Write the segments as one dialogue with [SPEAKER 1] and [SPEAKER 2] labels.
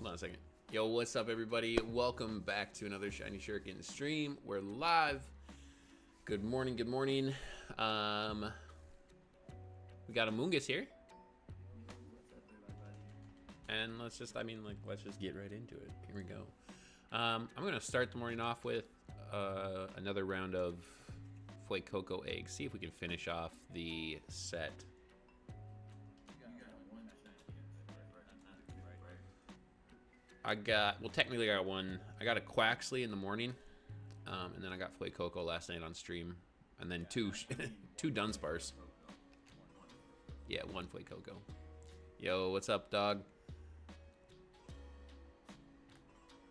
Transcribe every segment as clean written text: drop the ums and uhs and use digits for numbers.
[SPEAKER 1] Hold on a second. Yo, what's up, everybody? Welcome back to another Shiny Shuriken stream. We're live. Good morning, good morning. We got Amoongus here. And let's just, let's just get right into it. Here we go. I'm gonna start the morning off with another round of Fuecoco eggs. See if we can finish off the set. Technically I got one. I got a Quaxley in the morning, and then I got Fuecoco last night on stream, and then two Dunsparce. Yeah, one Fuecoco. Yo, what's up, dog?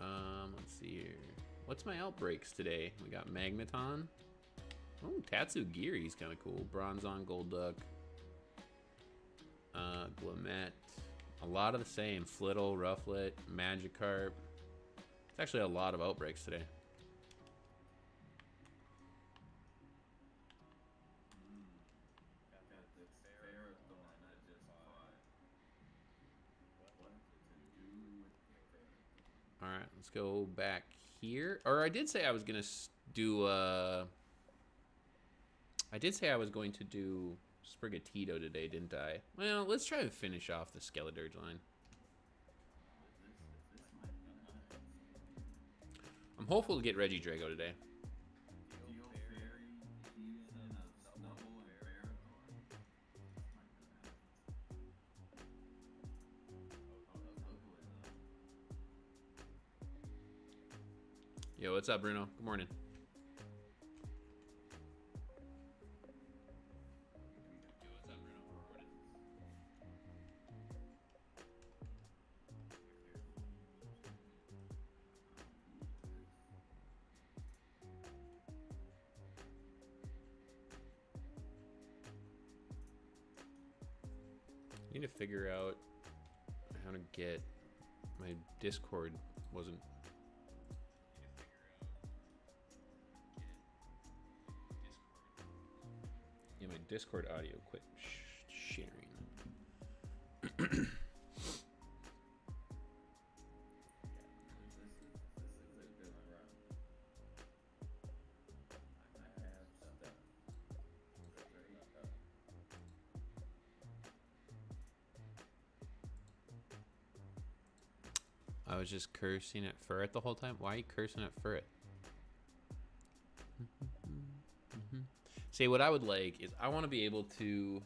[SPEAKER 1] Let's see here. What's my outbreaks today? We got Magneton. Oh, Tatsugiri's kind of cool. Bronzong, Golduck. Glamet. A lot of the same. Flittle, Rufflet, Magikarp. It's actually a lot of outbreaks today. Alright, let's go back here. Or I did say I was going to do... I did say I was going to do Sprigatito today, didn't I? Well, let's try and finish off the Skeledirge line. I'm hopeful to get Regidrago today. Yo, what's up, Bruno? Good morning. I need to figure out how to get my Discord wasn't. Yeah, my Discord audio quit sharing. I was just cursing at Furret the whole time. Why are you cursing at Furret? See, what I would like is I want to be able to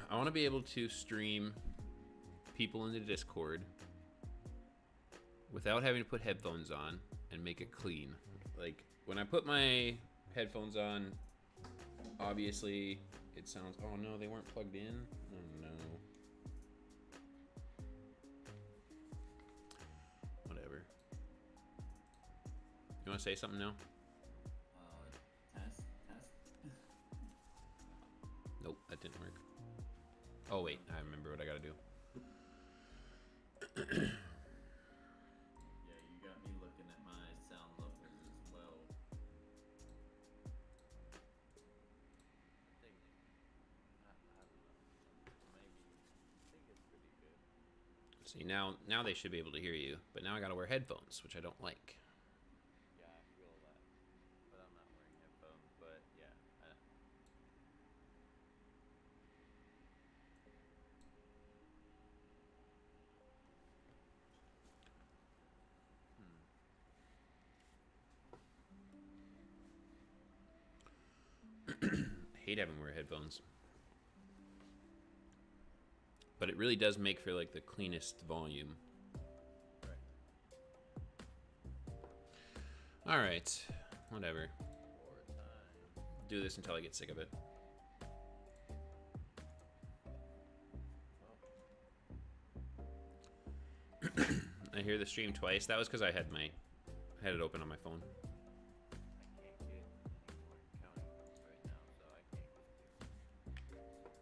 [SPEAKER 1] I want to be able to stream people into Discord without having to put headphones on and make it clean. Like when I put my headphones on, obviously it sounds, oh no, they weren't plugged in. Oh no. Whatever. You want to say something now?
[SPEAKER 2] Test.
[SPEAKER 1] Nope, that didn't work. Oh wait, I remember what I gotta do.
[SPEAKER 2] Yeah, you got me looking at my sound levels as well. I think it's pretty good.
[SPEAKER 1] See, now they should be able to hear you, but now I gotta wear headphones, which I don't like.
[SPEAKER 2] Yeah, I feel that. But I'm not wearing headphones, but yeah.
[SPEAKER 1] I hate having to wear headphones. But it really does make for like the cleanest volume. Alright, whatever. Do this until I get sick of it. I hear the stream twice. That was because I had it open on my phone.
[SPEAKER 2] I can't get any more counting rooms right now, so I can't get anything.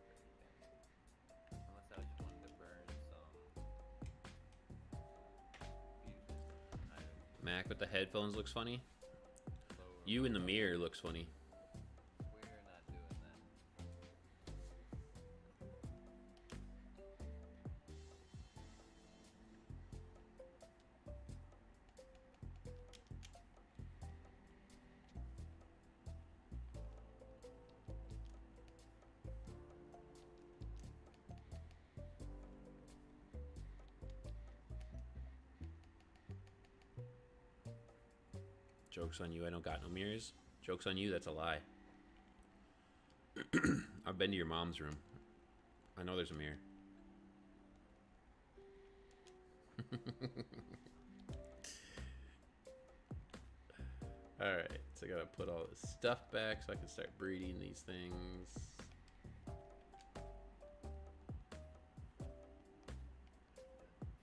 [SPEAKER 2] Unless I just wanted to burn some fusion.
[SPEAKER 1] Mac with the headphones looks funny. You in the mirror looks funny.
[SPEAKER 2] We're not doing that.
[SPEAKER 1] Joke's on you, I don't got no mirrors. Joke's on you, that's a lie. I've been to your mom's room. I know there's a mirror. Alright, so I gotta put all this stuff back so I can start breeding these things.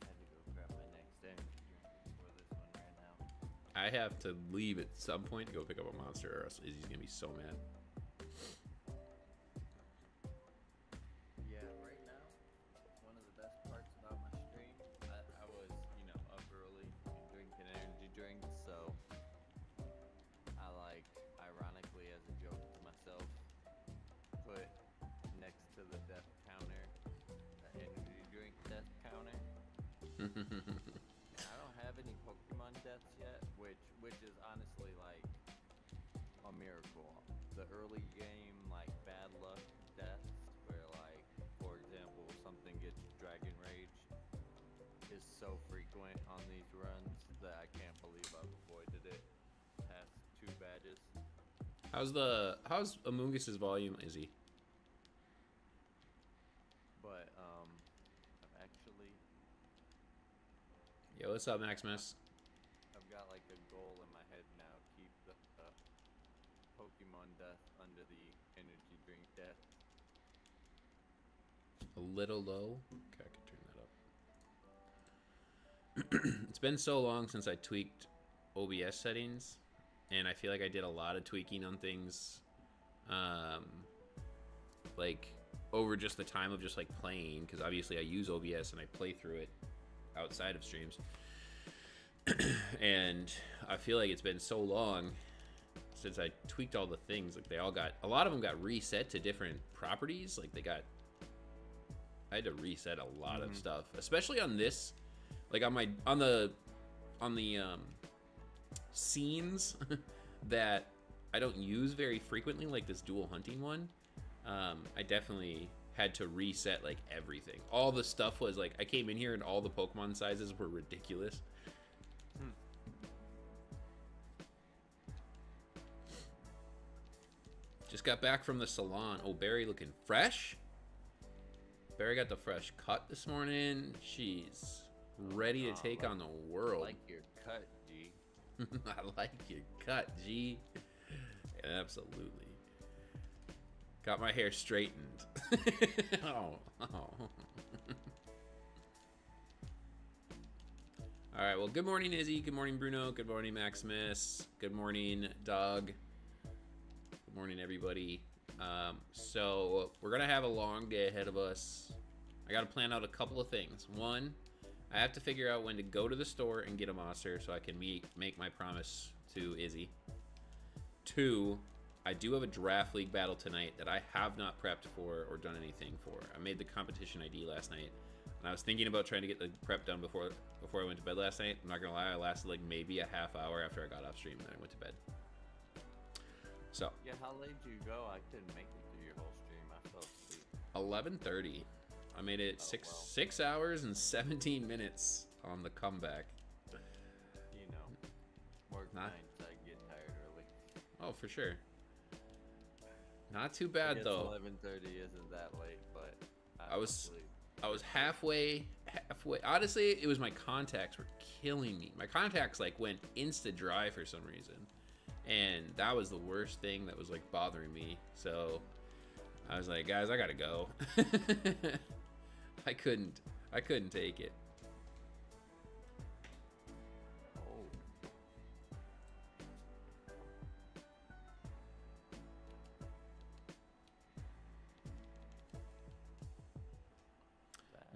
[SPEAKER 2] Had to go grab my next energy drink for this one right now.
[SPEAKER 1] I have to leave at some point to go pick up a monster, or else Izzy's gonna be so mad.
[SPEAKER 2] Yeah, right now, one of the best parts about my stream, I was, you know, up early and drinking energy drinks, so I like, ironically as a joke to myself, put next to the death counter, the energy drink death counter. I don't have any Pokemon deaths yet, which is honestly like a miracle. The early game like bad luck deaths, where like for example something gets Dragon Rage, is so frequent on these runs that I can't believe I've avoided it past 2 badges.
[SPEAKER 1] How's Amungus's volume, Izzy?
[SPEAKER 2] But I've actually
[SPEAKER 1] Yo, what's up, Maximus?
[SPEAKER 2] I've got like a goal in my head now, keep the Pokemon death under the energy drink death.
[SPEAKER 1] A little low. Okay, I can turn that up. It's been so long since I tweaked OBS settings, and I feel like I did a lot of tweaking on things, like over just the time of just like playing, because obviously I use OBS and I play through it outside of streams. And I feel like it's been so long since I tweaked all the things. Like a lot of them got reset to different properties. Like I had to reset a lot of stuff, especially on this, like on the scenes that I don't use very frequently, like this dual hunting one. I definitely had to reset like everything. All the stuff was like, I came in here and all the Pokemon sizes were ridiculous. Just got back from the salon. Oh, Barry looking fresh. Barry got the fresh cut this morning. She's ready to take on the world.
[SPEAKER 2] I like your cut, G.
[SPEAKER 1] I like your cut, G. Absolutely. Got my hair straightened. Oh. All right, well, good morning, Izzy. Good morning, Bruno. Good morning, Maximus. Good morning, Doug. Good morning, everybody. So we're going to have a long day ahead of us. I got to plan out a couple of things. One, I have to figure out when to go to the store and get a monster so I can make my promise to Izzy. Two, I do have a draft league battle tonight that I have not prepped for or done anything for. I made the competition ID last night, and I was thinking about trying to get the prep done before I went to bed last night. I'm not gonna lie, I lasted like maybe a half hour after I got off stream, and then I went to bed. So
[SPEAKER 2] Yeah, how late did you go? I couldn't make it through your whole stream. I fell asleep.
[SPEAKER 1] 11:30. I made it
[SPEAKER 2] Oh, well.
[SPEAKER 1] 6 hours and 17 minutes on the comeback.
[SPEAKER 2] You know, work
[SPEAKER 1] Not-
[SPEAKER 2] nights, I get tired early.
[SPEAKER 1] Oh, for sure. Not too bad though.
[SPEAKER 2] 11:30 isn't that late, but
[SPEAKER 1] I was halfway. Honestly, it was my contacts were killing me. My contacts like went insta dry for some reason, and that was the worst thing that was like bothering me. So I was like, guys, I gotta go. I couldn't take it.
[SPEAKER 2] Oh.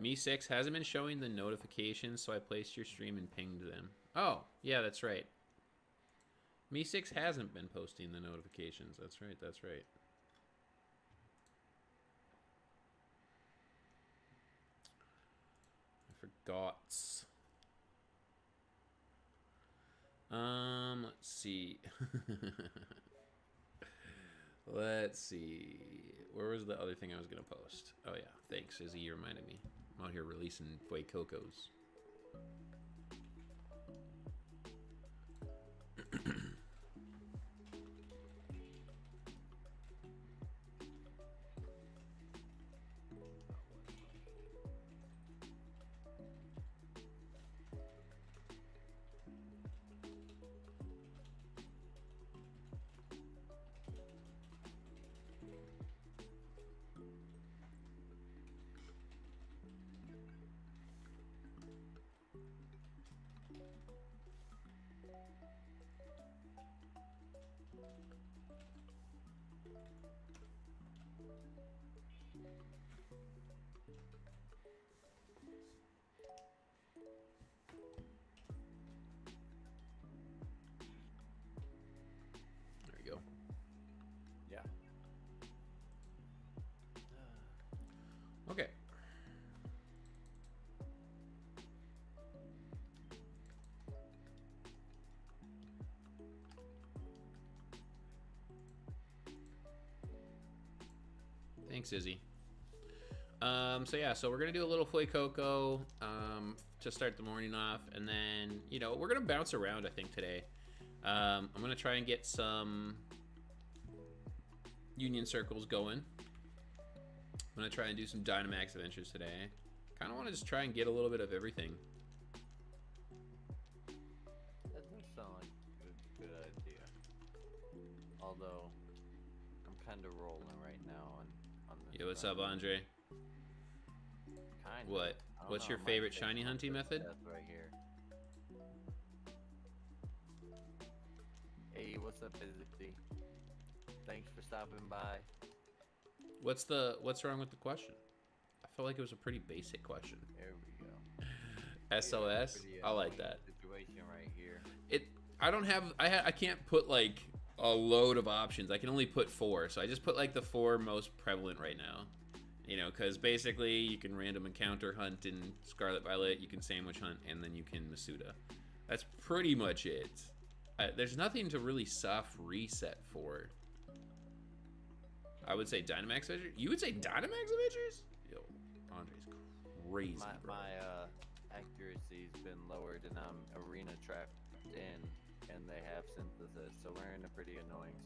[SPEAKER 1] Me6 hasn't been showing the notifications, so I placed your stream and pinged them. Oh, yeah, that's right. Me6 hasn't been posting the notifications. That's right, that's right. I forgot. Let's see. Let's see. Where was the other thing I was gonna post? Oh yeah, thanks, Izzy. You reminded me. I'm out here releasing Fuecocos. There you go.
[SPEAKER 2] Yeah.
[SPEAKER 1] Okay. Thanks, Izzy. So yeah, so we're gonna do a little Flay Cocoa to start the morning off, and then we're gonna bounce around. I think today, I'm gonna try and get some Union Circles going. I'm gonna try and do some Dynamax adventures today. Kind of want to just try and get a little bit of everything.
[SPEAKER 2] That does sound like a good idea. Although, I'm kind of rolling right now on this.
[SPEAKER 1] Yo, what's up, Andre?
[SPEAKER 2] Kind of.
[SPEAKER 1] What? What's your favorite shiny hunting method?
[SPEAKER 2] That's right here. Hey, what's up, Izzy? Thanks for stopping by.
[SPEAKER 1] What's wrong with the question? I felt like it was a pretty basic question.
[SPEAKER 2] There we go.
[SPEAKER 1] SOS?
[SPEAKER 2] Pretty,
[SPEAKER 1] I like that.
[SPEAKER 2] Situation right here.
[SPEAKER 1] I don't have, I can't put like a load of options. I can only put 4. So I just put like the 4 most prevalent right now. Because basically you can random encounter hunt in Scarlet Violet, you can sandwich hunt, and then you can Masuda. That's pretty much it. There's nothing to really soft reset for. I would say Dynamax Adventures. You would say Dynamax Adventures? Yo, Andre's crazy, bro.
[SPEAKER 2] My accuracy's been lowered, and I'm arena trapped in, and they have synthesis, so we're in a pretty annoying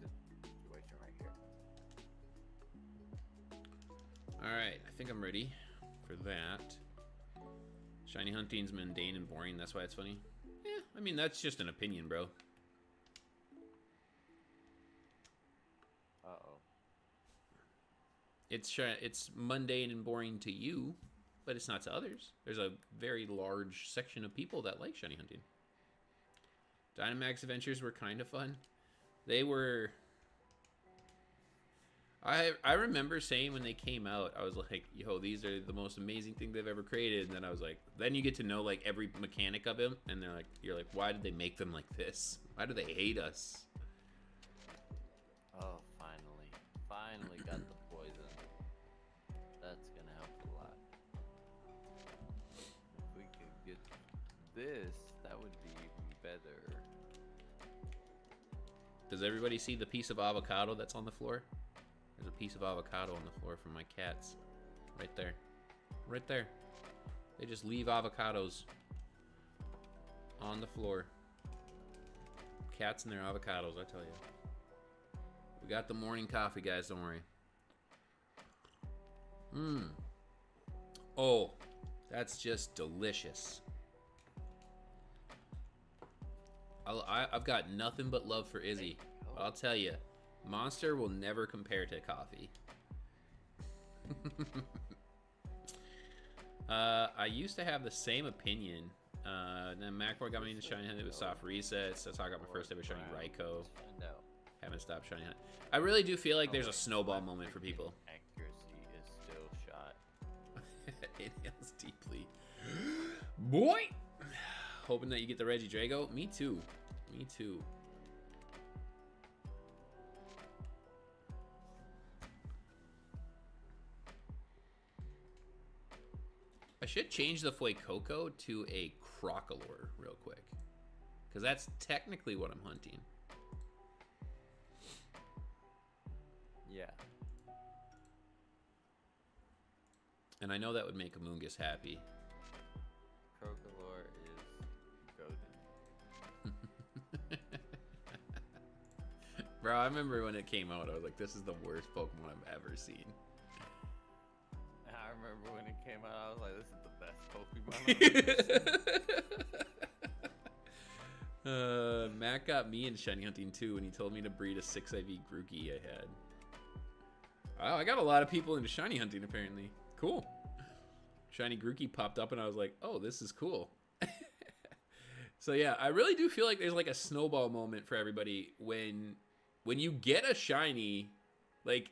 [SPEAKER 2] situation right here.
[SPEAKER 1] Alright, I think I'm ready for that. Shiny hunting's mundane and boring, that's why it's funny. Yeah, I mean, that's just an opinion, bro.
[SPEAKER 2] Uh-oh.
[SPEAKER 1] It's mundane and boring to you, but it's not to others. There's a very large section of people that like shiny hunting. Dynamax Adventures were kind of fun. They were... I remember saying when they came out, I was like, yo, these are the most amazing thing they've ever created. And then I was like, then you get to know like every mechanic of them, and you're like, why did they make them like this? Why do they hate us?
[SPEAKER 2] Oh, finally got the poison. That's gonna help a lot. If we could get this, that would be even better.
[SPEAKER 1] Does everybody see the piece of avocado that's on the floor? There's a piece of avocado on the floor from my cats. Right there. Right there. They just leave avocados on the floor. Cats and their avocados, I tell you. We got the morning coffee, guys, don't worry. Mmm. Oh, that's just delicious. I've got nothing but love for Izzy. But I'll tell you, Monster will never compare to coffee. I used to have the same opinion. Then Macboy got me into shiny hunting with soft resets. That's how I got my first ever shiny Raikou. Haven't stopped shiny hunt. I really do feel like there's a snowball moment for people.
[SPEAKER 2] Accuracy is still shot.
[SPEAKER 1] Inhales deeply. Boy! Hoping that you get the Regidrago. Me too. Me too. I should change the Fuecoco to a Crocalor real quick. Because that's technically what I'm hunting.
[SPEAKER 2] Yeah.
[SPEAKER 1] And I know that would make Amoonguss happy.
[SPEAKER 2] Crocalor is golden.
[SPEAKER 1] Bro, I remember when it came out, I was like, this is the worst Pokemon I've ever seen.
[SPEAKER 2] I remember when it came out, I was like, this is the best Pokemon I've ever seen.
[SPEAKER 1] Matt got me in shiny hunting too when he told me to breed a 6 IV Grookey I had. Wow, I got a lot of people into shiny hunting apparently. Cool. Shiny Grookey popped up and I was like, oh, this is cool. So yeah, I really do feel like there's like a snowball moment for everybody when you get a shiny, like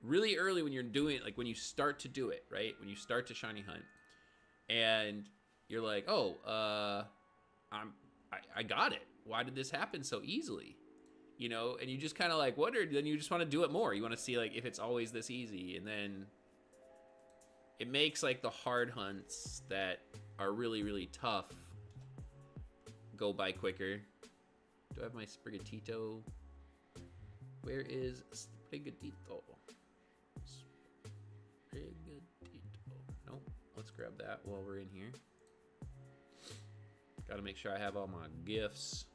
[SPEAKER 1] really early when you're doing it, like when you start to do it, right? When you start to shiny hunt, and you're like, oh, I got it. Why did this happen so easily? You know, and you just kind of like wonder, then you just want to do it more. You want to see like if it's always this easy, and then it makes like the hard hunts that are really, really tough go by quicker. Do I have my Sprigatito? Where is Sprigatito? Nope. Let's grab that while we're in here. Gotta make sure I have all my gifts.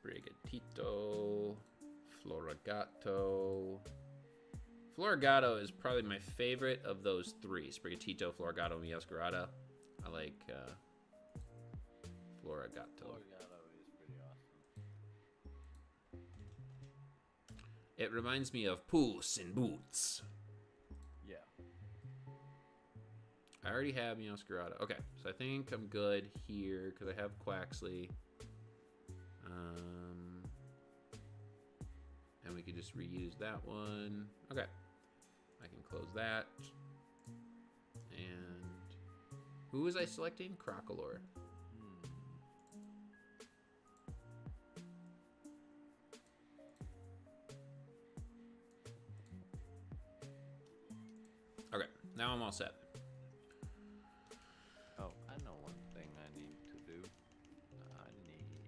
[SPEAKER 1] Sprigatito, Florigato. Florigato is probably my favorite of those three. Sprigatito, Florigato, and Meowscarada. I like Florigato.
[SPEAKER 2] Florigato is pretty awesome.
[SPEAKER 1] It reminds me of Puss in Boots.
[SPEAKER 2] Yeah.
[SPEAKER 1] I already have Meowscarada. Okay, so I think I'm good here because I have Quaxley. And we could just reuse that one. Okay. I can close that. And who was I selecting? Crocolore. Okay, now I'm all set.
[SPEAKER 2] Oh, I know one thing I need to do. I need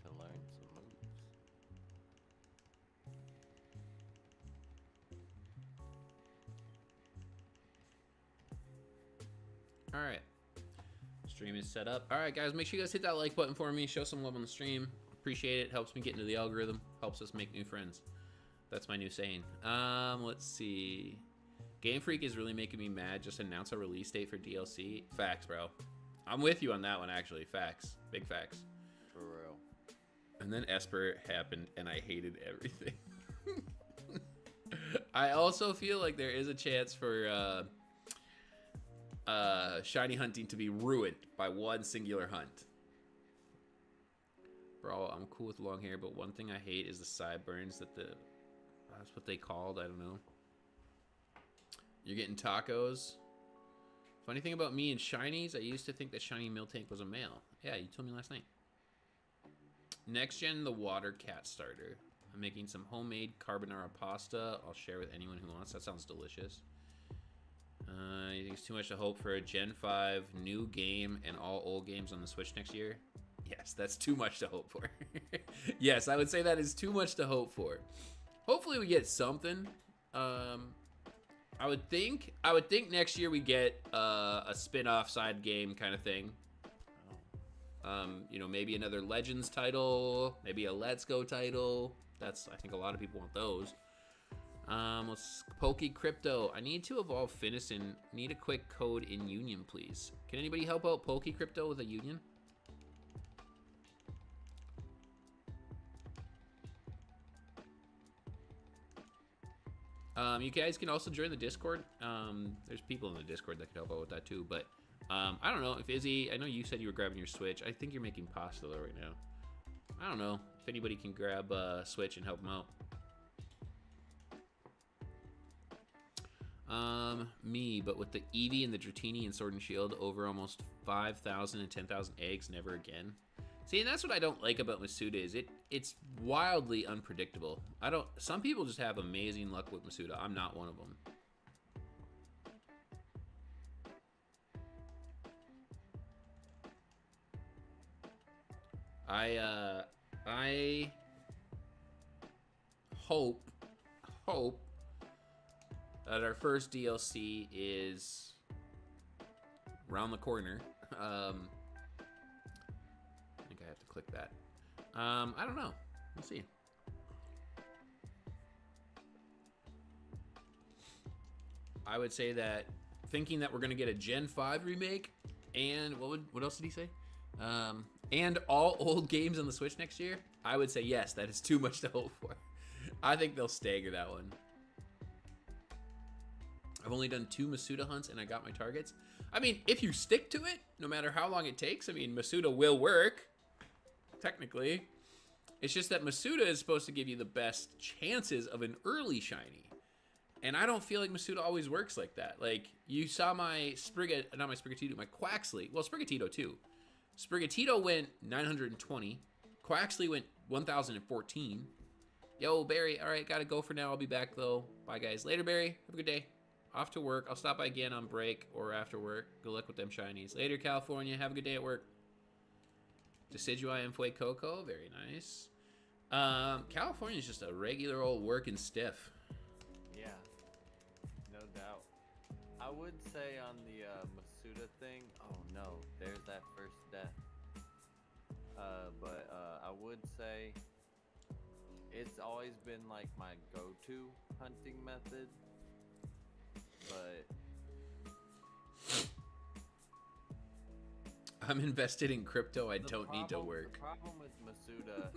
[SPEAKER 2] to learn some moves.
[SPEAKER 1] All right. Stream is set up. All right, guys, make sure you guys hit that like button for me. Show some love on the stream. Appreciate it. Helps me get into the algorithm. Helps us make new friends. That's my new saying. Let's see. Game Freak is really making me mad. Just announce a release date for DLC. Facts, bro. I'm with you on that one, actually. Facts. Big facts.
[SPEAKER 2] For real.
[SPEAKER 1] And then Esper happened, and I hated everything. I also feel like there is a chance for shiny hunting to be ruined by one singular hunt. Bro, I'm cool with long hair, but one thing I hate is the sideburns that's what they called, I don't know. You're getting tacos. Funny thing about me and shinies, I used to think that shiny Miltank was a male. Yeah, you told me last night. Next gen, the water cat starter. I'm making some homemade carbonara pasta. I'll share with anyone who wants. That sounds delicious. You think it's too much to hope for a Gen 5 new game and all old games on the Switch next year? Yes, that's too much to hope for. Yes, I would say that is too much to hope for. Hopefully we get something. I would think next year we get a spin-off side game kind of thing. You know, maybe another Legends title, maybe a Let's Go title. I think a lot of people want those. Let's Poke Crypto. I need to evolve Finison. Need a quick code in Union, please. Can anybody help out Poke Crypto with a Union? You guys can also join the Discord. There's people in the Discord that could help out with that too. But I don't know if Izzy. I know you said you were grabbing your Switch. I think you're making pasta though right now. I don't know if anybody can grab Switch and help them out. Me, but with the Eevee and the Dratini and Sword and Shield over almost 5,000 and 10,000 eggs, never again. See, and that's what I don't like about Masuda is it's wildly unpredictable. Some people just have amazing luck with Masuda. I'm not one of them. I hope that our first DLC is around the corner. I think I have to click that. I don't know. We'll see. I would say that thinking that we're gonna get a Gen 5 remake and what else did he say? And all old games on the Switch next year, I would say yes, that is too much to hope for. I think they'll stagger that one. I've only done 2 Masuda hunts and I got my targets. I mean, if you stick to it, no matter how long it takes, I mean, Masuda will work, technically. It's just that Masuda is supposed to give you the best chances of an early shiny. And I don't feel like Masuda always works like that. Like, you saw my not my Sprigatito, my Quaxley. Well, Sprigatito too. Sprigatito went 920. Quaxley went 1014. Yo, Barry, all right, gotta go for now. I'll be back, though. Bye, guys. Later, Barry. Have a good day. Off to work. I'll stop by again on break or after work. Good luck with them shinies. Later, California. Have a good day at work. Decidueye and Fuecoco. Very nice. California's just a regular old working stiff.
[SPEAKER 2] Yeah, no doubt. I would say on the Masuda thing, oh no, there's that first death. But I would say it's always been like my go-to hunting method. But
[SPEAKER 1] I'm invested in crypto. I don't need to work.
[SPEAKER 2] The problem with Masuda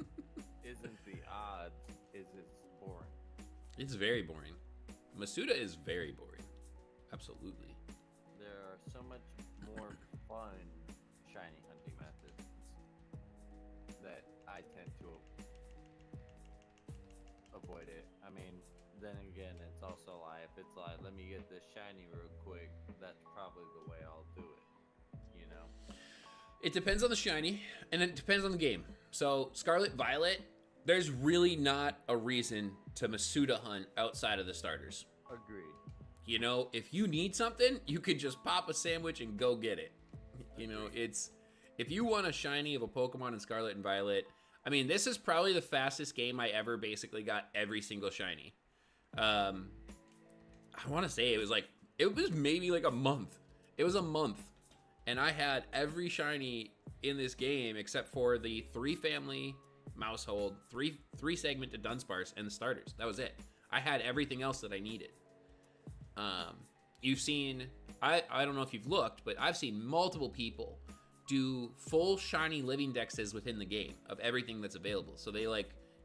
[SPEAKER 2] isn't the odds, it's boring.
[SPEAKER 1] It's very boring. Masuda is very boring. Absolutely.
[SPEAKER 2] There are so much more fun shiny hunting methods that I tend to avoid it. I mean, then again, it's also like, if it's like, let me get this shiny real quick, that's probably the way I'll do it, you know?
[SPEAKER 1] It depends on the shiny, and it depends on the game. So, Scarlet Violet, there's really not a reason to Masuda hunt outside of the starters.
[SPEAKER 2] Agreed.
[SPEAKER 1] You know, if you need something, you could just pop a sandwich and go get it. You know, it's... If you want a shiny of a Pokemon in Scarlet and Violet, I mean, this is probably the fastest game I ever basically got every single shiny. I want to say it was maybe like a month. It was a month. And I had every shiny in this game except for the 3 family Mousehold, 3 segmented Dunsparce, and the starters. That was it. I had everything else that I needed. You've seen, I don't know if you've looked, but I've seen multiple people do full shiny living dexes within the game of everything that's available. So they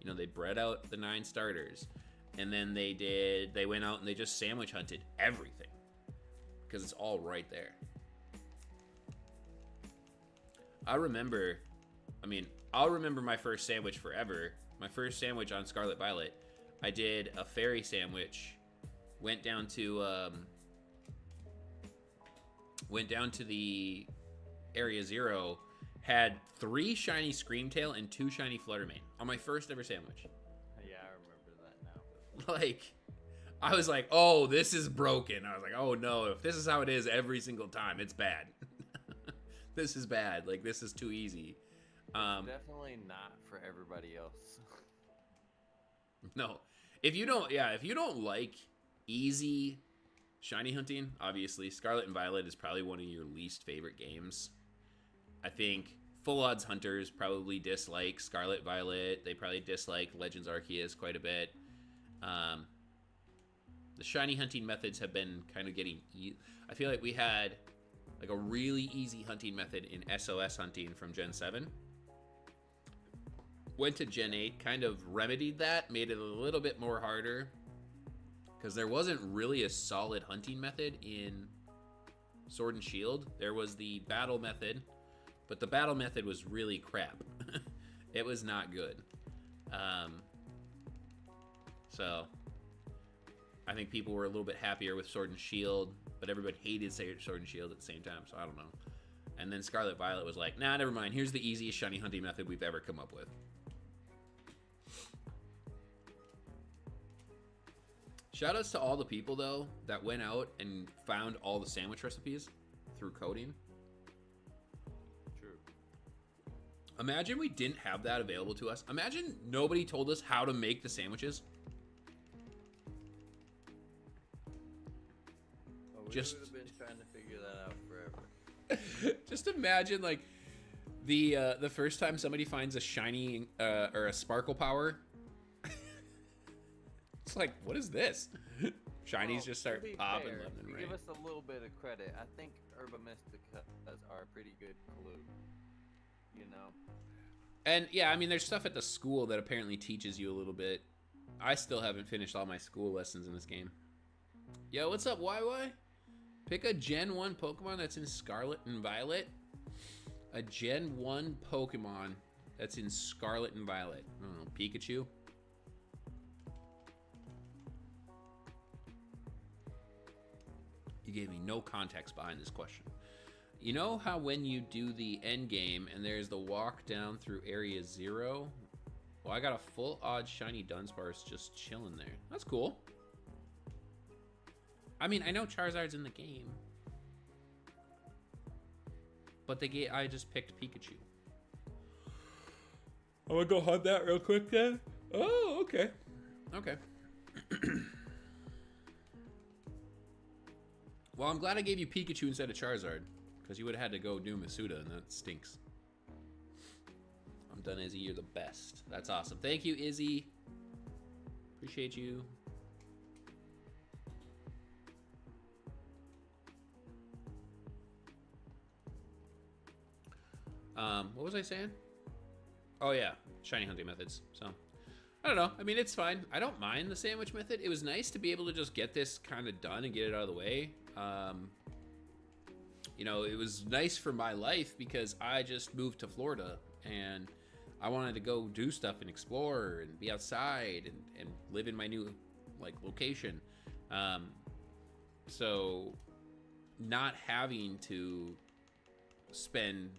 [SPEAKER 1] they bred out the 9 starters, and then they went out and they just sandwich hunted everything because it's all right there. I'll remember my first sandwich forever. My first sandwich on Scarlet Violet, I did a fairy sandwich. Went down to the Area 0, had 3 shiny Screamtail and 2 shiny Fluttermane on my first ever sandwich.
[SPEAKER 2] Yeah, I remember that now.
[SPEAKER 1] Like, I was like, oh, this is broken. I was like, oh no, if this is how it is every single time, it's bad. This is bad. Like, this is too easy.
[SPEAKER 2] Definitely not for everybody else.
[SPEAKER 1] No. If you don't like easy shiny hunting, obviously Scarlet and Violet is probably one of your least favorite games. I think Full Odds Hunters probably dislike Scarlet Violet. They probably dislike Legends Arceus quite a bit. The shiny hunting methods have been kind of getting... I feel like we had like a really easy hunting method in SOS hunting from Gen 7. Went to Gen 8, kind of remedied that, made it a little bit more harder, because there wasn't really a solid hunting method in Sword and Shield. There was the battle method, but the battle method was really crap. It was not good. So I think people were a little bit happier with Sword and Shield, but everybody hated Sword and Shield at the same time, so I don't know. And then Scarlet Violet was like, nah, never mind. Here's the easiest shiny hunting method we've ever come up with. Shoutouts to all the people, though, that went out and found all the sandwich recipes through coding.
[SPEAKER 2] True.
[SPEAKER 1] Imagine we didn't have that available to us. Imagine nobody told us how to make the sandwiches.
[SPEAKER 2] Well, we
[SPEAKER 1] Just
[SPEAKER 2] would have been trying to figure that out forever.
[SPEAKER 1] Just imagine, like, the first time somebody finds a shiny or a sparkle power. It's like, what is this? Shinies just start popping left and right.
[SPEAKER 2] Give us a little bit of credit. I think Herba Mystica are a pretty good clue. You know?
[SPEAKER 1] And yeah, I mean, there's stuff at the school that apparently teaches you a little bit. I still haven't finished all my school lessons in this game. Yo, what's up, YY? Pick a Gen 1 Pokemon that's in Scarlet and Violet. A Gen 1 Pokemon that's in Scarlet and Violet. I don't know, Pikachu? You gave me no context behind this question. You know how when you do the end game and there's the walk down through Area 0? Well, I got a full odd shiny Dunsparce just chilling there. That's cool. I mean, I know Charizard's in the game. But I just picked Pikachu. I'm gonna go hunt that real quick then. Oh, okay. Okay. Well, I'm glad I gave you Pikachu instead of Charizard, because you would have had to go do Masuda, and that stinks. I'm done, Izzy. You're the best. That's awesome. Thank you, Izzy. Appreciate you. What was I saying? Oh yeah, shiny hunting methods. So, I don't know. I mean, it's fine. I don't mind the sandwich method. It was nice to be able to just get this kind of done and get it out of the way. You know, it was nice for my life because I just moved to Florida and I wanted to go do stuff and explore and be outside and live in my new location. So not having to spend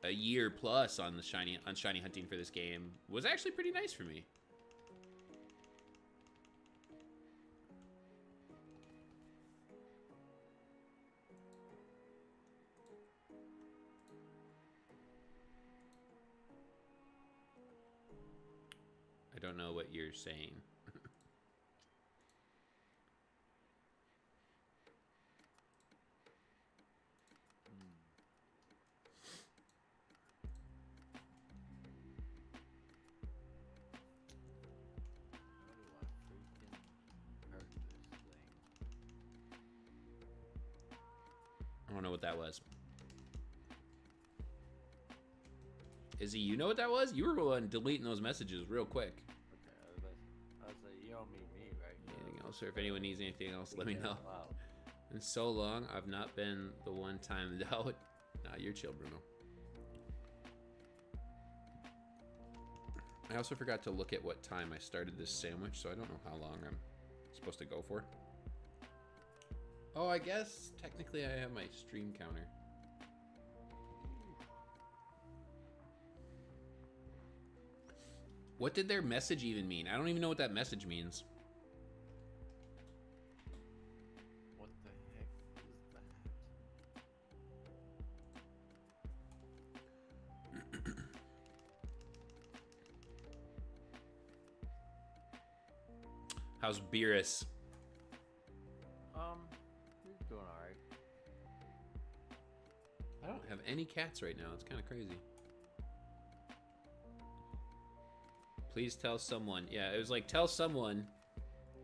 [SPEAKER 1] a year plus on shiny hunting for this game was actually pretty nice for me. I don't know what you're saying. I don't know what that was. Izzy, you know what that was? You were the one deleting those messages real quick.
[SPEAKER 2] Okay, I was like, you don't mean me, right?
[SPEAKER 1] Anything else, or if anyone needs anything else, let me know.
[SPEAKER 2] Wow.
[SPEAKER 1] In so long, I've not been the one timed out. Nah, you're chill, Bruno. I also forgot to look at what time I started this sandwich, so I don't know how long I'm supposed to go for. Oh, I guess technically I have my stream counter. What did their message even mean? I don't even know what that message means.
[SPEAKER 2] What the heck is that?
[SPEAKER 1] How's Beerus?
[SPEAKER 2] He's doing alright.
[SPEAKER 1] I don't have any cats right now. It's kind of crazy. Please tell someone. Yeah, it was like, tell someone,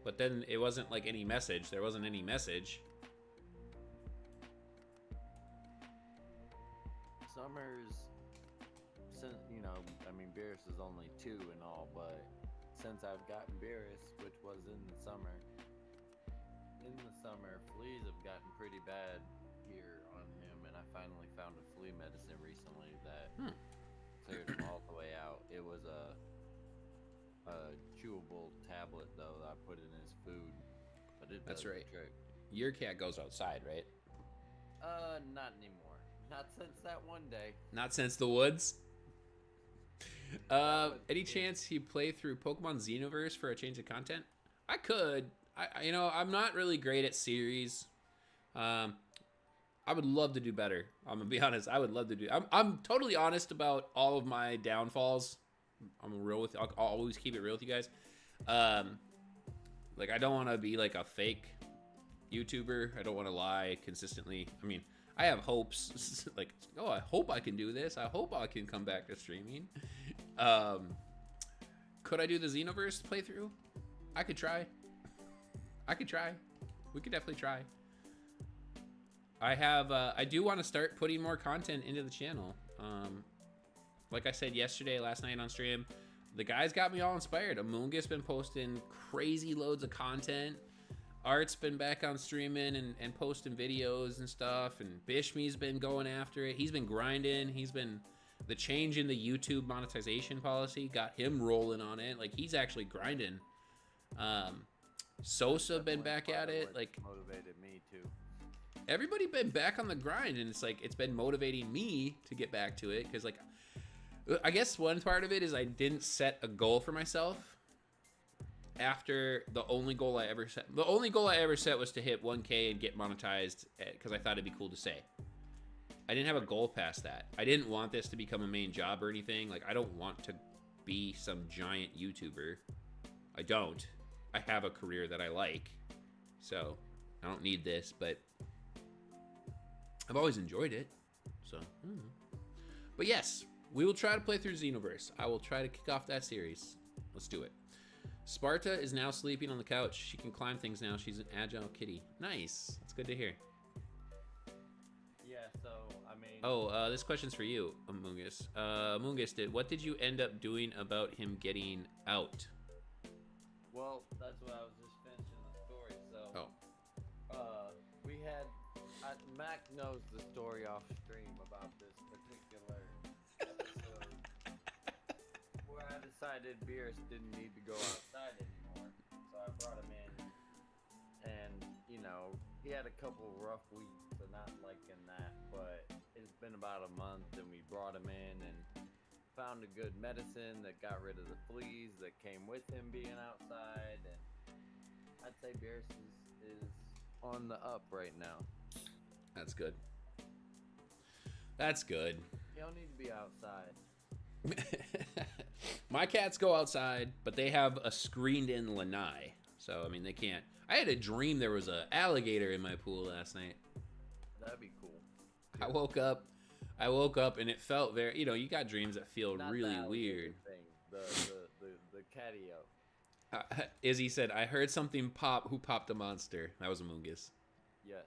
[SPEAKER 1] but then it wasn't like any message. There wasn't any message.
[SPEAKER 2] Summer's, since, you know, I mean, Beerus is only 2 and all, but since I've gotten Beerus, which was in the summer, fleas have gotten pretty bad here on him, and I finally found a flea medicine recently that cleared him all the way out. It was a chewable tablet though that I put in his food, but it does the trick.
[SPEAKER 1] Your cat goes outside, right?
[SPEAKER 2] Not anymore. Not since that one day.
[SPEAKER 1] Not since the woods. Any chance you play through Pokemon Xenoverse for a change of content? I could. You know, I'm not really great at series. I would love to do better. I'm gonna be honest. I would love to do. I'm totally honest about all of my downfalls. I'm real with. I'll always keep it real with you guys. Like, I don't want to be like a fake YouTuber. I don't want to lie consistently. I mean, I have hopes. Like, oh, I hope I can do this. I hope I can come back to streaming. Could I do the Xenoverse playthrough? I could try. We could definitely try. I do want to start putting more content into the channel. Like I said yesterday, last night on stream, the guys got me all inspired. Amoonga's been posting crazy loads of content. Art's been back on streaming and posting videos and stuff, and Bishme's been going after it. He's been grinding. He's been the change in the YouTube monetization policy got him rolling on it. Like, he's actually grinding. Sosa been back at it. Like,
[SPEAKER 2] motivated me too.
[SPEAKER 1] Everybody been back on the grind, and it's like it's been motivating me to get back to it, because like I guess one part of it is I didn't set a goal for myself. After the only goal I ever set was to hit 1K and get monetized, because I thought it'd be cool to say. I didn't have a goal past that. I didn't want this to become a main job or anything. Like, I don't want to be some giant YouTuber. I don't. I have a career that I like, so I don't need this, but I've always enjoyed it, so. But yes, we will try to play through Xenoverse. I will try to kick off that series. Let's do it. Sparta is now sleeping on the couch. She can climb things now. She's an agile kitty. Nice. That's good to hear.
[SPEAKER 2] Yeah, so, I mean...
[SPEAKER 1] Oh, this question's for you, Amungus. Amungus, what did you end up doing about him getting out?
[SPEAKER 2] Well, that's what I was just finishing the story, so...
[SPEAKER 1] Oh.
[SPEAKER 2] We had... Mac knows the story off stream about this particular episode where I decided Beerus didn't need to go outside anymore. So I brought him in, and, you know, he had a couple rough weeks, so not liking that, but it's been about a month, and we brought him in and found a good medicine that got rid of the fleas that came with him being outside, and I'd say Beerus is on the up right now.
[SPEAKER 1] That's good. That's good.
[SPEAKER 2] You don't need to be outside.
[SPEAKER 1] My cats go outside, but they have a screened-in lanai. So, I mean, they can't. I had a dream there was an alligator in my pool last night.
[SPEAKER 2] That'd be cool.
[SPEAKER 1] I woke up and it felt very, you know, you got dreams that feel
[SPEAKER 2] Not
[SPEAKER 1] really
[SPEAKER 2] the
[SPEAKER 1] weird.
[SPEAKER 2] Thing. The catio.
[SPEAKER 1] Izzy said, I heard something pop. Who popped a monster? That was Amungus.
[SPEAKER 2] Yes.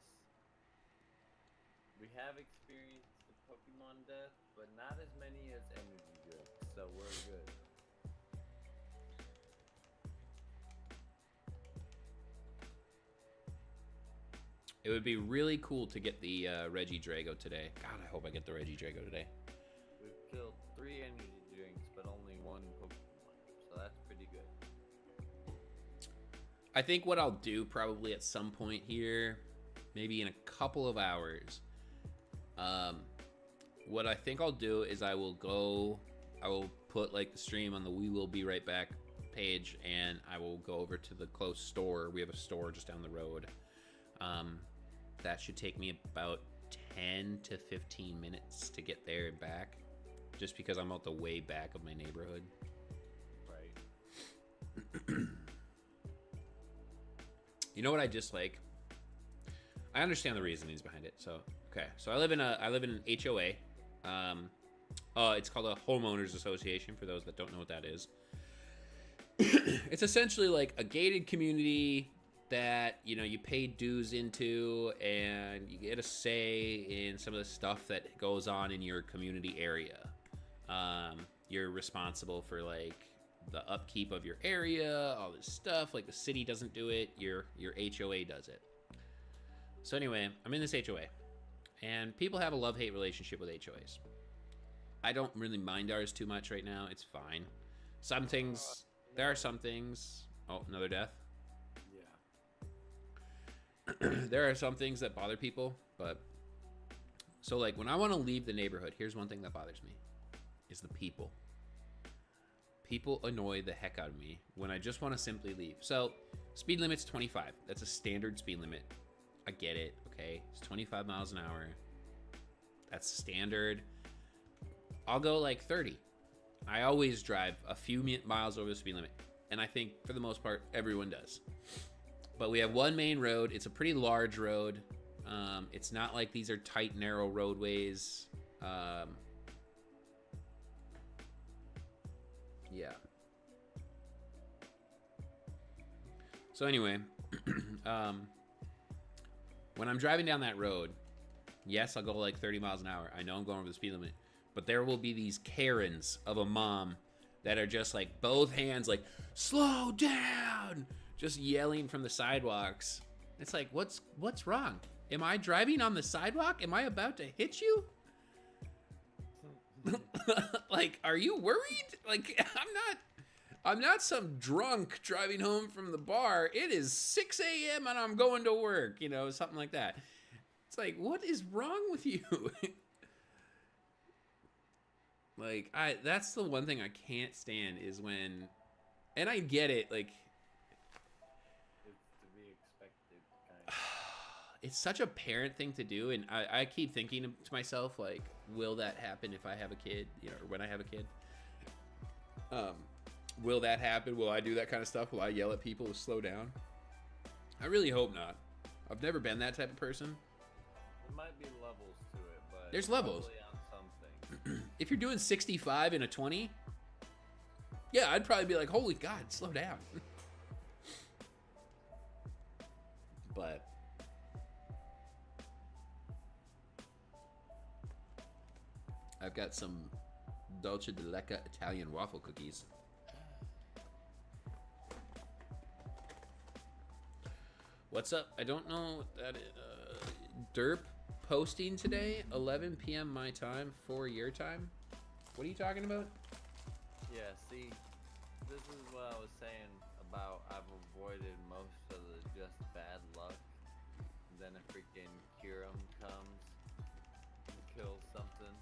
[SPEAKER 2] We have experienced the Pokemon death, but not as many as energy drinks, so we're good.
[SPEAKER 1] It would be really cool to get the Regidrago today. God, I hope I get the Regidrago today.
[SPEAKER 2] We've killed 3 energy drinks, but only 1 Pokemon, so that's pretty good.
[SPEAKER 1] I think what I'll do probably at some point here, maybe in a couple of hours, what I think I'll do is I will put like the stream on the We Will Be Right Back page, and I will go over to the close store. We have a store just down the road. That should take me about 10 to 15 minutes to get there and back, just because I'm out the way back of my neighborhood.
[SPEAKER 2] Right.
[SPEAKER 1] You know what I dislike? I understand the reasonings behind it. So, okay. So I live in an HOA. It's called a homeowners association, for those that don't know what that is. It's essentially like a gated community that, you know, you pay dues into, and you get a say in some of the stuff that goes on in your community area. You're responsible for like the upkeep of your area, all this stuff. Like, the city doesn't do it, your HOA does it. So anyway, I'm in this HOA, and people have a love-hate relationship with HOAs. I don't really mind ours too much right now. It's fine. Some things, there are some things. Oh, another death.
[SPEAKER 2] Yeah.
[SPEAKER 1] There are some things that bother people, but so like when I want to leave the neighborhood, here's one thing that bothers me, is the people. People annoy the heck out of me when I just want to simply leave. So speed limit's 25. That's a standard speed limit. I get it, okay? It's 25 miles an hour. That's standard. I'll go like 30. I always drive a few miles over the speed limit, and I think for the most part everyone does. But we have one main road. It's a pretty large road. It's not like these are tight, narrow roadways. Yeah. So anyway, when I'm driving down that road, yes, I'll go like 30 miles an hour. I know I'm going over the speed limit, but there will be these Karens of a mom that are just like both hands like, slow down, just yelling from the sidewalks. It's like, what's wrong? Am I driving on the sidewalk? Am I about to hit you? Like, are you worried? Like, I'm not some drunk driving home from the bar. It is 6 a.m. and I'm going to work, you know, something like that. It's like, what is wrong with you? Like, that's the one thing I can't stand is when, and I get it, like,
[SPEAKER 2] It's to be expected, kind of.
[SPEAKER 1] it's such a parent thing to do, and I keep thinking to myself, like, will that happen if I have a kid, you know, or when I have a kid? Will that happen? Will I do that kind of stuff? Will I yell at people to slow down? I really hope not. I've never been that type of person.
[SPEAKER 2] There might be levels to it, but
[SPEAKER 1] There's levels.
[SPEAKER 2] on some things.
[SPEAKER 1] If you're doing 65 in a 20, yeah, I'd probably be like, holy God, slow down. But I've got some Dolce de Leca Italian waffle cookies. What's up? I don't know what that is. Derp posting today, 11 p.m. my time, 4 your time. What are you talking about?
[SPEAKER 2] Yeah, see, this is what I was saying about I've avoided most of the just bad luck. Then a freaking Kiram comes and kills something.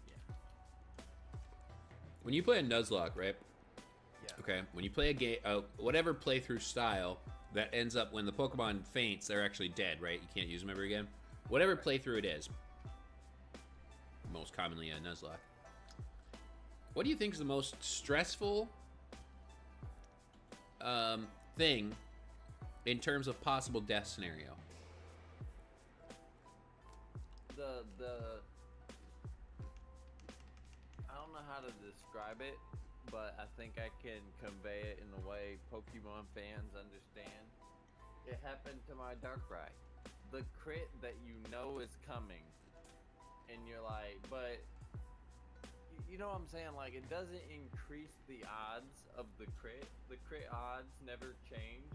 [SPEAKER 2] Yeah.
[SPEAKER 1] When you play a Nuzlocke, right?
[SPEAKER 2] Yeah.
[SPEAKER 1] Okay, when you play a game, whatever playthrough style that ends up when the Pokemon faints, they're actually dead, right? You can't use them ever again. Whatever playthrough it is, most commonly a Nuzlocke. What do you think is the most stressful thing in terms of possible death scenario?
[SPEAKER 2] I don't know how to describe it, but I think I can convey it in a way Pokemon fans understand. It happened to my Darkrai. The crit that you know is coming, and you're like, but you know what I'm saying? Like, it doesn't increase the odds of the crit. The crit odds never change,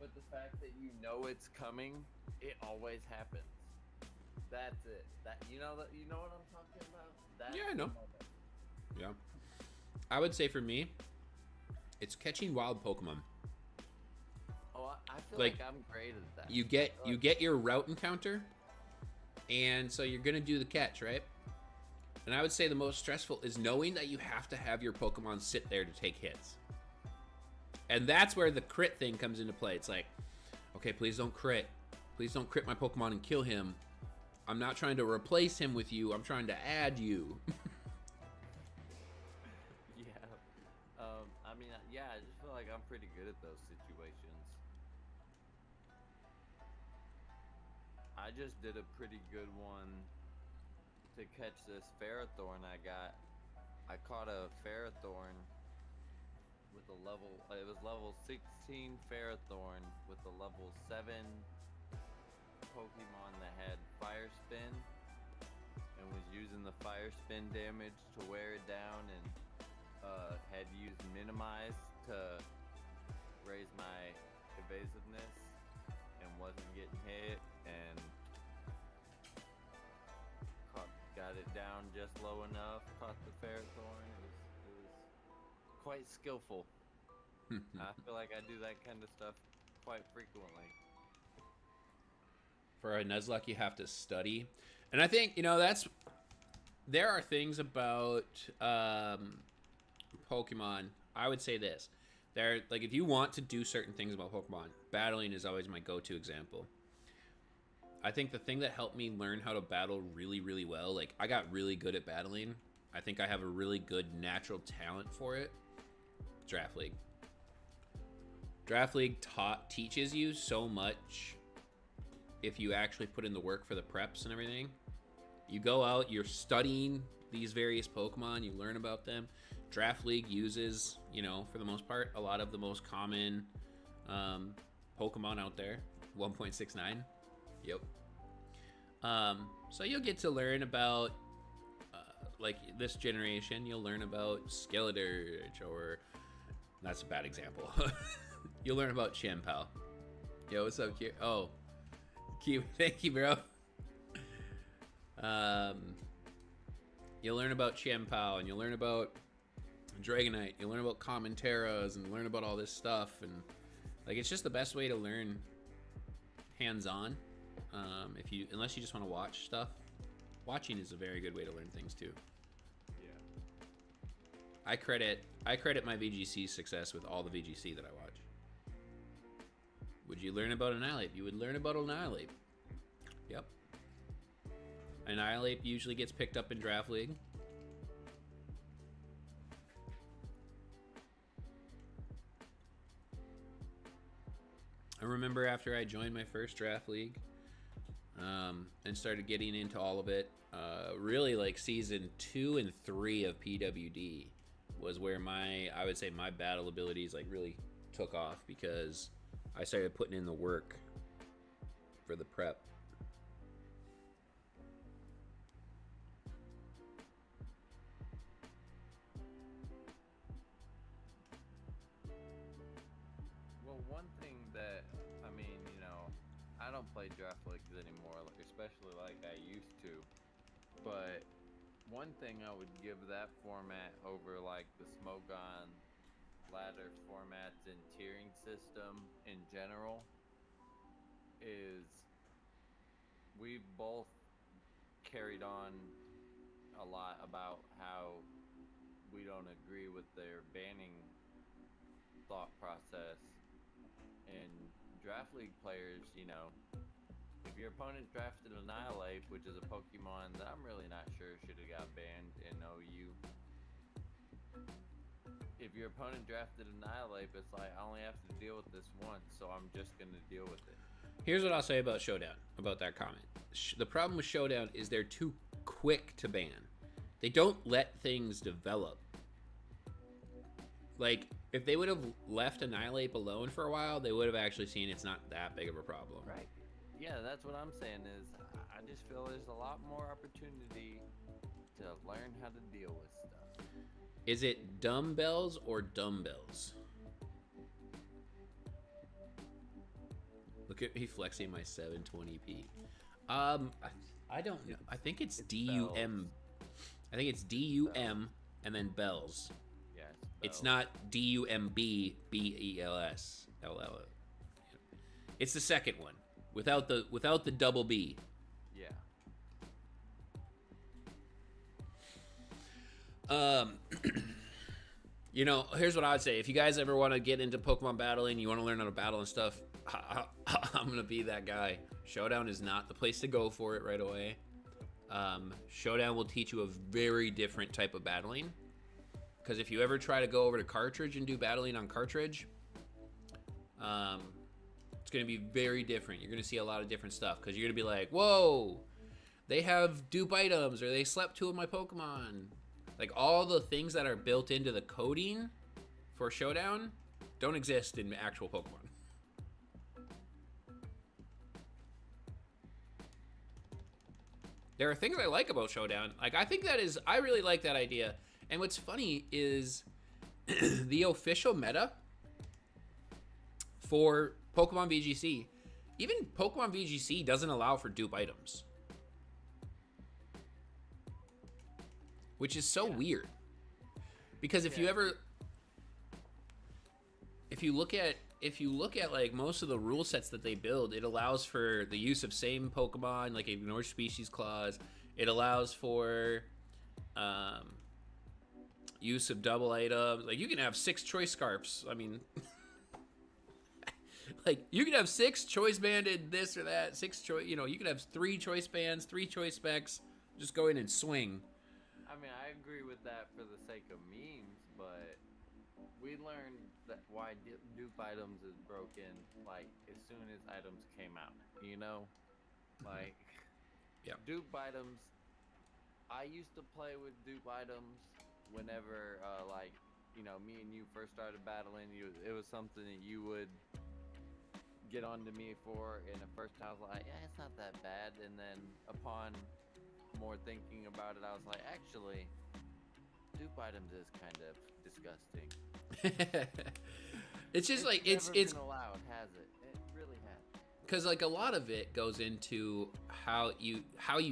[SPEAKER 2] but the fact that you know it's coming, it always happens. That's it. You know what I'm talking about? That's
[SPEAKER 1] Yeah, I know.
[SPEAKER 2] the moment.
[SPEAKER 1] Yeah. I would say for me, it's catching wild Pokemon.
[SPEAKER 2] Oh, I feel
[SPEAKER 1] Like,
[SPEAKER 2] like I'm great at that.
[SPEAKER 1] You get your route encounter, and so you're gonna do the catch, right? And I would say the most stressful is knowing that you have to have your Pokemon sit there to take hits. And that's where the crit thing comes into play. It's like, okay, please don't crit. Please don't crit my Pokemon and kill him. I'm not trying to replace him with you. I'm trying to add you.
[SPEAKER 2] I mean, yeah, I just feel like I'm pretty good at those situations. I just did a pretty good one to catch this Ferrothorn I got. I caught a Ferrothorn with a level, it was level 16 Ferrothorn with a level 7 Pokemon that had Fire Spin and was using the Fire Spin damage to wear it down, and had used Minimize to raise my evasiveness and wasn't getting hit, and got it down just low enough, caught the Ferrothorn. It was quite skillful. I feel like I do that kind of stuff quite frequently.
[SPEAKER 1] For a Nuzlocke, you have to study. And I think, there are things about Pokemon. I would say this. Like, if you want to do certain things about Pokemon, battling is always my go-to example. I think the thing that helped me learn how to battle really, really well, like, I got really good at battling. I think I have a really good natural talent for it. Draft League. Draft League teaches you so much if you actually put in the work for the preps and everything. You go out, you're studying these various Pokemon, you learn about them. Draft League uses, for the most part, a lot of the most common Pokemon out there. 1.69. Yep. So you'll get to learn about, like this generation, you'll learn about Skeledirge, or that's a bad example. You'll learn about Champal. Yo, what's up, Kier? Oh, thank you, bro. You'll learn about Champal, and you'll learn about Dragonite. You'll learn about Common Terras, and learn about all this stuff. And like, it's just the best way to learn hands-on. Unless you just want to watch stuff. Watching is a very good way to learn things too.
[SPEAKER 2] Yeah.
[SPEAKER 1] I credit my VGC success with all the VGC that I watch. Would you learn about Annihilate? You would learn about Annihilate. Yep. Annihilate usually gets picked up in Draft League. I remember after I joined my first Draft League and started getting into all of it, really like season 2 and 3 of PWD was where I would say my battle abilities like really took off, because I started putting in the work for the prep.
[SPEAKER 2] Well, one thing that, I mean, you know, I don't play draft leagues anymore, like, especially like I used to. But one thing I would give that format over like the Smogon ladder formats and tiering system in general is we've both carried on a lot about how we don't agree with their banning thought process. And draft league players, you know, if your opponent drafted Annihilate, which is a Pokemon that I'm really not sure should have got banned in OU, if your opponent drafted Annihilate, it's like, I only have to deal with this once, so I'm just going to deal with it.
[SPEAKER 1] Here's what I'll say about Showdown, about that comment. The problem with Showdown is they're too quick to ban. They don't let things develop. Like, if they would have left Annihilate alone for a while, they would have actually seen it's not that big of a problem.
[SPEAKER 2] Right. Yeah, that's what I'm saying is I just feel there's a lot more opportunity to learn how to deal with stuff.
[SPEAKER 1] Is it dumbbells or dumbbells? Look at me flexing my 720p. I don't know. I think it's DUM. I think it's DUM and then bells.
[SPEAKER 2] Yeah,
[SPEAKER 1] it's not DUMB BELS LL. It's the second one without the double B.
[SPEAKER 2] Yeah.
[SPEAKER 1] You know, here's what I would say. If you guys ever want to get into Pokemon battling, you want to learn how to battle and stuff, I'm going to be that guy. Showdown is not the place to go for it right away. Showdown will teach you a very different type of battling. Because if you ever try to go over to cartridge and do battling on cartridge, it's going to be very different. You're going to see a lot of different stuff. Because you're going to be like, whoa, they have dupe items, or they slept 2 of my Pokemon. Like, all the things that are built into the coding for Showdown don't exist in actual Pokemon. There are things I like about Showdown. Like, I really like that idea. And what's funny is the official meta for Pokemon VGC, even Pokemon VGC doesn't allow for dupe items. Which is so weird. Because if you look at like most of the rule sets that they build, it allows for the use of same Pokemon, like ignore species clause. It allows for use of double items. Like, you can have 6 choice scarps. I mean, like, you can have 6 choice banded this or that, 6 choice, you know, you can have 3 choice bands, 3 choice specs, just go in and swing.
[SPEAKER 2] I mean, I agree with that for the sake of memes, but we learned that why dupe items is broken, like, as soon as items came out, you know? Like,
[SPEAKER 1] yeah.
[SPEAKER 2] Dupe items, I used to play with dupe items whenever, like, you know, me and you first started battling. It was something that you would get onto me for, and at first I was like, yeah, it's not that bad, and then upon more thinking about it, I was like, actually, dupe items is kind of disgusting.
[SPEAKER 1] It's just like
[SPEAKER 2] never
[SPEAKER 1] it's
[SPEAKER 2] been allowed, has it? It really has.
[SPEAKER 1] because like a lot of it goes into how you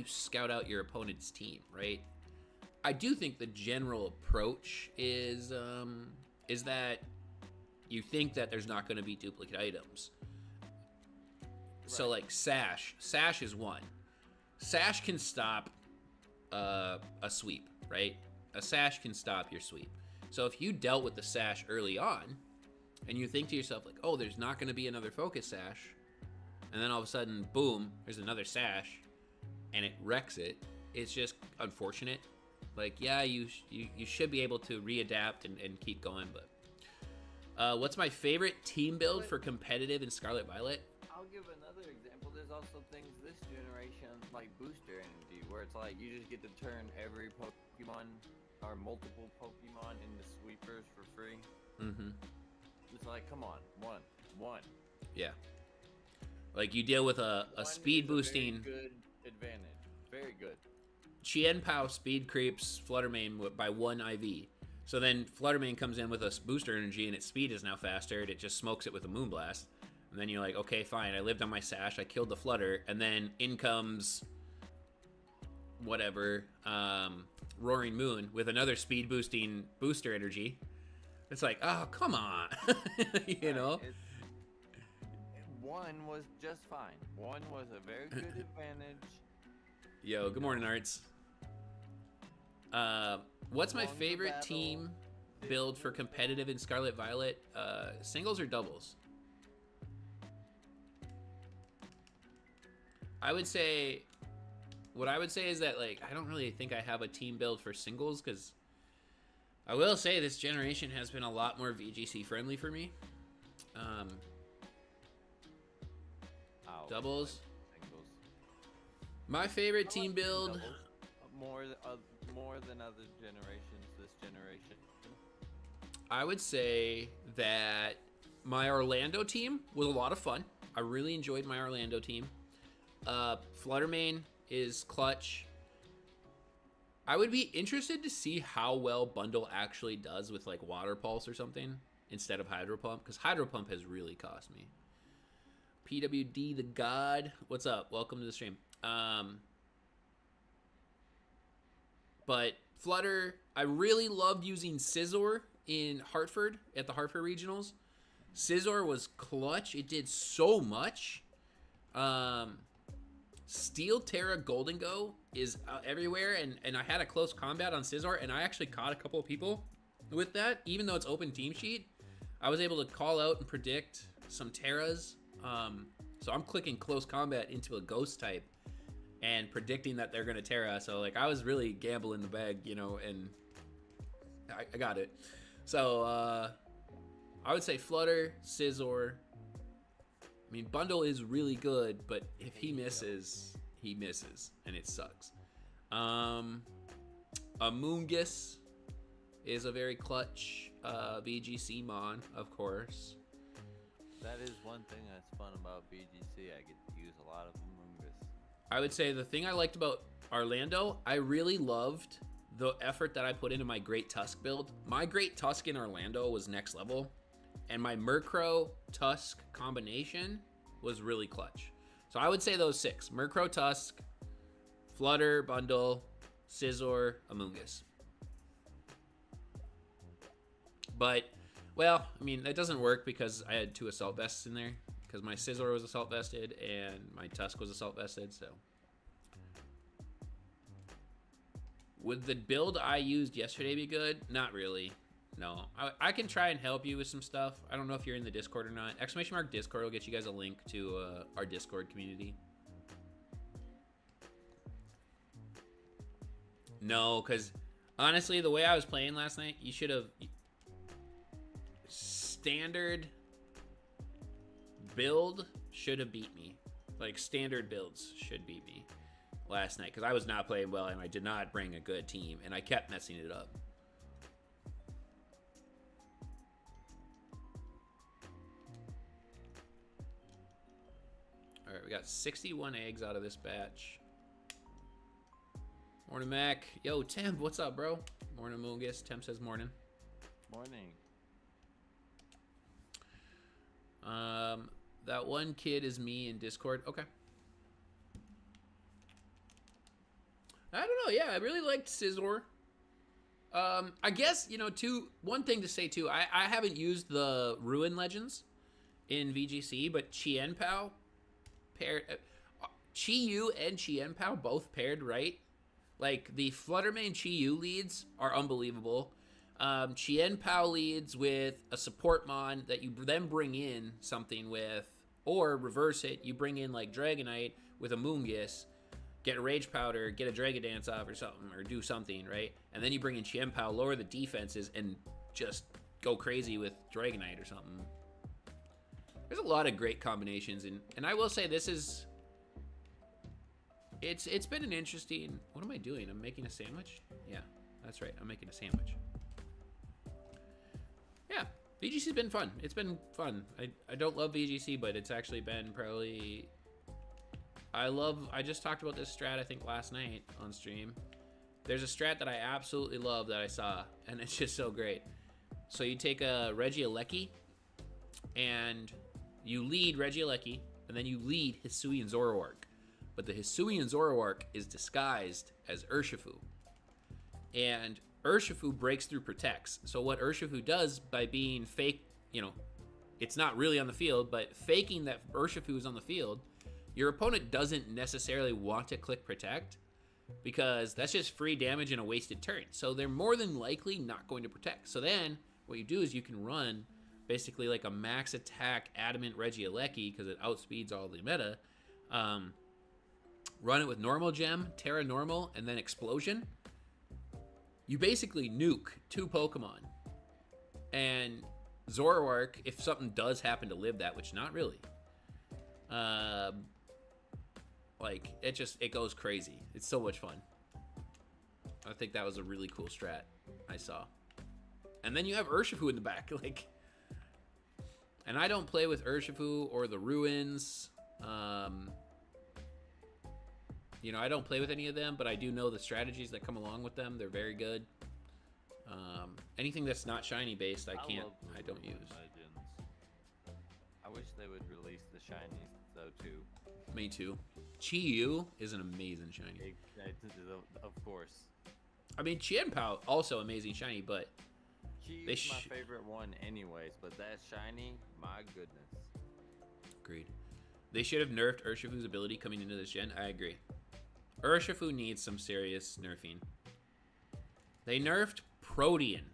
[SPEAKER 1] scout out your opponent's team, right? I do think the general approach is that you think that there's not going to be duplicate items. So like Sash is one. Sash can stop a sweep, right? A Sash can stop your sweep. So if you dealt with the Sash early on, and you think to yourself like, oh, there's not going to be another focus Sash, and then all of a sudden, boom, there's another Sash, and it wrecks it. It's just unfortunate. Like, yeah, you should be able to readapt and keep going, but what's my favorite team build for competitive in Scarlet Violet?
[SPEAKER 2] I'll give another example. There's also things this generation, like booster energy, where it's like you just get to turn every Pokemon or multiple Pokemon into sweepers for free.
[SPEAKER 1] Mm-hmm.
[SPEAKER 2] It's like, come on, one.
[SPEAKER 1] Yeah. Like you deal with a speed boosting.
[SPEAKER 2] Very good advantage. Very good.
[SPEAKER 1] Chien Pao speed creeps Fluttermane by 1 IV. So then Fluttermane comes in with a booster energy and its speed is now faster. And it just smokes it with a Moonblast. And then you're like, okay, fine. I lived on my Sash. I killed the Flutter. And then in comes whatever, Roaring Moon with another speed boosting booster energy. It's like, oh, come on. You know?
[SPEAKER 2] One was just fine. One was a very good advantage.
[SPEAKER 1] Yo, good morning, Arts. What's my favorite team build for competitive in Scarlet Violet? Singles or doubles? What I would say is that, like, I don't really think I have a team build for singles, because I will say this generation has been a lot more VGC friendly for me. Doubles.
[SPEAKER 2] Singles.
[SPEAKER 1] My favorite team build.
[SPEAKER 2] Doubles. More than other generations. This generation.
[SPEAKER 1] I would say that my Orlando team was a lot of fun. I really enjoyed my Orlando team. Fluttermane is clutch. I would be interested to see how well Bundle actually does with like Water Pulse or something instead of Hydro Pump, because Hydro Pump has really cost me. PWD the God, what's up? Welcome to the stream. But Flutter, I really loved using Scizor in Hartford at the Hartford Regionals. Scizor was clutch. It did so much. Steel Terra Golden Go is everywhere, and I had a close combat on Scizor, and I actually caught a couple of people with that. Even though it's open team sheet, I was able to call out and predict some Terras. So I'm clicking close combat into a Ghost type and predicting that they're gonna Terra. So like I was really gambling the bag, you know, and I got it. So I would say Flutter, Scizor. I mean, Bundle is really good, but if he misses, he misses, and it sucks. Amoonguss is a very clutch VGC mon, of course.
[SPEAKER 2] That is one thing that's fun about VGC. I get to use a lot of Amoonguss.
[SPEAKER 1] I would say the thing I liked about Orlando, I really loved the effort that I put into my Great Tusk build. My Great Tusk in Orlando was next level, and my Murkrow Tusk combination was really clutch. So I would say those 6. Murkrow Tusk, Flutter, Bundle, Scizor, Amoonguss. But, well, I mean, that doesn't work because I had 2 Assault Vests in there. Because my Scizor was Assault Vested and my Tusk was Assault Vested, so. Would the build I used yesterday be good? Not really. No. I can try and help you with some stuff. I don't know if you're in the Discord or not. ! Discord will get you guys a link to our Discord community. No, because honestly, the way I was playing last night, you should have... Standard build should have beat me. Like, standard builds should beat me last night, because I was not playing well, and I did not bring a good team, and I kept messing it up. Alright, we got 61 eggs out of this batch. Morning, Mac. Yo, Tim, what's up, bro? Morning, Moongus. Tim says morning.
[SPEAKER 2] Morning.
[SPEAKER 1] That one kid is me in Discord. Okay. I don't know. Yeah, I really liked Scizor. I guess, you know, one thing to say too, I haven't used the Ruin Legends in VGC, but Chien-Pao paired, Chi-Yu and Chien-Pao both paired right. Like, the Fluttermane Chi-Yu leads are unbelievable. Chien-Pao leads with a support mon that you then bring in something with, or reverse it, you bring in like Dragonite with a Moongus, get a Rage Powder, get a Dragon Dance off or something, or do something, right? And then you bring in Chien-Pao, lower the defenses, and just go crazy with Dragonite or something. There's a lot of great combinations, and I will say this is... It's been an interesting... What am I doing? I'm making a sandwich? Yeah, that's right. I'm making a sandwich. Yeah, VGC's been fun. It's been fun. I don't love VGC, but it's actually been probably... I just talked about this strat, I think, last night on stream. There's a strat that I absolutely love that I saw, and it's just so great. So you take a Regieleki, and you lead Regieleki, and then you lead Hisuian Zoroark. But the Hisuian Zoroark is disguised as Urshifu. And Urshifu breaks through protects. So what Urshifu does by being fake, you know, it's not really on the field, but faking that Urshifu is on the field, your opponent doesn't necessarily want to click protect because that's just free damage and a wasted turn. So they're more than likely not going to protect. So then what you do is you can run basically like a max attack Adamant Regieleki because it outspeeds all the meta. Run it with normal gem, Terra normal, and then explosion. You basically nuke 2 Pokemon. And Zoroark, if something does happen to live that, which not really, like, it goes crazy. It's so much fun. I think that was a really cool strat I saw. And then you have Urshifu in the back, like, and I don't play with Urshifu or the Ruins. You know, I don't play with any of them, but I do know the strategies that come along with them. They're very good. Anything that's not shiny based, I don't use.
[SPEAKER 2] Legends. I wish they would release the shinies though too.
[SPEAKER 1] Me too. Chi-Yu is an amazing shiny.
[SPEAKER 2] Of course.
[SPEAKER 1] I mean, Chien-Pao also amazing shiny, but
[SPEAKER 2] Chi-Yu's my favorite one anyways, but that shiny, my goodness.
[SPEAKER 1] Agreed. They should have nerfed Urshifu's ability coming into this gen. I agree. Urshifu needs some serious nerfing. They nerfed Protean.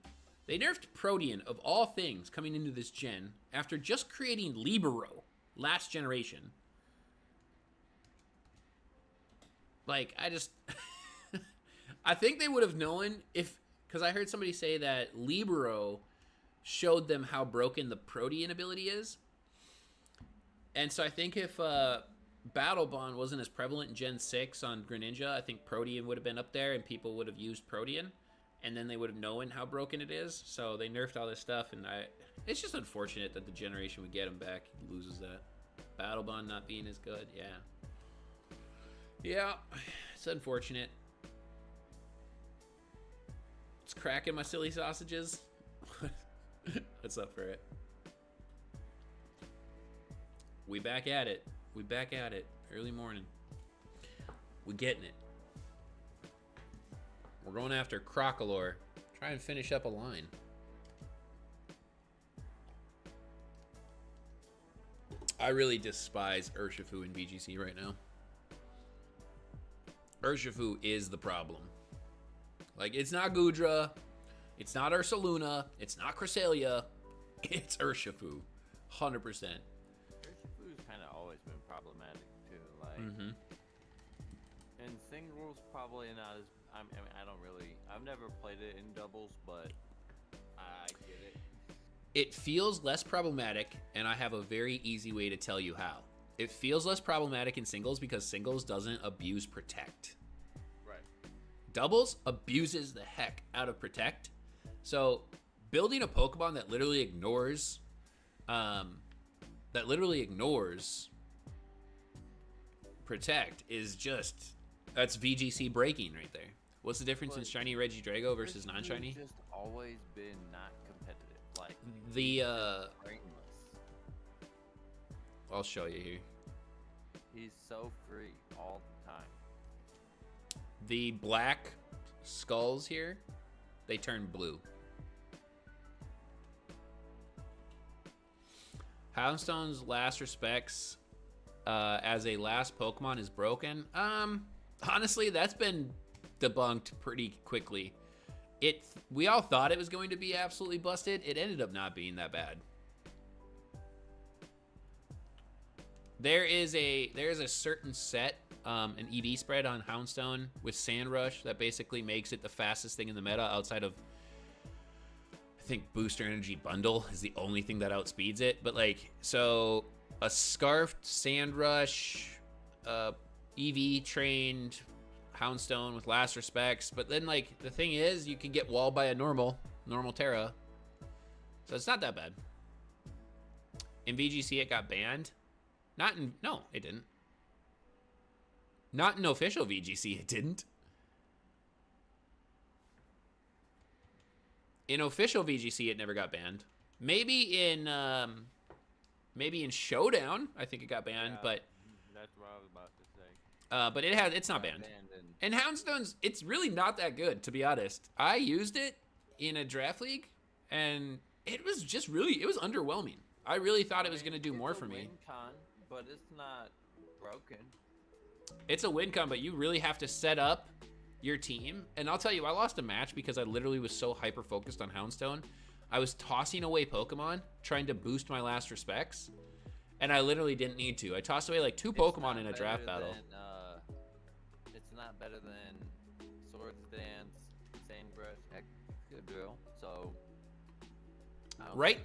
[SPEAKER 1] They nerfed Protean, of all things, coming into this gen after just creating Libero last generation. Like, I just... I think they would have known if... Because I heard somebody say that Libero showed them how broken the Protean ability is. And so I think if Battle Bond wasn't as prevalent in Gen 6 on Greninja, I think Protean would have been up there and people would have used Protean. And then they would have known how broken it is. So they nerfed all this stuff. And it's just unfortunate that the generation would get him back. He loses that. Battle Bond not being as good. Yeah. Yeah. It's unfortunate. It's cracking my silly sausages. What's up for it? We back at it. We back at it. Early morning. We getting it. We're going after Crocolore. Try and finish up a line. I really despise Urshifu in VGC right now. Urshifu is the problem. Like, it's not Gudra. It's not Ursaluna. It's not Cresselia. It's Urshifu. 100%.
[SPEAKER 2] Urshifu's kind of always been problematic too. Like, in singles, probably not as. I mean, I don't really. I've never played it in doubles, but I get it.
[SPEAKER 1] It feels less problematic, and I have a very easy way to tell you how. It feels less problematic in singles because singles doesn't abuse protect.
[SPEAKER 2] Right.
[SPEAKER 1] Doubles abuses the heck out of protect. So building a Pokemon that literally ignores protect is just, that's VGC breaking right there. What's the difference in shiny Regidrago versus non-shiny?
[SPEAKER 2] Just always been not competitive. Like
[SPEAKER 1] the I'll show you here.
[SPEAKER 2] He's so free all the time.
[SPEAKER 1] The black skulls here, they turn blue. Houndstone's last respects as a last Pokemon is broken. Honestly, that's been debunked pretty quickly. We all thought it was going to be absolutely busted. It ended up not being that bad. There is a certain set, an EV spread on Houndstone with Sand Rush that basically makes it the fastest thing in the meta outside of, I think, Booster Energy Bundle is the only thing that outspeeds it. But like, so a Scarfed Sand Rush, EV trained Houndstone with last respects, but then like the thing is you can get walled by a normal Terra, so it's not that bad. In VGC it got banned. No, it didn't. Not in official VGC, it didn't. In official VGC, it never got banned. Maybe in Showdown, I think it got banned,
[SPEAKER 2] Yeah,
[SPEAKER 1] but
[SPEAKER 2] that's what I was about to say.
[SPEAKER 1] but it's not banned.
[SPEAKER 2] And
[SPEAKER 1] And Houndstone's, it's really not that good, to be honest. I used it in a draft league, and it was underwhelming. I really thought it was going to do more for me.
[SPEAKER 2] Win con, but it's not broken.
[SPEAKER 1] It's a win con, but you really have to set up your team. And I'll tell you, I lost a match because I literally was so hyper-focused on Houndstone. I was tossing away Pokemon, trying to boost my last respects, and I literally didn't need to. I tossed away like 2 Pokemon in a draft battle.
[SPEAKER 2] It's not better than Swords Dance, Sandbrush, Excadrill, so...
[SPEAKER 1] Right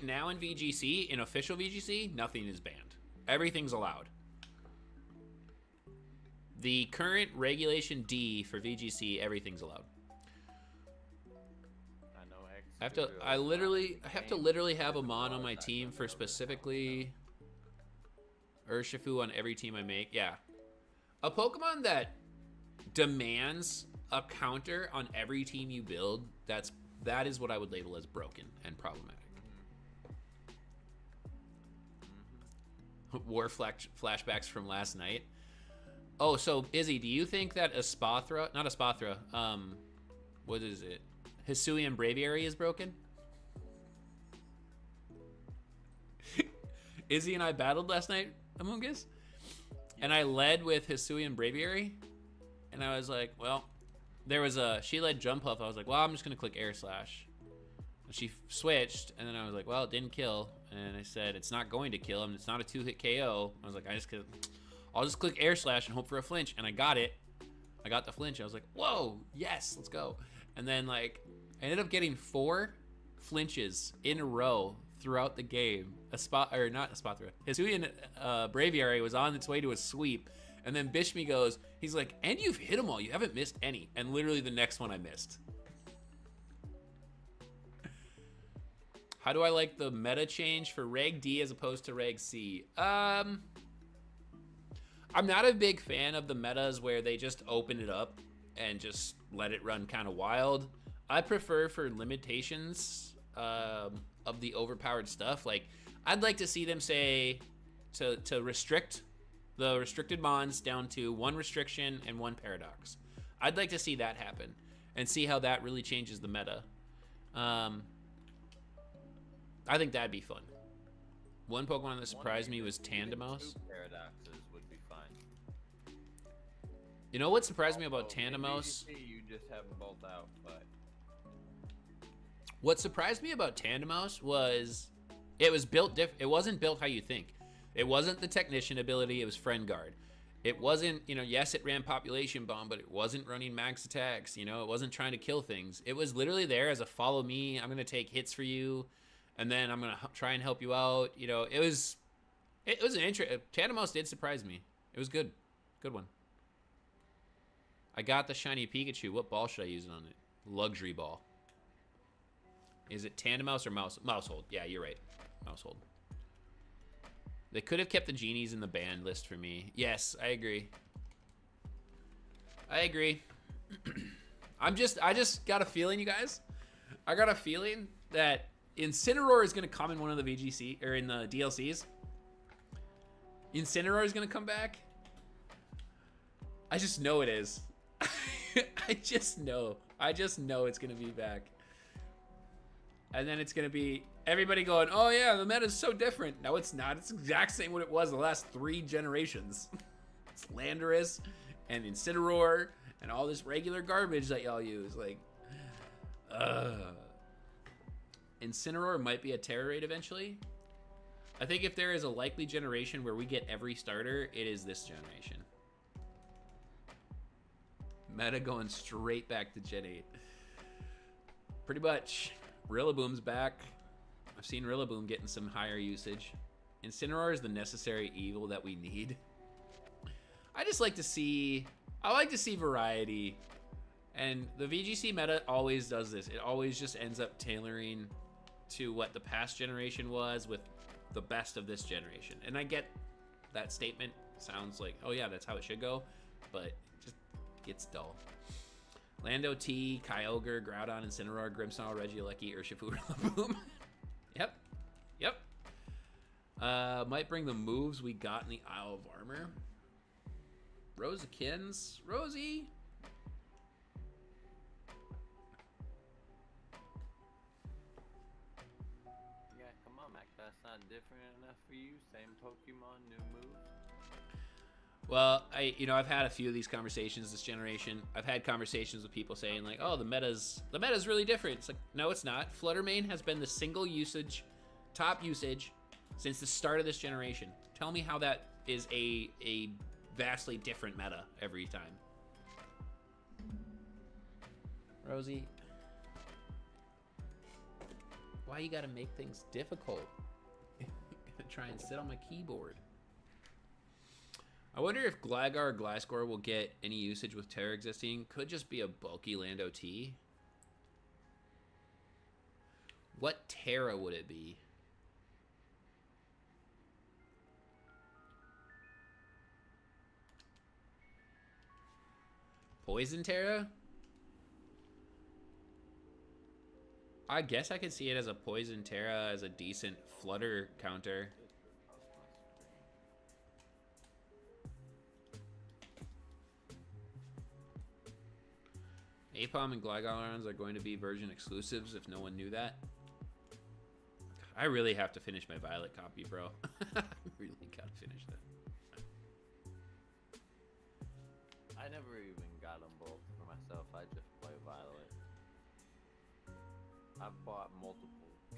[SPEAKER 1] now in VGC, in official VGC, nothing is banned. Everything's allowed. The current regulation D for VGC, everything's allowed.
[SPEAKER 2] I know
[SPEAKER 1] I have to literally have a mon on my team for specifically Urshifu on every team I make. Yeah. A Pokemon that demands a counter on every team you build, that is what I would label as broken and problematic. War flashbacks from last night. Oh, so Izzy, do you think that not a Spathra, what is it? Hisuian Braviary is broken? Izzy and I battled last night, Among Us, and I led with Hisuian Braviary, and I was like, well, she led Jump Puff. I was like, well, I'm just gonna click Air Slash. And she switched, and then I was like, well, it didn't kill, and I said, it's not going to kill him. It's not a 2-hit KO. I was like, I'll just click Air Slash and hope for a flinch, and I got it. I got the flinch. I was like, whoa, yes, let's go. And then like, I ended up getting 4 flinches in a row throughout the game. Hisuian Braviary was on its way to a sweep, and then Bishmi goes, he's like, and you've hit them all. You haven't missed any. And literally the next one I missed. How do I like the meta change for Reg D as opposed to Reg C? I'm not a big fan of the metas where they just open it up and just let it run kind of wild. I prefer for limitations of the overpowered stuff. Like, I'd like to see them say to restrict the restricted mons down to 1 restriction and 1 paradox. I'd like to see that happen and see how that really changes the meta. I think that'd be fun. One Pokemon that surprised me was Tandemos.
[SPEAKER 2] 2 paradoxes would be fine.
[SPEAKER 1] You know what surprised me about Tandemos?
[SPEAKER 2] You just have them both out, but
[SPEAKER 1] what surprised me about Tandemos was it was built it wasn't built how you think. It wasn't the Technician ability, it was Friend Guard. It wasn't, yes, it ran Population Bomb, but it wasn't running max attacks, it wasn't trying to kill things. It was literally there as a follow me, I'm going to take hits for you, and then I'm going to try and help you out. It was an interesting. Tandemos did surprise me. It was good. Good one. I got the shiny Pikachu. What ball should I use it on it? Luxury ball. Is it Tandemos or Mousehold? Yeah, you're right. Mousehold. They could have kept the genies in the banned list for me. Yes, I agree. I agree. I just got a feeling, you guys. I got a feeling that Incineroar is going to come in one of the VGC or in the DLCs. Incineroar is gonna come back? I just know it is. I just know it's gonna be back. And then it's gonna be everybody going, oh yeah, the meta's so different. No, it's not. It's the exact same what it was the last 3 generations. It's Landorus and Incineroar and all this regular garbage that y'all use. Like, Incineroar might be a Terra raid eventually. I think if there is a likely generation where we get every starter, it is this generation. Meta going straight back to Gen 8. Pretty much. Rillaboom's back. I've seen Rillaboom getting some higher usage. Incineroar is the necessary evil that we need. I like to see variety. And the VGC meta always does this. It always just ends up tailoring to what the past generation was with the best of this generation. And I get that statement. Sounds like, oh yeah, that's how it should go. But it just gets dull. Lando T, Kyogre, Groudon, Incineroar, Grimmsnarl, Regieleki, Urshifu, Rillaboom. Yep. Might bring the moves we got in the Isle of Armor. Rosykins. Rosie.
[SPEAKER 2] Yeah, come on, Mac. That's not different enough for you. Same Pokemon, new moves.
[SPEAKER 1] Well, I've had a few of these conversations this generation. I've had conversations with people saying like, "Oh, the meta's really different." It's like, no, it's not. Fluttermane has been the top usage since the start of this generation. Tell me how that is a vastly different meta every time. Rosie, why you gotta make things difficult? Try and sit on my keyboard. I wonder if Gligar or Gliscor will get any usage with Terra existing. Could just be a bulky Lando T. What Terra would it be? Poison Terra? I guess I could see it as a Poison Terra as a decent Flutter counter. Apom and Gligarons are going to be version exclusives if no one knew that. I really have to finish my Violet copy, bro. I really gotta finish that.
[SPEAKER 2] I never even got them both for myself. I just play Violet. I've bought multiple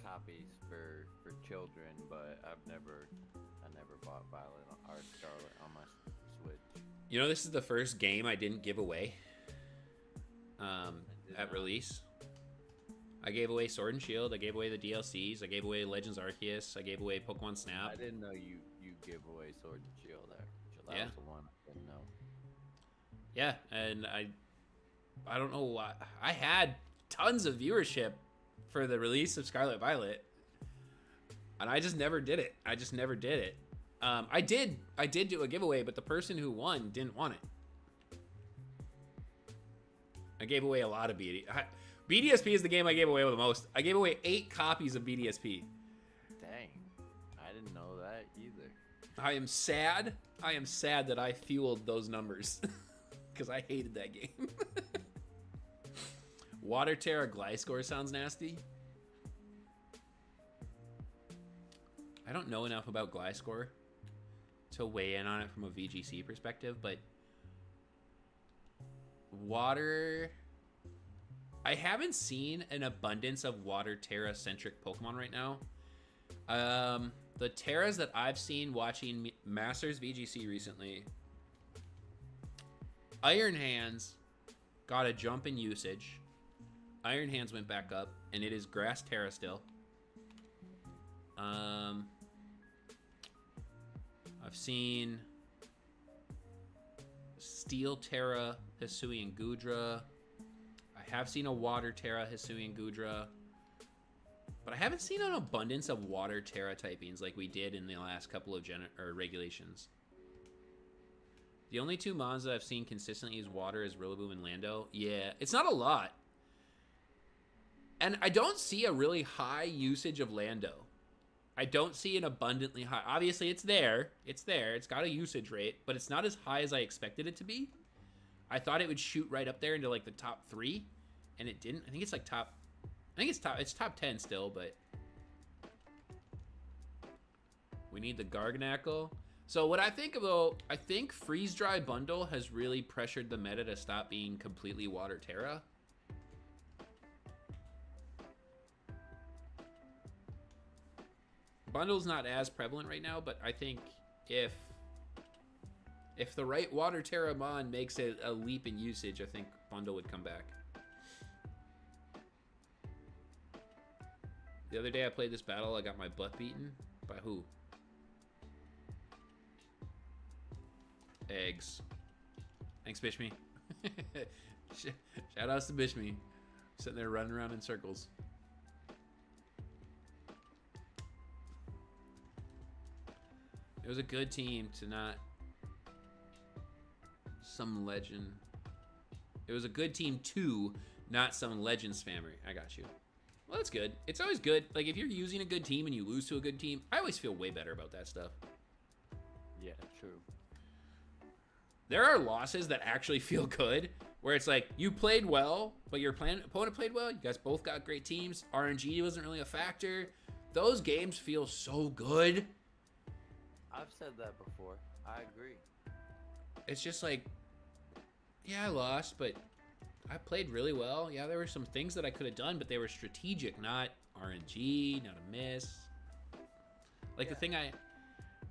[SPEAKER 2] copies for children, but I never bought Violet or Scarlet on my Switch.
[SPEAKER 1] You know, this is the first game I didn't give away at release. I gave away Sword and Shield. I gave away the DLCs. I gave away Legends Arceus. I gave away Pokemon Snap.
[SPEAKER 2] I didn't know you give away Sword and Shield there. That
[SPEAKER 1] Yeah.
[SPEAKER 2] was the one I didn't know.
[SPEAKER 1] Yeah, and I don't know why. I had tons of viewership for the release of Scarlet Violet, and I just never did it. I did do a giveaway, but the person who won didn't want it. I gave away a lot of BDSP is the game I gave away the most. I gave away 8 copies of BDSP.
[SPEAKER 2] Dang, I didn't know that either.
[SPEAKER 1] I am sad that I fueled those numbers because I hated that game. Water Terra Gliscor sounds nasty. I don't know enough about Gliscor to weigh in on it from a VGC perspective, but water... I haven't seen an abundance of Water Terra centric Pokemon right now. The Terras that I've seen watching Masters VGC recently, Iron Hands got a jump in usage. Iron Hands went back up, and it is Grass Terra still. I've seen Steel Terra, Hisuian Gudra. I have seen a Water Terra, Hisuian Gudra. But I haven't seen an abundance of Water Terra typings like we did in the last couple of regulations. The only 2 mons that I've seen consistently use water is Rillaboom and Lando. Yeah, it's not a lot. And I don't see a really high usage of Lando. I don't see an abundantly high. Obviously, it's there. It's there. It's got a usage rate, but it's not as high as I expected it to be. I thought it would shoot right up there into like the top 3, and it didn't. I think it's like top. I think it's top. It's top 10 still, but we need the Garganackle. So what I think about, I think Freeze Dry Bundle has really pressured the meta to stop being completely Water Terra. Bundle's not as prevalent right now, but I think if the right Water Terra Mon makes a leap in usage, I think Bundle would come back. The other day I played this battle, I got my butt beaten. By who? Eggs. Thanks, Bishme. Shout outs to Bishme. Sitting there running around in circles. It was a good team to not some legend. It was a good team to not some legend spammer. I got you. Well, that's good. It's always good. Like, if you're using a good team and you lose to a good team, I always feel way better about that stuff.
[SPEAKER 2] Yeah, true.
[SPEAKER 1] There are losses that actually feel good, where it's like, you played well, but your opponent played well. You guys both got great teams. RNG wasn't really a factor. Those games feel so good.
[SPEAKER 2] I've said that before. I agree.
[SPEAKER 1] It's just like, yeah, I lost, but I played really well. Yeah, there were some things that I could have done, but they were strategic, not RNG, not a miss. Like, yeah.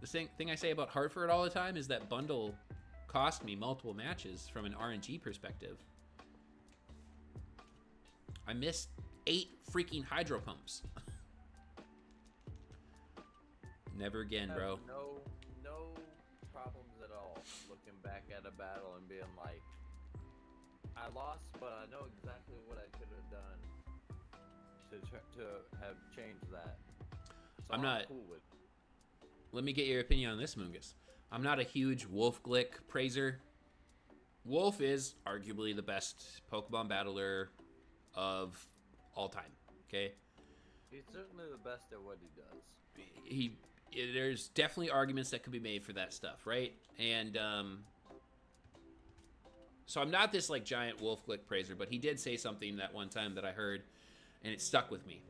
[SPEAKER 1] The thing I say about Hartford all the time is that Bundle cost me multiple matches from an RNG perspective. I missed 8 freaking hydro pumps. Never again, bro.
[SPEAKER 2] No problems at all looking back at a battle and being like, I lost, but I know exactly what I could have done to have changed that. So
[SPEAKER 1] I'm not
[SPEAKER 2] cool with.
[SPEAKER 1] Let me get your opinion on this, Mungus. I'm not a huge Wolf Glick praiser. Wolf is arguably the best Pokemon battler of all time. Okay.
[SPEAKER 2] He's certainly the best at what he does.
[SPEAKER 1] There's definitely arguments that could be made for that stuff, right? And so I'm not this like giant Wolf Glick praiser, but he did say something that one time that I heard, and it stuck with me.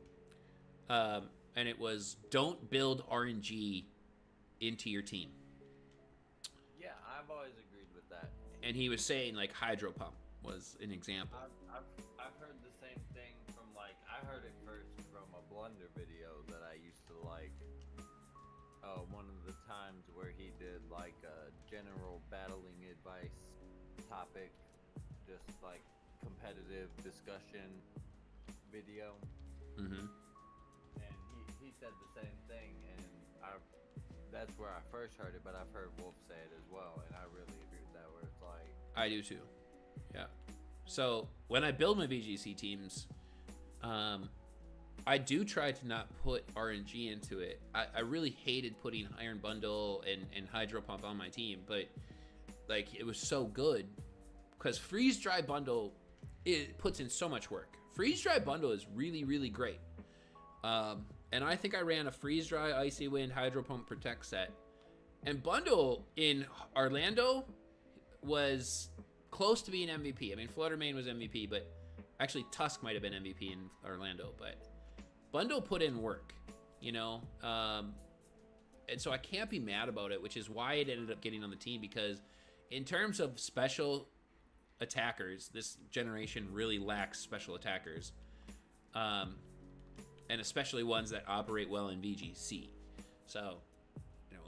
[SPEAKER 1] And it was, don't build RNG into your team.
[SPEAKER 2] Yeah, I've always agreed with that.
[SPEAKER 1] And he was saying like Hydro Pump was an example.
[SPEAKER 2] I've heard the same thing from, like, I heard it first from a Blunder video that I used to like. One of the times where he did like a general battling advice topic, just like competitive discussion video.
[SPEAKER 1] Mm-hmm.
[SPEAKER 2] And he said the same thing, and that's where I first heard it, but I've heard Wolf say it as well, and I really agree with that, where it's like...
[SPEAKER 1] I do too. Yeah. So when I build my VGC teams, I do try to not put RNG into it. I really hated putting Iron Bundle and Hydro Pump on my team, but like it was so good because Freeze Dry Bundle, it puts in so much work. Freeze Dry Bundle is really, really great. And I think I ran a Freeze Dry, Icy Wind, Hydro Pump, Protect set. And Bundle in Orlando was close to being MVP. I mean, Flutter Mane was MVP, but actually Tusk might have been MVP in Orlando, but Bundle put in work, you know? And so I can't be mad about it, which is why it ended up getting on the team, because in terms of special attackers, this generation really lacks special attackers. And especially ones that operate well in VGC. So, you know,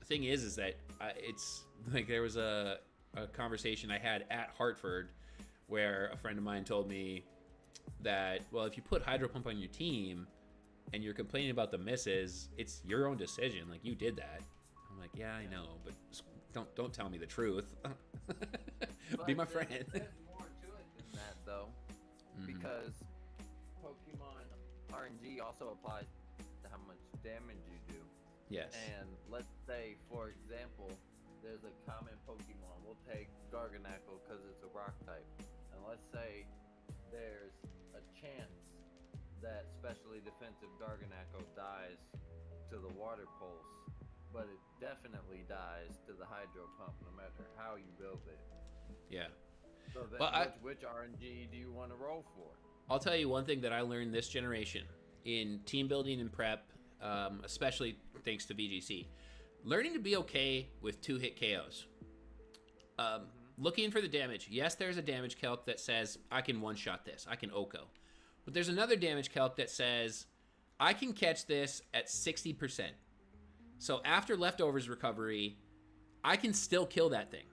[SPEAKER 1] the thing is that it's like there was a conversation I had at Hartford where a friend of mine told me that, well, if you put Hydro Pump on your team and you're complaining about the misses, it's your own decision. Like, you did that. I'm like, yeah, I know, but don't tell me the truth. Be my friend.
[SPEAKER 2] There's more to it than that, though, because Pokemon RNG also applies to how much damage you do.
[SPEAKER 1] Yes.
[SPEAKER 2] And let's say, for example, there's a common Pokemon. We'll take Garganackle because it's a rock type. And let's say there's a chance that specially defensive Garganackle dies to the water pulse, but it definitely dies to the hydro pump no matter how you build it.
[SPEAKER 1] Yeah.
[SPEAKER 2] So then
[SPEAKER 1] But
[SPEAKER 2] which RNG do you want to roll for?
[SPEAKER 1] I'll tell you one thing that I learned this generation in team building and prep, especially thanks to VGC. Learning to be okay with 2-hit KOs. Looking for the damage. Yes, there's a damage calc that says, I can one-shot this. I can OHKO. But there's another damage calc that says, I can catch this at 60%. So after leftovers recovery, I can still kill that thing.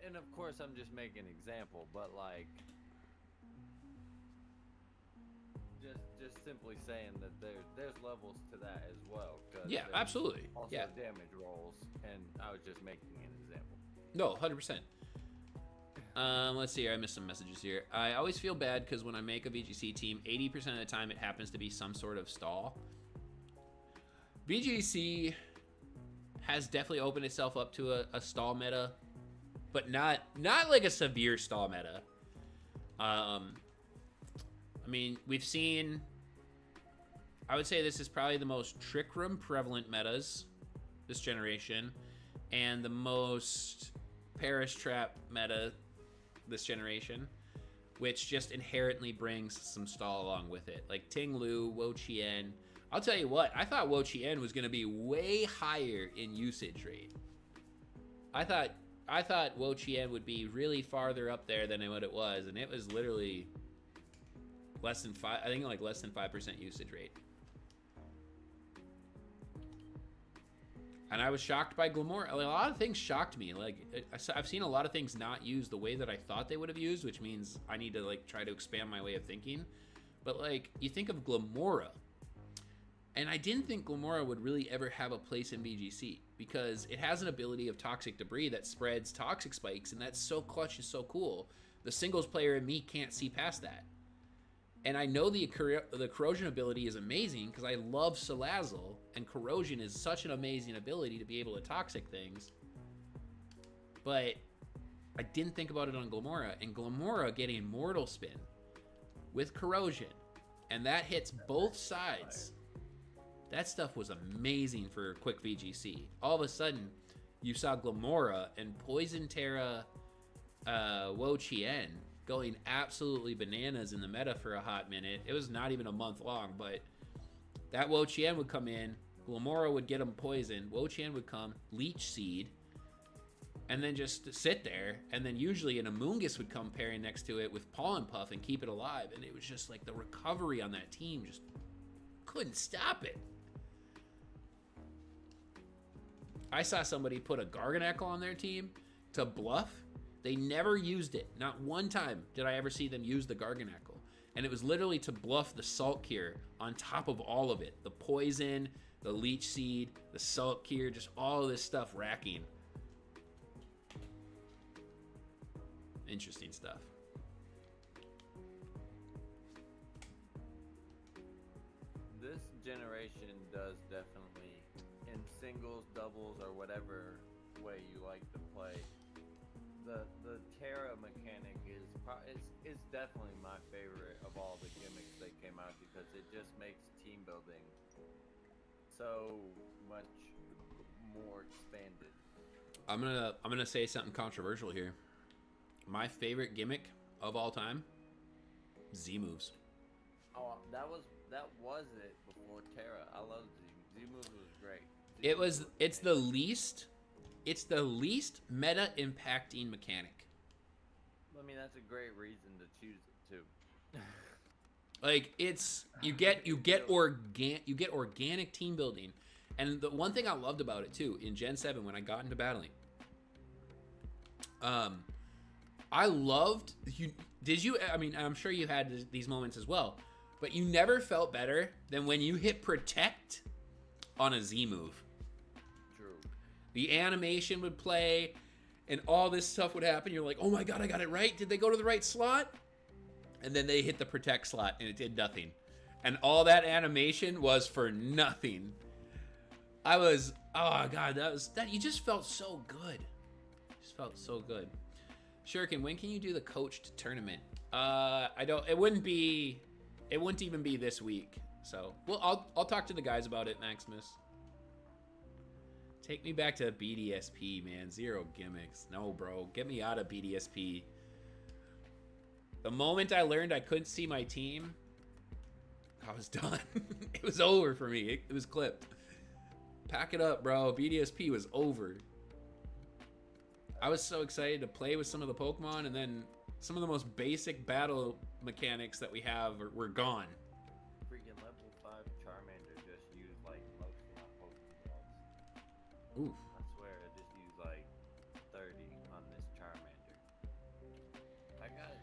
[SPEAKER 2] And of course, I'm just making an example, but like, just simply saying that there's levels to that as well.
[SPEAKER 1] Yeah, absolutely.
[SPEAKER 2] Also
[SPEAKER 1] yeah.
[SPEAKER 2] damage rolls, and I was just making an example.
[SPEAKER 1] No, 100%. Let's see here. I missed some messages here. I always feel bad because when I make a VGC team, 80% of the time it happens to be some sort of stall. VGC has definitely opened itself up to a stall meta, but not like a severe stall meta. I mean, we've seen, I would say this is probably the most Trick Room prevalent metas this generation, and the most Perish Trap meta this generation, which just inherently brings some stall along with it. Like Ting Lu, Wo Chien. I'll tell you what, I thought Wo Chien was going to be way higher in usage rate. I thought Wo Chien would be really farther up there than what it was, and it was literally less than 5, I think like less than 5% usage rate. And I was shocked by Glamour. A lot of things shocked me. Like, I've seen a lot of things not used the way that I thought they would have used, which means I need to like try to expand my way of thinking. But like, you think of Glamora, and I didn't think Glamora would really ever have a place in VGC because it has an ability of toxic debris that spreads toxic spikes, and that's so clutch and so cool. The singles player in me can't see past that. And I know the corrosion ability is amazing because I love Salazzle, and corrosion is such an amazing ability to be able to toxic things. But I didn't think about it on Glamora, and Glamora getting Mortal Spin with corrosion, and that hits both sides. That stuff was amazing for quick VGC. All of a sudden, you saw Glamora and Poison Terra Wo Chien going absolutely bananas in the meta for a hot minute. It was not even a month long, but that Wo Chien would come in, Glamora would get him poisoned, Wo Chien would come, Leech Seed, and then just sit there, and then usually an Amoonguss would come pairing next to it with Pollen Puff and keep it alive, and it was just like the recovery on that team just couldn't stop it. I saw somebody put a Garganacl on their team to bluff. They never used it. Not one time did I ever see them use the Garganacl. And it was literally to bluff the Salt Cure on top of all of it. The poison, the Leech Seed, the Salt Cure, just all of this stuff racking. Interesting stuff.
[SPEAKER 2] This generation does definitely, in singles, doubles, or whatever way you like to play, the Terra mechanic is definitely my favorite of all the gimmicks that came out because it just makes team building so much more expanded.
[SPEAKER 1] I'm gonna say something controversial here. My favorite gimmick of all time, Z moves.
[SPEAKER 2] Oh, that was it before Terra. I love Z moves was great. It's the least meta impacting mechanic. I mean, that's a great reason to choose it too.
[SPEAKER 1] Like, it's you get organic team building. And the one thing I loved about it too in Gen 7 when I got into battling, I loved I mean, I'm sure you had these moments as well, but you never felt better than when you hit protect on a Z move. The animation would play, and all this stuff would happen. You're like, oh my god, I got it right. Did they go to the right slot? And then they hit the protect slot, and it did nothing. And all that animation was for nothing. Oh god, that you just felt so good. Just felt so good. Shuriken, when can you do the coached tournament? It wouldn't even be this week. So, well, I'll talk to the guys about it, Maximus. Take me back to BDSP, man. Zero gimmicks. No, bro. Get me out of BDSP. The moment I learned I couldn't see my team, I was done. It was over for me. It was clipped. Pack it up, bro. BDSP was over. I was so excited to play with some of the Pokemon, and then some of the most basic battle mechanics that we have were gone.
[SPEAKER 2] Freaking level 5 Charmander just used like most of my Pokeballs.
[SPEAKER 1] Oof.
[SPEAKER 2] I swear I just used like 30 on this Charmander. I got it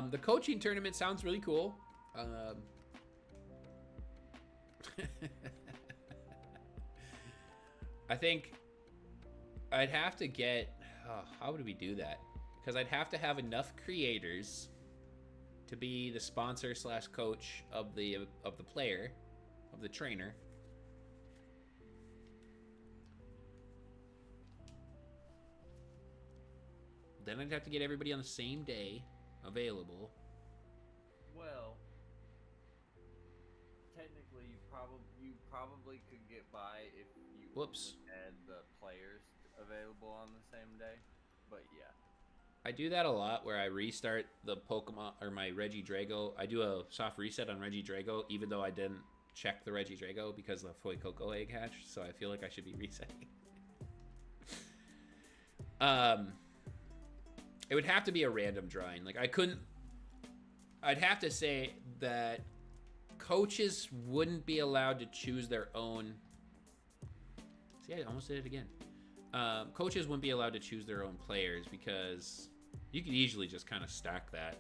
[SPEAKER 2] though.
[SPEAKER 1] The coaching tournament sounds really cool. I think I'd have to get, how would we do that? Because I'd have to have enough creators to be the sponsor slash coach of the player, of the trainer. Then I'd have to get everybody on the same day available.
[SPEAKER 2] Well, technically, you probably could get by if you had the players available on the same day. But yeah,
[SPEAKER 1] I do that a lot where I restart the Pokemon or my Regidrago. I do a soft reset on Regidrago, even though I didn't check the Regidrago because the Fuecoco egg hatched. So I feel like I should be resetting. It would have to be a random drawing. Like I'd have to say that coaches wouldn't be allowed to choose their own. See, I almost did it again. Coaches wouldn't be allowed to choose their own players because you could easily just kind of stack that.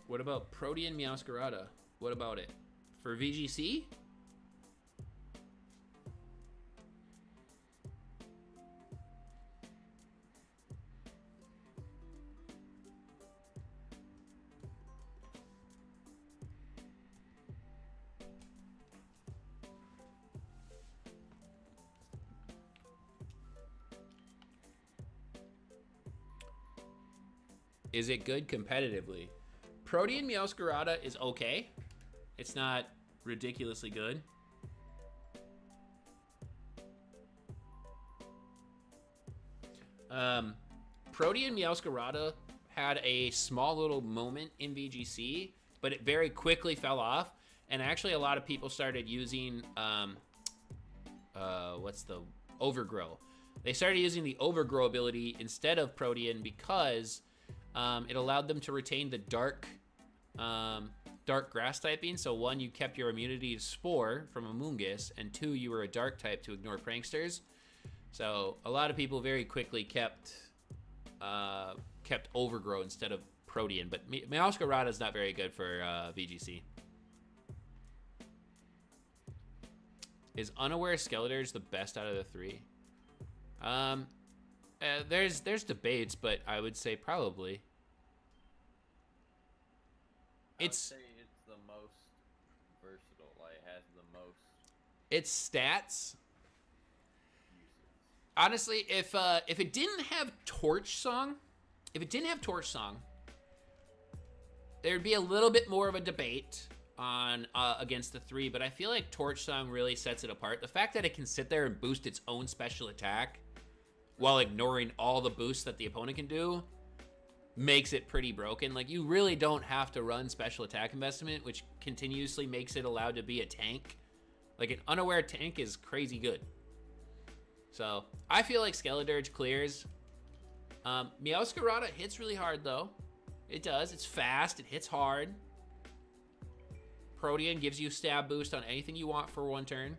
[SPEAKER 1] What about Protean Meowscarada? What about it? For VGC? Is it good competitively? Protean Meowscarada is okay. It's not ridiculously good. Protean Meowscarada had a small little moment in VGC, but it very quickly fell off. And actually a lot of people started using, what's the Overgrow. They started using the Overgrow ability instead of Protean because it allowed them to retain the dark grass typing. So one, you kept your immunity to Spore from Amoonguss, and two, you were a dark type to ignore pranksters. So a lot of people very quickly kept Overgrow instead of Protean, but Meowscarada is not very good for VGC. Is Unaware Skeletor's the best out of the three? There's debates, but I would say probably.
[SPEAKER 2] I would say it's the most versatile. Like, it has the most.
[SPEAKER 1] Its stats.
[SPEAKER 2] Uses.
[SPEAKER 1] Honestly, if it didn't have Torch Song, there'd be a little bit more of a debate on against the three. But I feel like Torch Song really sets it apart. The fact that it can sit there and boost its own special attack while ignoring all the boosts that the opponent can do makes it pretty broken. Like, you really don't have to run special attack investment, which continuously makes it allowed to be a tank. Like, an unaware tank is crazy good. So I feel like Skeledirge clears. Meowscarada hits really hard, though. It does. It's fast. It hits hard. Protean gives you stab boost on anything you want for 1 turn.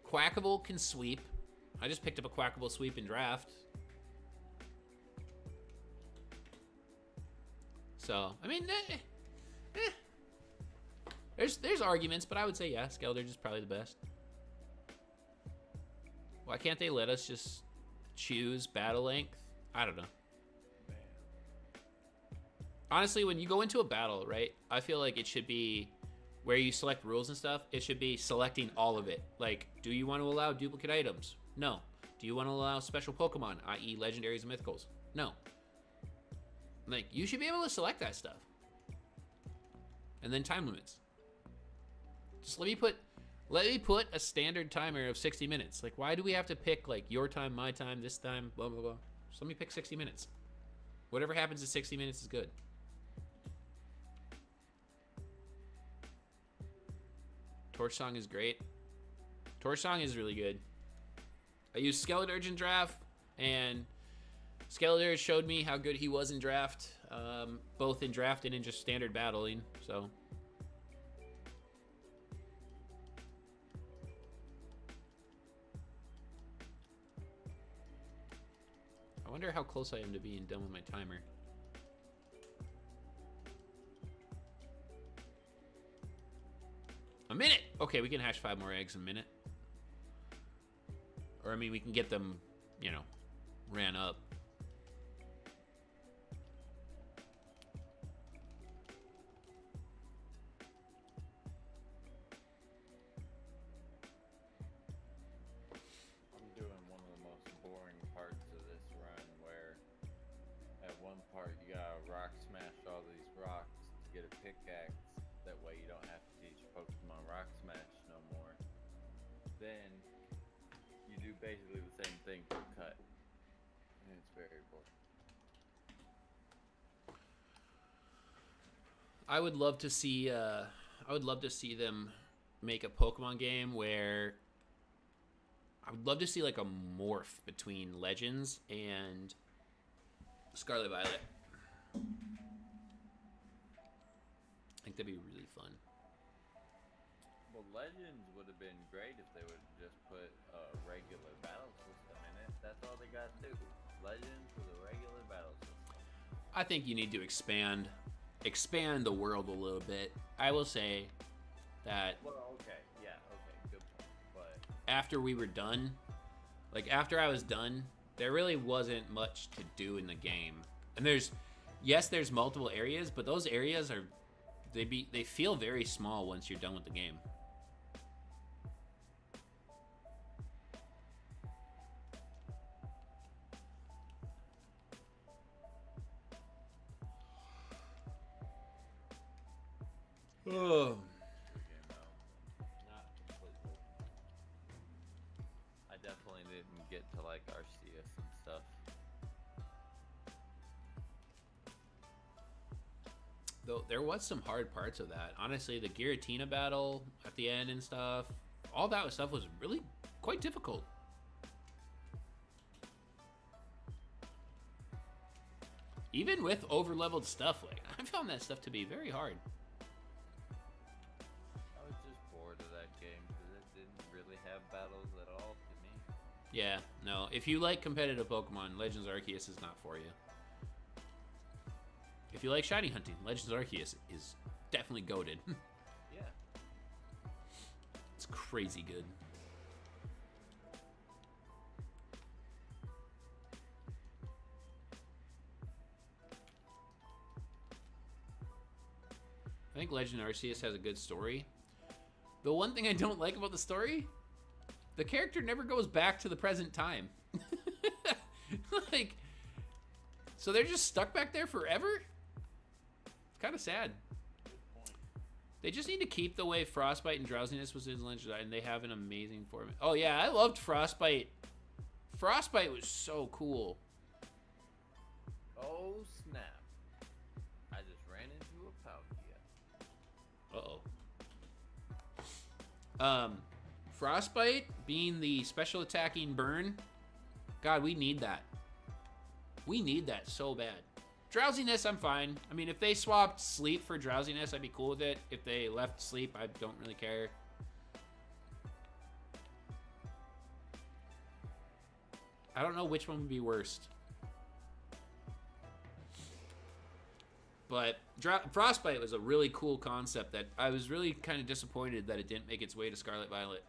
[SPEAKER 1] Quackable can sweep. I just picked up a Quackable sweep in draft. So, I mean, there's arguments, but I would say, yeah, Skeldurge is probably the best. Why can't they let us just choose battle length? I don't know. Honestly, when you go into a battle, right, I feel like it should be where you select rules and stuff. It should be selecting all of it. Like, do you want to allow duplicate items? No. Do you want to allow special Pokemon, i.e. legendaries and mythicals? No. Like, you should be able to select that stuff. And then time limits. Just let me put a standard timer of 60 minutes. Like, why do we have to pick, like, your time, my time, this time, blah, blah, blah. Just let me pick 60 minutes. Whatever happens in 60 minutes is good. Torch Song is great. Torch Song is really good. I used Skeledurge in draft, and Skeledurge showed me how good he was in draft, both in draft and in just standard battling, so. I wonder how close I am to being done with my timer. A minute! Okay, we can hatch 5 more eggs in a minute. Or, I mean, we can get them, you know, ran up.
[SPEAKER 2] I'm doing one of the most boring parts of this run where at one part you gotta rock smash all these rocks to get a pickaxe. That way you don't have to teach Pokemon Rock Smash no more. Then you do basically the same thing for cut. And it's very boring.
[SPEAKER 1] I would love to see them make a Pokemon game where I would love to see like a morph between Legends and Scarlet Violet. I think that'd be really fun.
[SPEAKER 2] Well, Legends would have been great if they would have just put a regular battle system in it. That's all they got to do. Legends with a regular battle system.
[SPEAKER 1] I think you need to expand the world a little bit. I will say that.
[SPEAKER 2] Well, okay, yeah, okay, good point. But
[SPEAKER 1] after we were done, like after I was done, there really wasn't much to do in the game. And there's multiple areas, but those areas are. They feel very small once you're done with the game. Oh.
[SPEAKER 2] Not completely. I definitely didn't get to like Arceus and stuff.
[SPEAKER 1] Though there was some hard parts of that. Honestly, the Giratina battle at the end and stuff, all that stuff was really quite difficult. Even with over-leveled stuff, like I found that stuff to be very hard.
[SPEAKER 2] I was just bored of that game because it didn't really have battles at all to me.
[SPEAKER 1] Yeah, no. If you like competitive Pokemon, Legends Arceus is not for you. If you like shiny hunting, Legends Arceus is definitely goated.
[SPEAKER 2] Yeah.
[SPEAKER 1] It's crazy good. I think Legend Arceus has a good story. The one thing I don't like about the story, the character never goes back to the present time. Like, so they're just stuck back there forever? It's kind of sad. They just need to keep the way Frostbite and Drowsiness was in Legend, and they have an amazing form. Oh yeah, I loved Frostbite. Frostbite was so cool.
[SPEAKER 2] Oh snap. I just ran into a Palkia.
[SPEAKER 1] Uh-oh. Frostbite being the special attacking burn. God, we need that. We need that so bad. Drowsiness, I'm fine. I mean, if they swapped sleep for drowsiness, I'd be cool with it. If they left sleep, I don't really care. I don't know which one would be worst. But Frostbite was a really cool concept that I was really kind of disappointed that it didn't make its way to Scarlet Violet.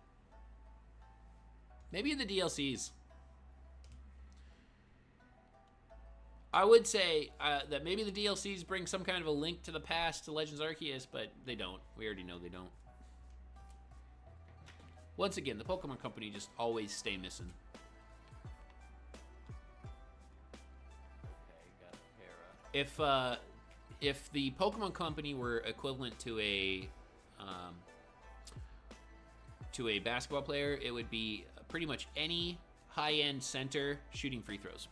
[SPEAKER 1] Maybe in the DLCs. I would say that maybe the DLCs bring some kind of a link to the past to Legends Arceus, but they don't. We already know they don't. Once again, the Pokemon Company just always stay missing.
[SPEAKER 2] Okay, got Para.
[SPEAKER 1] If the Pokemon Company were equivalent to a basketball player, it would be pretty much any high-end center shooting free throws.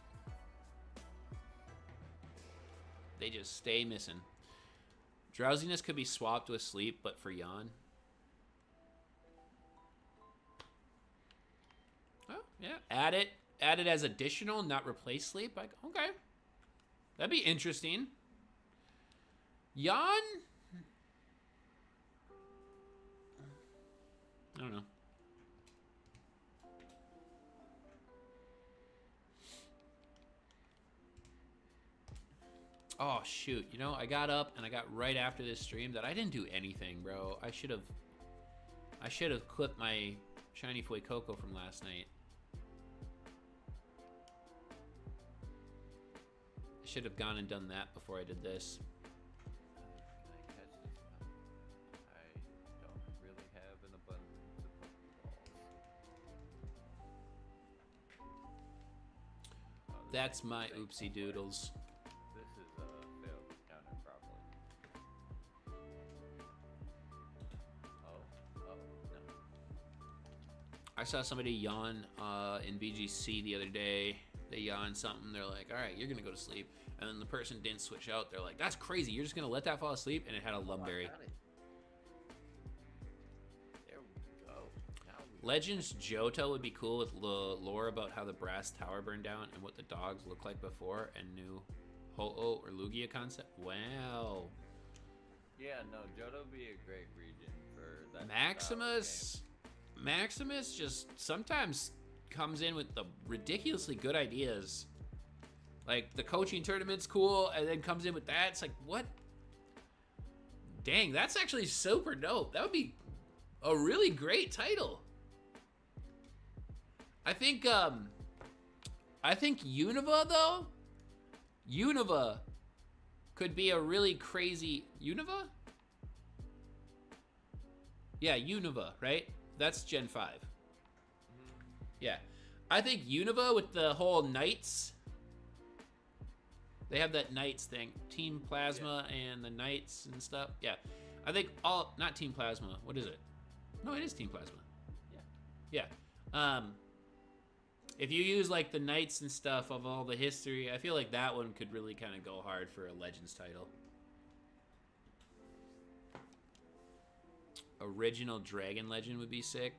[SPEAKER 1] They just stay missing. Drowsiness could be swapped with sleep, but for Yawn. Oh, yeah. Add it as additional, not replace sleep. Like, okay. That'd be interesting. Yawn? I don't know. Oh, shoot. You know, I got up and I got right after this stream that I didn't do anything, bro. I should have clipped my shiny Fuecoco from last night. I should have gone and done that before I did this.
[SPEAKER 2] Can I catch this one? I don't really have an abundance of Pokeballs. Oh,
[SPEAKER 1] That's my oopsie doodles.
[SPEAKER 2] This is failed to counter properly. Oh, no.
[SPEAKER 1] I saw somebody yawn in VGC the other day. They yawned something. They're like, all right, you're going to go to sleep. And then the person didn't switch out. They're like, that's crazy. You're just going to let that fall asleep? And it had a Lumberry.
[SPEAKER 2] There we go. Now we
[SPEAKER 1] Legends Johto would be cool with lore about how the Brass Tower burned down and what the dogs looked like before and new Ho-Oh or Lugia concept. Wow.
[SPEAKER 2] Yeah, no, Johto would be a great region for that.
[SPEAKER 1] Maximus just sometimes comes in with the ridiculously good ideas. Like the coaching tournament's cool, and then comes in with that. It's like, what? Dang, that's actually super dope. That would be a really great title. I think Unova though. Unova could be a really crazy Unova? Yeah, Unova, right? That's Gen 5. Yeah. I think Unova with the whole Knights. They have that Knights thing. Team Plasma and the Knights and stuff. Yeah. I think not Team Plasma. What is it? No, it is Team Plasma.
[SPEAKER 2] Yeah.
[SPEAKER 1] Yeah. If you use like the Knights and stuff of all the history, I feel like that one could really kind of go hard for a Legends title. Original Dragon Legend would be sick.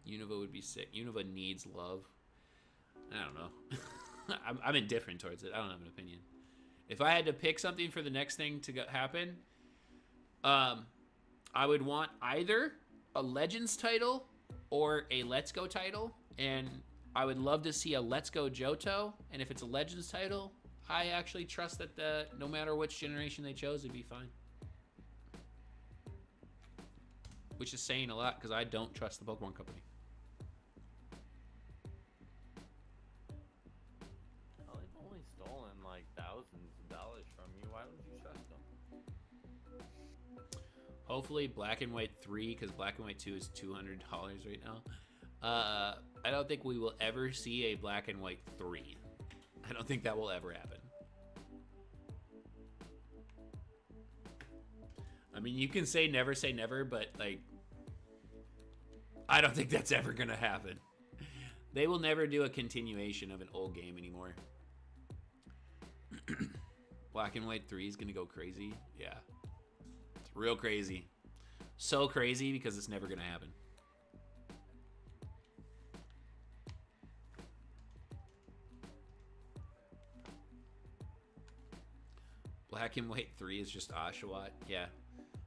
[SPEAKER 1] Unova would be sick. Unova needs love. I don't know. I'm indifferent towards it. I don't have an opinion. If I had to pick something for the next thing to happen, I would want either a Legends title or a Let's Go title. And I would love to see a Let's Go Johto. And if it's a Legends title, I actually trust that no matter which generation they chose, it'd be fine. Which is saying a lot because I don't trust the Pokemon Company.
[SPEAKER 2] Well, they've only stolen like thousands of dollars from you. Why would you trust them?
[SPEAKER 1] Hopefully Black and White 3, because Black and White 2 is $200 right now. I don't think we will ever see a Black and White 3. I don't think that will ever happen. I mean, you can say never, but like, I don't think that's ever gonna happen. They will never do a continuation of an old game anymore. Black and White 3 is gonna go crazy. Yeah. It's real crazy. So crazy because it's never gonna happen. Black and White 3 is just Oshawott. Yeah.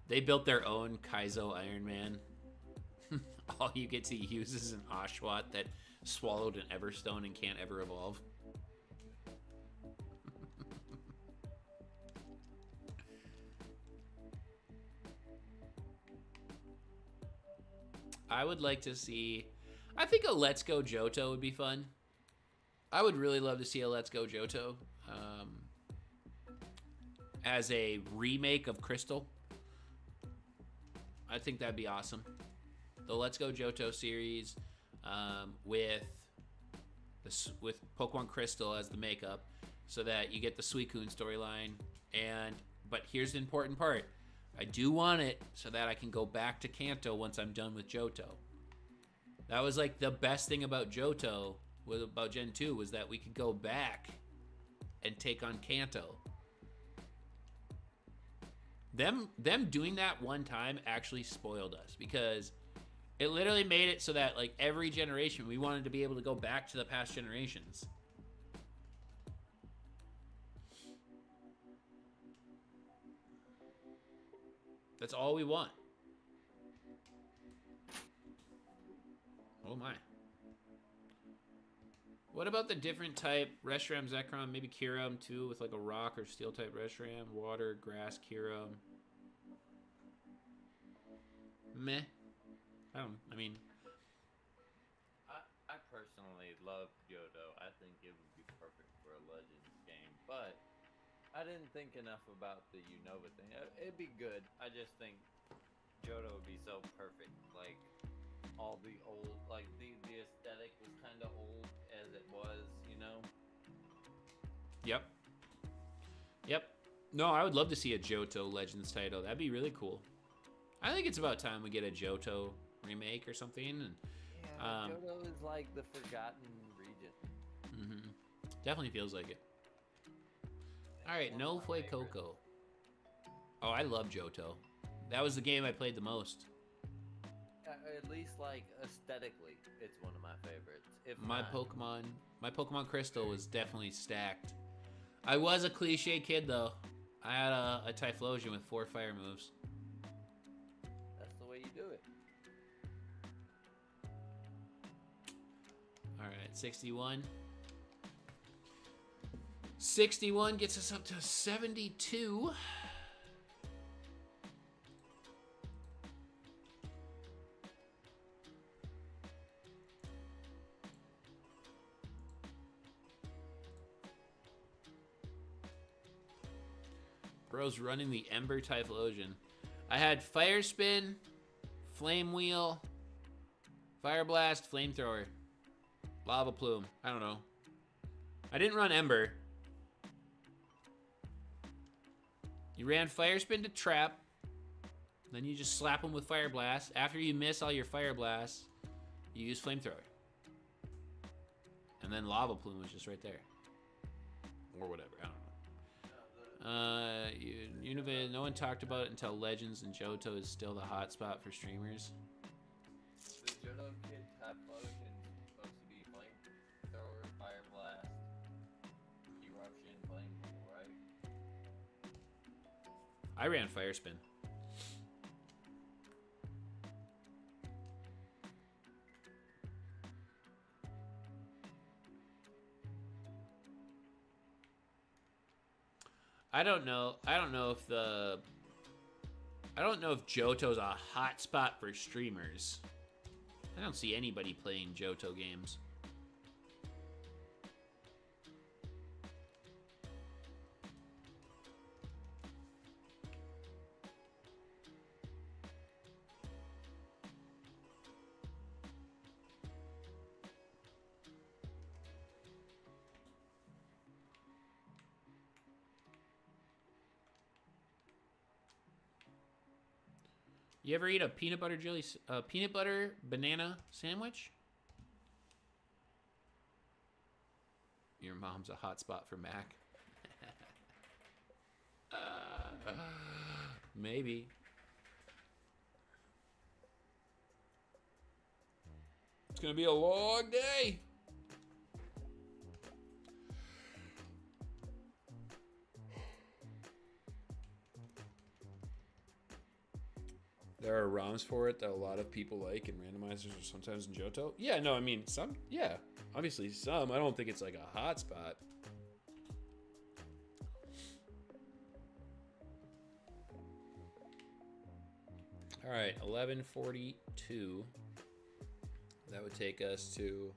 [SPEAKER 1] They built their own Kaizo Iron Man. All you get to use is an Oshawott that swallowed an Everstone and can't ever evolve. I would like to see... I think a Let's Go Johto would be fun. I would really love to see a Let's Go Johto. As a remake of Crystal. I think that'd be awesome. The Let's Go Johto series with Pokemon Crystal as the makeup, so that you get the Suicune storyline. But here's the important part. I do want it so that I can go back to Kanto once I'm done with Johto. That was like the best thing about Johto, about Gen 2, was that we could go back and take on Kanto. Them doing that one time actually spoiled us, because it literally made it so that like every generation we wanted to be able to go back to the past generations. That's all we want. Oh my. What about the different type Reshiram, Zekrom, maybe Kyurem too, with like a rock or steel type Reshiram, water, grass, Kyurem? Meh. I
[SPEAKER 2] personally love Johto. I think it would be perfect for a Legends game, but I didn't think enough about the Unova thing. It'd be good. I just think Johto would be so perfect. Like, all the old, like, the aesthetic was kind of old as it was, you know?
[SPEAKER 1] Yep. Yep. No, I would love to see a Johto Legends title. That'd be really cool. I think it's about time we get a Johto remake or something. And
[SPEAKER 2] yeah, Johto is like the forgotten region.
[SPEAKER 1] Mm-hmm. Definitely feels like it. All right, no Fuecoco. Oh, I love Johto. That was the game I played the most.
[SPEAKER 2] At least, like, aesthetically, it's one of my favorites. If
[SPEAKER 1] My
[SPEAKER 2] not,
[SPEAKER 1] Pokemon Crystal was definitely stacked. I was a cliche kid, though. I had a Typhlosion with 4 fire moves.
[SPEAKER 2] that's the way you do it.
[SPEAKER 1] All right, 61. 61 gets us up to 72. Bro's running the Ember Typhlosion. I had Fire Spin, Flame Wheel, Fire Blast, Flamethrower, Lava Plume. I don't know. I didn't run Ember. You ran Fire Spin to trap. Then you just slap them with Fire Blast. After you miss all your Fire Blasts, you use Flamethrower. And then Lava Plume was just right there. Or whatever, I don't know. Unova, no one talked about it until Legends, and Johto is still the hotspot for streamers.
[SPEAKER 2] The Johto Kid Typhlosion is supposed to be Flamethrower, Fire Blast, Eruption, Flamethrower, right?
[SPEAKER 1] I ran Fire Spin. I don't know if Johto's a hotspot for streamers. I don't see anybody playing Johto games. You ever eat a peanut butter banana sandwich? Your mom's a hotspot for Mac. Maybe. It's gonna be a long day. There are ROMs for it that a lot of people like, and randomizers are sometimes in Johto. Yeah, no, I mean, some, yeah. Obviously some. I don't think it's like a hotspot. All right, 11:42. That would take us to,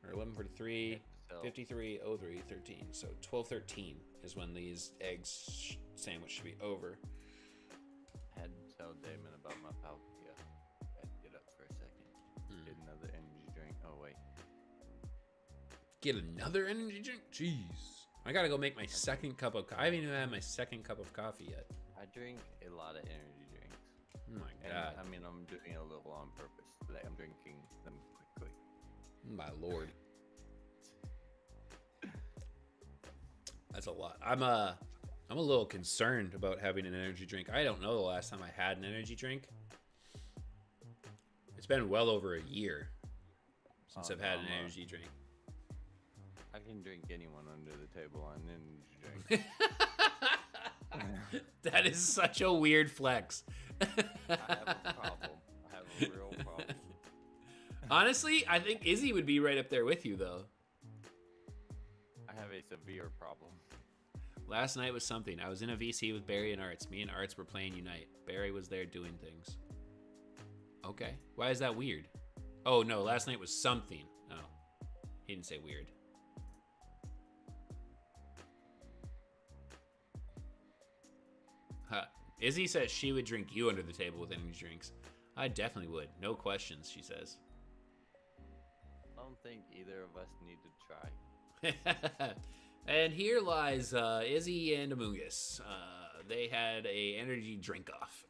[SPEAKER 1] or 11:43, 53:03, 13. So 12:13 is when these eggs sandwich should be over.
[SPEAKER 2] I had to tell Damon about my Palkia. I had to get up for a second. Get another energy drink. Oh, wait.
[SPEAKER 1] Get another energy drink? Jeez. I gotta go make my second cup of coffee. I haven't even had my second cup of coffee yet.
[SPEAKER 2] I drink a lot of energy drinks.
[SPEAKER 1] Oh my
[SPEAKER 2] And,
[SPEAKER 1] god.
[SPEAKER 2] I mean, I'm doing it a little on purpose today. I'm drinking them quickly.
[SPEAKER 1] My lord. That's a lot. I'm a little concerned about having an energy drink. I don't know the last time I had an energy drink. It's been well over a year since I've had an energy drink.
[SPEAKER 2] I can drink anyone under the table on an energy drink.
[SPEAKER 1] That is such a weird flex.
[SPEAKER 2] I have a problem. I have a real problem.
[SPEAKER 1] Honestly, I think Izzy would be right up there with you, though.
[SPEAKER 2] I have a severe problem.
[SPEAKER 1] Last night was something. I was in a VC with Barry and Arts. Me and Arts were playing Unite. Barry was there doing things. Okay. Why is that weird? Oh, no. Last night was something. Oh. He didn't say weird. Huh. Izzy says she would drink you under the table with energy drinks. I definitely would. No questions, she says.
[SPEAKER 2] I don't think either of us need to try.
[SPEAKER 1] And here lies Izzy and Amoongus. They had a energy drink off.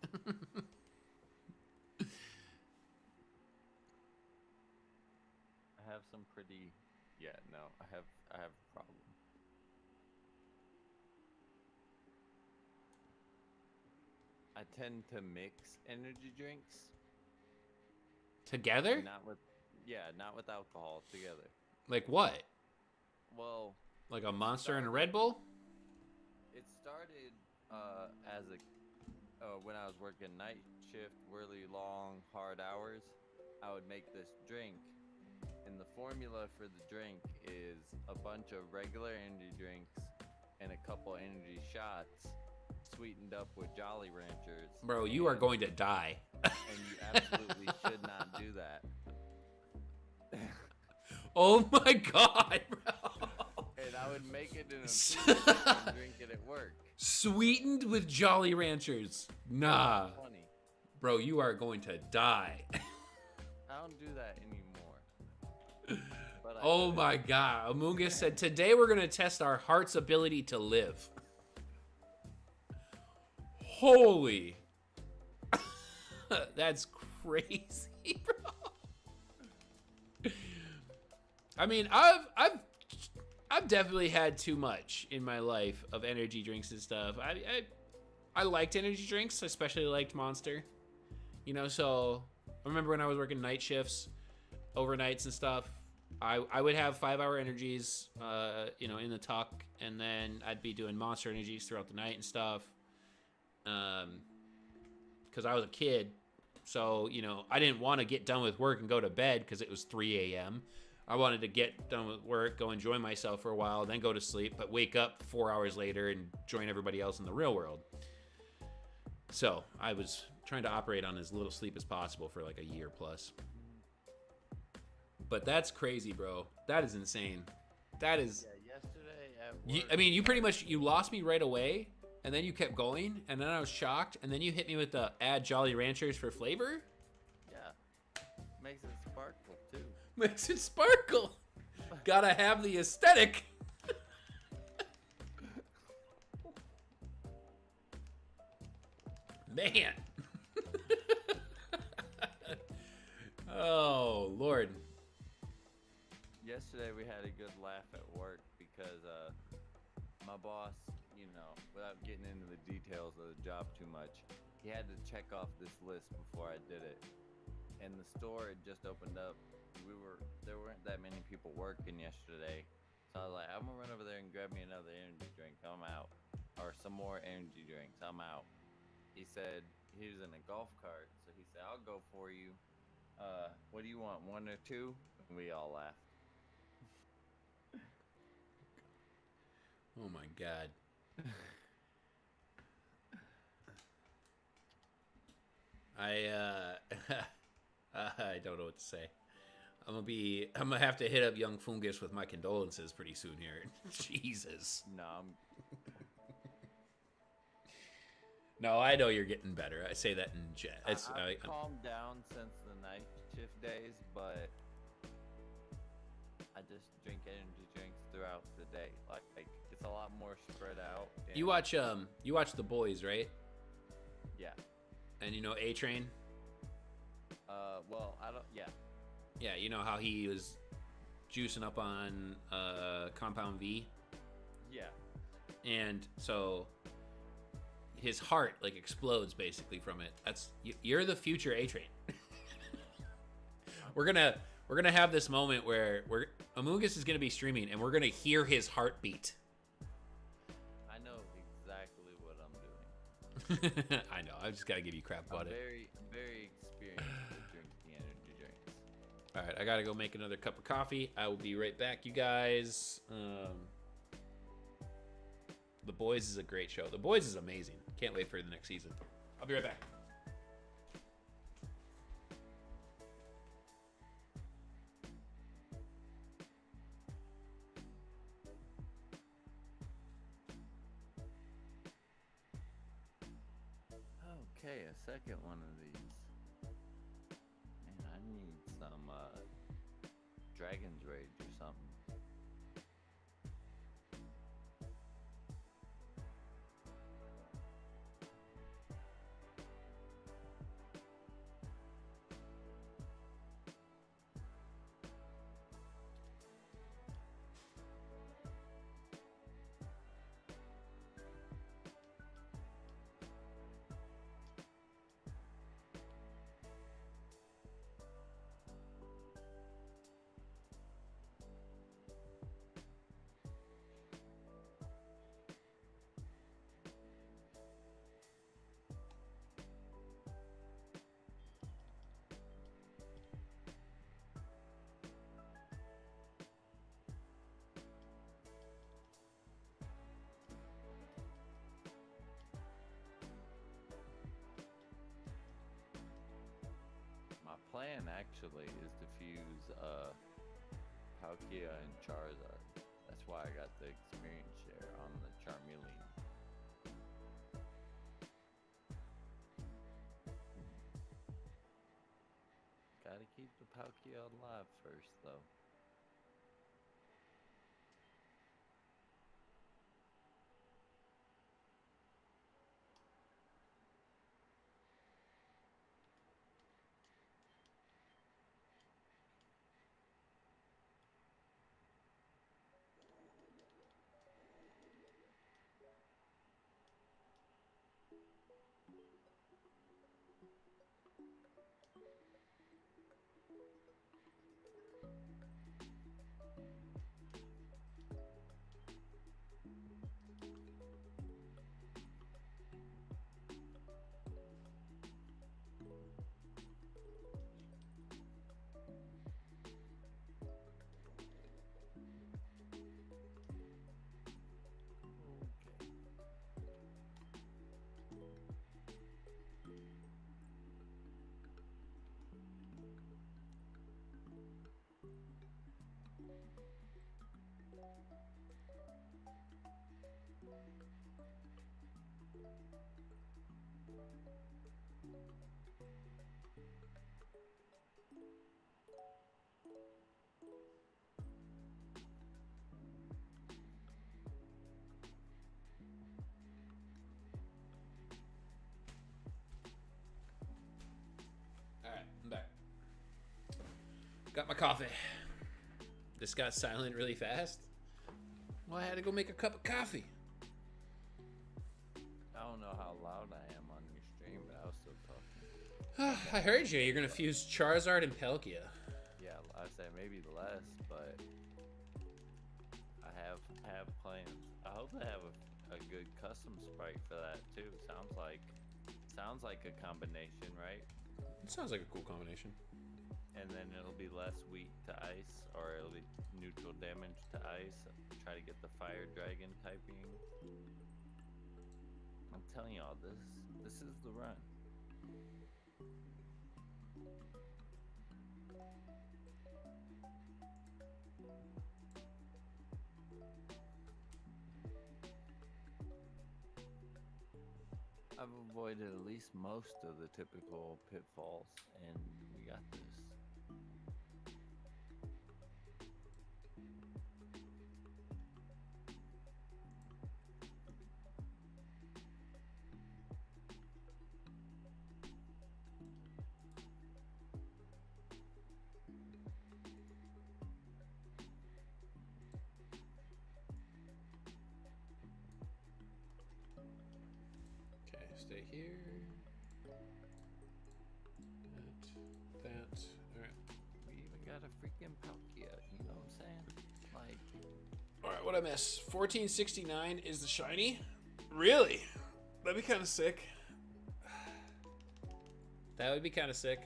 [SPEAKER 2] I have some pretty... Yeah, no, I have a problem. I tend to mix energy drinks.
[SPEAKER 1] Together?
[SPEAKER 2] Not with alcohol, together.
[SPEAKER 1] Like what?
[SPEAKER 2] Well...
[SPEAKER 1] Like a Monster and a Red Bull?
[SPEAKER 2] It started as when I was working night shift, really long, hard hours. I would make this drink, and the formula for the drink is a bunch of regular energy drinks and a couple energy shots, sweetened up with Jolly Ranchers.
[SPEAKER 1] Bro, you are going to die.
[SPEAKER 2] And you absolutely should not do that.
[SPEAKER 1] Oh my god, bro.
[SPEAKER 2] And I would make it in a cooler and drink it at work.
[SPEAKER 1] Sweetened with Jolly Ranchers. Nah.
[SPEAKER 2] Funny.
[SPEAKER 1] Bro, you are going to die.
[SPEAKER 2] I don't do that anymore. But
[SPEAKER 1] Oh my god. Amoongus said, today we're going to test our heart's ability to live. Holy. That's crazy, bro. I mean, I've definitely had too much in my life of energy drinks and stuff. I liked energy drinks, especially liked Monster. You know, so I remember when I was working night shifts, overnights and stuff, I would have 5-hour energies, you know, in the tuck, and then I'd be doing Monster energies throughout the night and stuff. Because I was a kid, so, you know, I didn't want to get done with work and go to bed because it was 3 a.m. I wanted to get done with work, go enjoy myself for a while, then go to sleep, but wake up 4 hours later and join everybody else in the real world. So I was trying to operate on as little sleep as possible for like a year plus. But that's crazy, bro. That is insane. That is...
[SPEAKER 2] Yeah, yesterday at work...
[SPEAKER 1] I mean, you pretty much, you lost me right away, and then you kept going, and then I was shocked, and then you hit me with the add Jolly Ranchers for flavor?
[SPEAKER 2] Yeah. Makes it sparkle, too.
[SPEAKER 1] Makes it sparkle. Gotta have the aesthetic. Man. Oh, Lord.
[SPEAKER 2] Yesterday we had a good laugh at work because my boss, you know, without getting into the details of the job too much, he had to check off this list before I did it. And the store had just opened up. There weren't that many people working yesterday. So I was like, I'm gonna run over there and grab me another energy drink. I'm out. Or some more energy drinks. I'm out. He said, he was in a golf cart, so he said, "I'll go for you. What do you want, one or two?" And we all laughed.
[SPEAKER 1] Oh my god. I I don't know what to say. I'm gonna have to hit up young Fungus with my condolences pretty soon here. Jesus.
[SPEAKER 2] No,
[SPEAKER 1] No, I know you're getting better. I say that in jet.
[SPEAKER 2] I've calmed down since the night shift days, but I just drink energy drinks throughout the day. Like it's a lot more spread out.
[SPEAKER 1] You watch The Boys, right?
[SPEAKER 2] Yeah.
[SPEAKER 1] And you know A-Train?
[SPEAKER 2] Well, I don't. Yeah.
[SPEAKER 1] Yeah, you know how he was juicing up on Compound V?
[SPEAKER 2] Yeah.
[SPEAKER 1] And so his heart like explodes basically from it. You're the future A-Train. we're gonna have this moment where Amogus is gonna be streaming and we're gonna hear his heartbeat.
[SPEAKER 2] I know exactly what I'm doing.
[SPEAKER 1] I know. I just gotta give you crap about it.
[SPEAKER 2] I'm very experienced with drinking energy drinks.
[SPEAKER 1] All right, I gotta go make another cup of coffee. I will be right back, you guys. The Boys is a great show. The Boys is amazing. Can't wait for the next season. I'll be right back.
[SPEAKER 2] Okay, a second one of these. Man, I need some Dragon's Rage or something. My plan actually is to fuse Palkia and Charizard. That's why I got the experience share on the Charmeleon. Gotta keep the Palkia alive first though.
[SPEAKER 1] Alright, I'm back. Got my coffee. This got silent really fast. Well, I had to go make a cup of coffee.
[SPEAKER 2] I don't know how loud I am on your stream, but I was still talking.
[SPEAKER 1] I heard you. You're gonna fuse Charizard and Palkia.
[SPEAKER 2] Yeah, I say maybe less, but I have plans. I hope they have a good custom sprite for that too. Sounds sounds like a combination, right?
[SPEAKER 1] It sounds like a cool combination.
[SPEAKER 2] And then it'll be less weak to ice, or it'll be neutral damage to ice. Try to get the fire dragon typing. I'm telling y'all, this is the run. I've avoided at least most of the typical pitfalls, and we got this.
[SPEAKER 1] Okay, stay here. That. All right.
[SPEAKER 2] We even got a freaking Palkia, you know what I'm saying? Like,
[SPEAKER 1] All right, what I miss? 1469 is the shiny. Really? That'd be kind of sick. That would be kind of sick.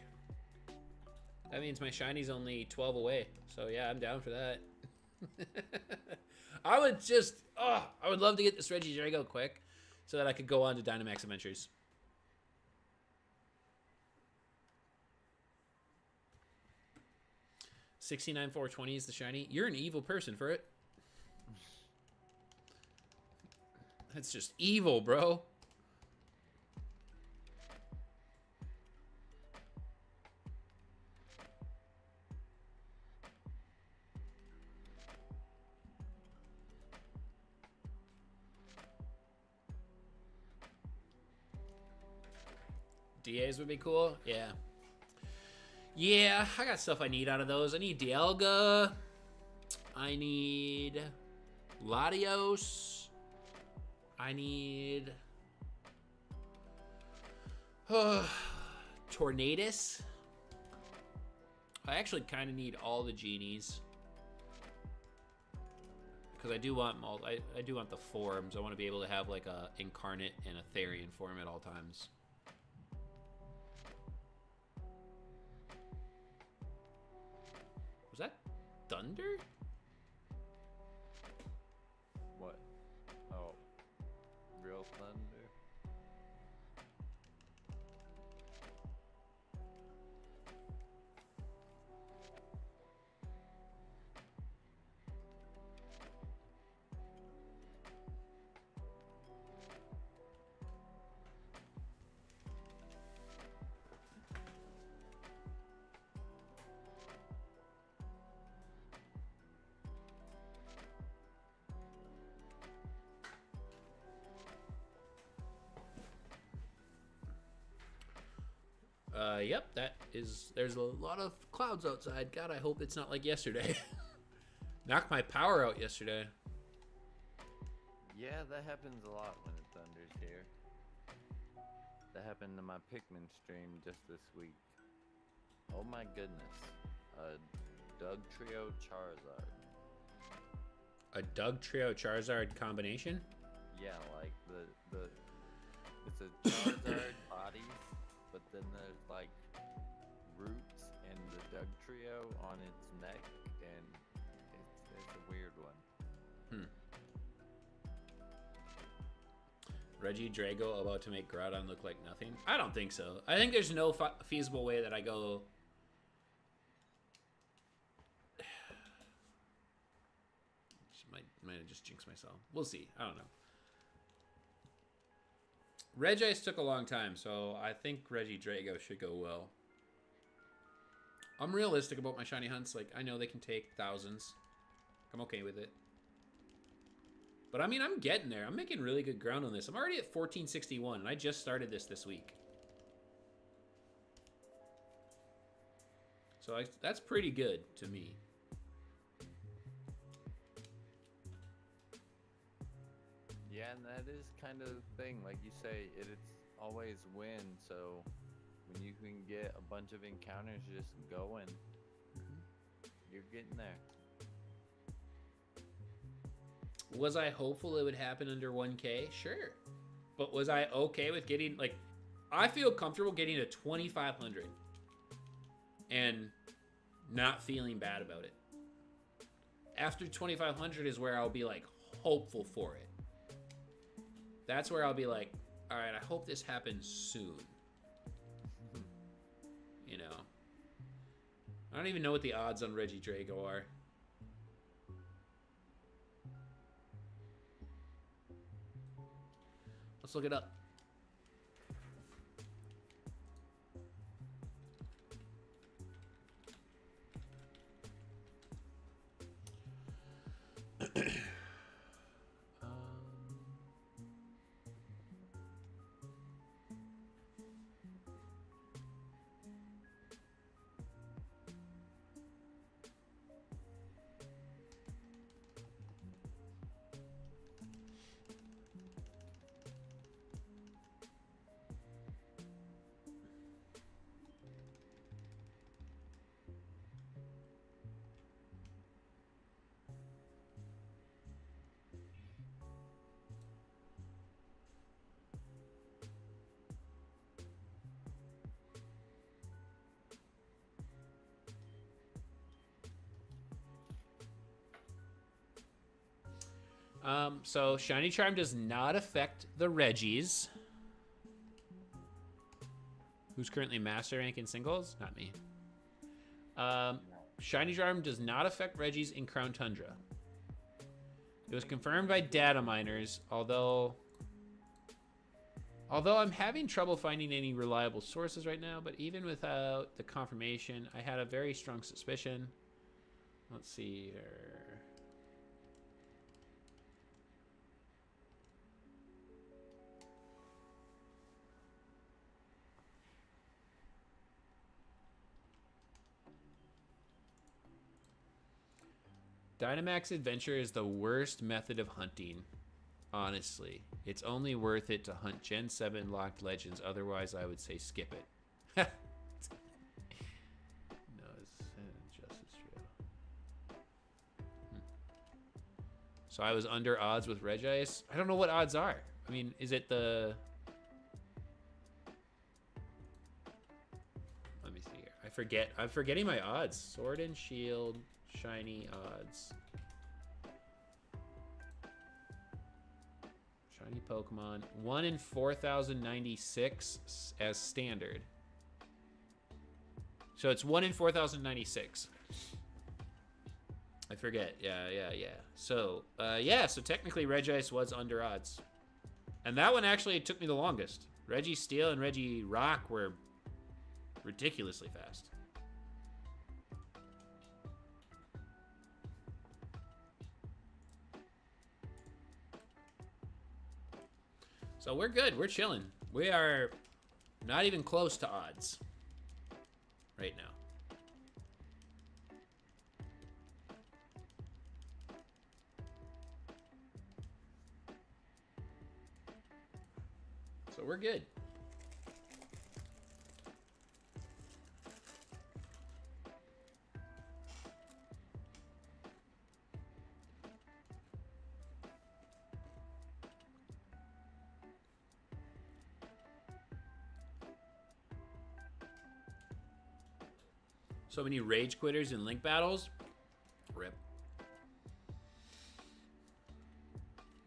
[SPEAKER 1] That means my shiny's only 12 away. So yeah, I'm down for that. I would just, I would love to get this Regidrago quick so that I could go on to Dynamax Adventures. $69 420 is the shiny. You're an evil person for it. That's just evil, bro. DAs would be cool. Yeah. Yeah, I got stuff I need out of those. I need Dialga. I need Latios. I need Tornadus. I actually kind of need all the genies because I do want I do want the forms. I want to be able to have like a incarnate and a Therian form at all times. Was that thunder?
[SPEAKER 2] what? Oh, real thunder?
[SPEAKER 1] Yep, that is, there's a lot of clouds outside. God, I hope it's not like yesterday. Knocked my power out yesterday.
[SPEAKER 2] Yeah, that happens a lot when it thunders here. That happened to my Pikmin stream just this week. Oh my goodness. Doug Trio Charizard.
[SPEAKER 1] A Doug Trio Charizard combination?
[SPEAKER 2] Yeah, like the it's a Charizard body, but then there's like roots and the Doug Trio on its neck, and it's a weird one.
[SPEAKER 1] Regidrago about to make Groudon look like nothing? I don't think so. I think there's no feasible way that I go... Might have just jinxed myself. We'll see. I don't know. Regice took a long time, so I think Regidrago should go well. I'm realistic about my shiny hunts. Like, I know they can take thousands. I'm okay with it. But I mean, I'm getting there. I'm making really good ground on this. I'm already at 1461, and I just started this week. So that's pretty good to me.
[SPEAKER 2] Yeah, and that is kind of the thing. Like you say, it's always win. So when you can get a bunch of encounters just going, you're getting there.
[SPEAKER 1] Was I hopeful it would happen under 1K? Sure. But was I okay with getting, like, I feel comfortable getting to 2,500 and not feeling bad about it. After 2,500 is where I'll be like hopeful for it. That's where I'll be like, all right, I hope this happens soon. You know, I don't even know what the odds on Reggie Drago are. Let's look it up. So Shiny Charm does not affect the Reggies. Who's currently Master Rank in singles? Not me. Shiny Charm does not affect Reggies in Crown Tundra. It was confirmed by data miners, although I'm having trouble finding any reliable sources right now, but even without the confirmation, I had a very strong suspicion. Let's see here. Dynamax Adventure is the worst method of hunting, honestly. It's only worth it to hunt Gen 7 locked legends, otherwise I would say skip it. No, it's Justice Trail. So I was under odds with Regice. I don't know what odds are. I mean, is it the... Let me see here. I'm forgetting my odds. Sword and Shield... Shiny odds. Shiny Pokemon. 1 in 4,096 as standard. So it's 1 in 4,096. I forget. Yeah. So, so technically Regice was under odds. And that one actually took me the longest. Reggie Steel and Reggie Rock were ridiculously fast. So we're good. We're chilling. We are not even close to odds right now. So we're good. So many rage quitters in link battles. Rip.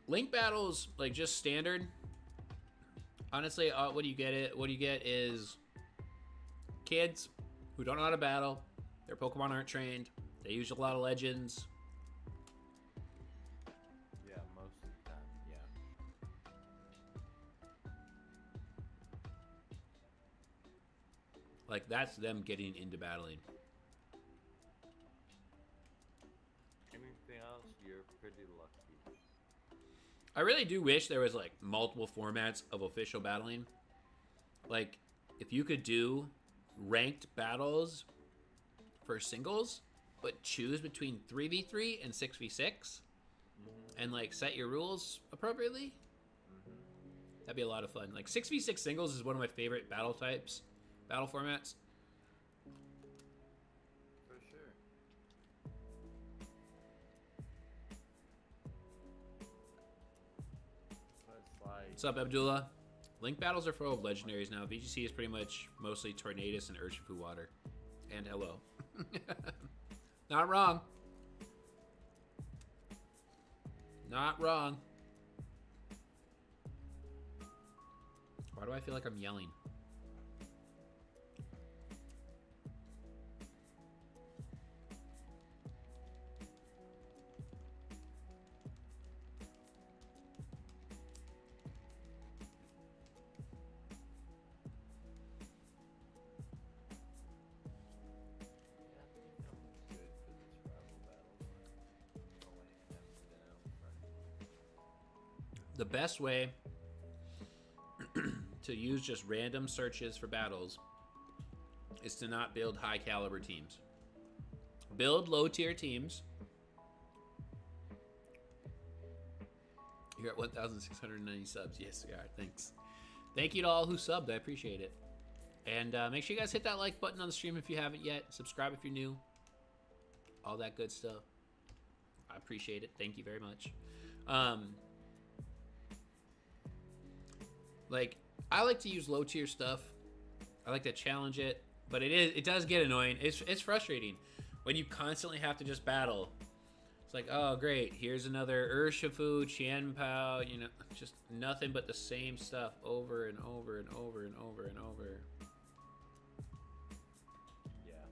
[SPEAKER 1] Link battles, like just standard. Honestly, what do you get? What you get is kids who don't know how to battle. Their Pokemon aren't trained. They use a lot of legends.
[SPEAKER 2] Yeah, most of the time, yeah.
[SPEAKER 1] Like, that's them getting into battling.
[SPEAKER 2] Anything else, you're pretty lucky.
[SPEAKER 1] I really do wish there was, like, multiple formats of official battling. Like, if you could do ranked battles for singles, but choose between 3v3 and 6v6, and, like, set your rules appropriately, that'd be a lot of fun. Like, 6v6 singles is one of my favorite battle types, battle formats.
[SPEAKER 2] For sure. But it's like...
[SPEAKER 1] What's up, Abdullah? Link battles are full of legendaries now. VGC is pretty much mostly Tornadus and Urshifu water. And hello. Not wrong. Not wrong. Why do I feel like I'm yelling? The best way to use just random searches for battles is to not build high caliber teams. Build low tier teams. You're at 1,690 subs. Yes, we are. Thanks. Thank you to all who subbed. I appreciate it. And make sure you guys hit that like button on the stream if you haven't yet. Subscribe if you're new. All that good stuff. I appreciate it. Thank you very much. Like, I like to use low tier stuff. I like to challenge it, but it does get annoying. It's frustrating when you constantly have to just battle. It's like, oh great, here's another Urshifu, Qianpao, you know, just nothing but the same stuff over and over and over and over and over.
[SPEAKER 2] Yeah.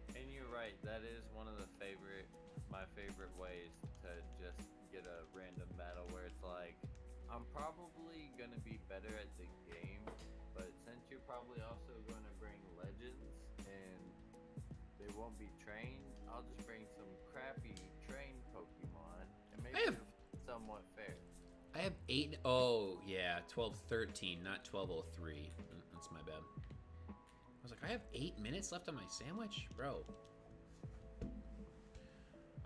[SPEAKER 2] And you're right, that is one of my favorite ways to just get a random battle where it's like, I'm probably gonna be better at the game, but since you're probably also gonna bring legends and they won't be trained, I'll just bring some crappy trained Pokemon and make it somewhat fair.
[SPEAKER 1] I have 8. Oh yeah, 12:13, not 12:03. That's my bad. I was like, I have 8 minutes left on my sandwich, bro.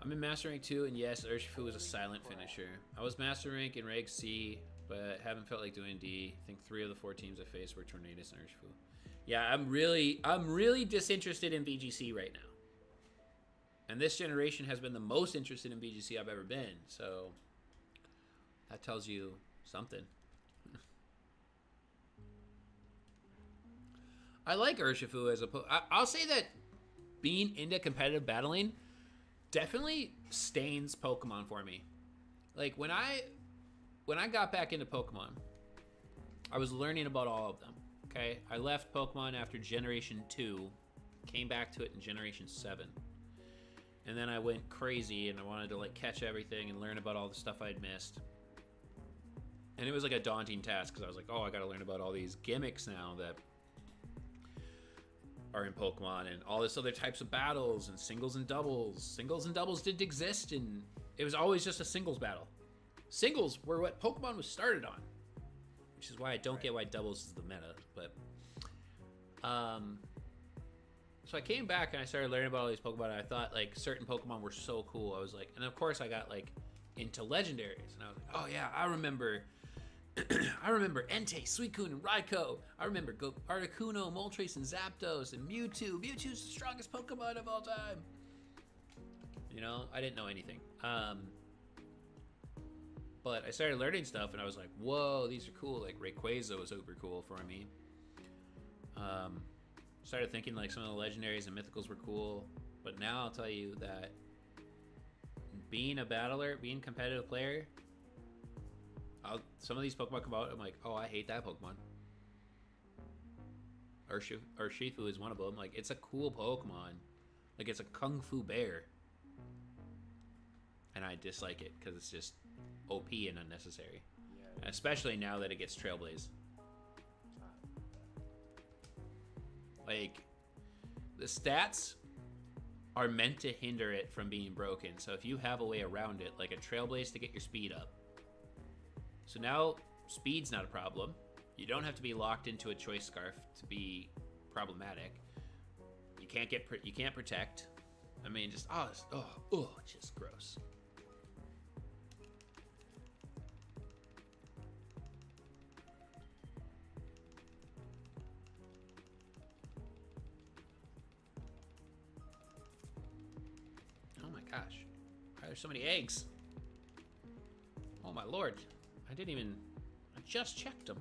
[SPEAKER 1] I'm in Master Rank 2, and yes, Urshifu is a silent finisher. I was Master Rank in Rank C, but haven't felt like doing D. I think 3 of the 4 teams I faced were Tornadus and Urshifu. Yeah, I'm really disinterested in VGC right now. And this generation has been the most interested in VGC I've ever been, so that tells you something. I like Urshifu as a I'll say that being into competitive battling definitely stains Pokemon for me. Like when I got back into Pokemon, I was learning about all of them. Okay, I left Pokemon after Generation 2, came back to it in Generation 7, and then I went crazy and I wanted to like catch everything and learn about all the stuff I'd missed. And it was like a daunting task because I was like, oh, I got to learn about all these gimmicks now that are in Pokemon and all this other types of battles and singles and doubles. Singles and doubles didn't exist, and it was always just a singles battle. Singles were what Pokemon was started on, which is why I don't get why doubles is the meta. But so I came back and I started learning about all these Pokemon, and I thought like certain Pokemon were so cool. I was like, and of course I got like into legendaries, and I was like, oh yeah, I remember Entei, Suicune, and Raikou. I remember Articuno, Moltres, and Zapdos, and Mewtwo. Mewtwo's the strongest Pokemon of all time. You know, I didn't know anything. But I started learning stuff, and I was like, whoa, these are cool. Like, Rayquaza was super cool for me. Started thinking, like, some of the legendaries and mythicals were cool. But now I'll tell you that being a battler, being a competitive player, some of these Pokemon come out, I'm like, oh, I hate that Pokemon. Urshifu is one of them. Like, it's a cool Pokemon. Like, it's a Kung Fu bear. And I dislike it because it's just OP and unnecessary. Yeah, especially now that it gets Trailblaze. Like, the stats are meant to hinder it from being broken. So if you have a way around it, like a Trailblaze to get your speed up. So now speed's not a problem. You don't have to be locked into a Choice Scarf to be problematic. You can't protect. I mean, just just gross. Oh my gosh. Why are there so many eggs? Oh my lord. I just checked them.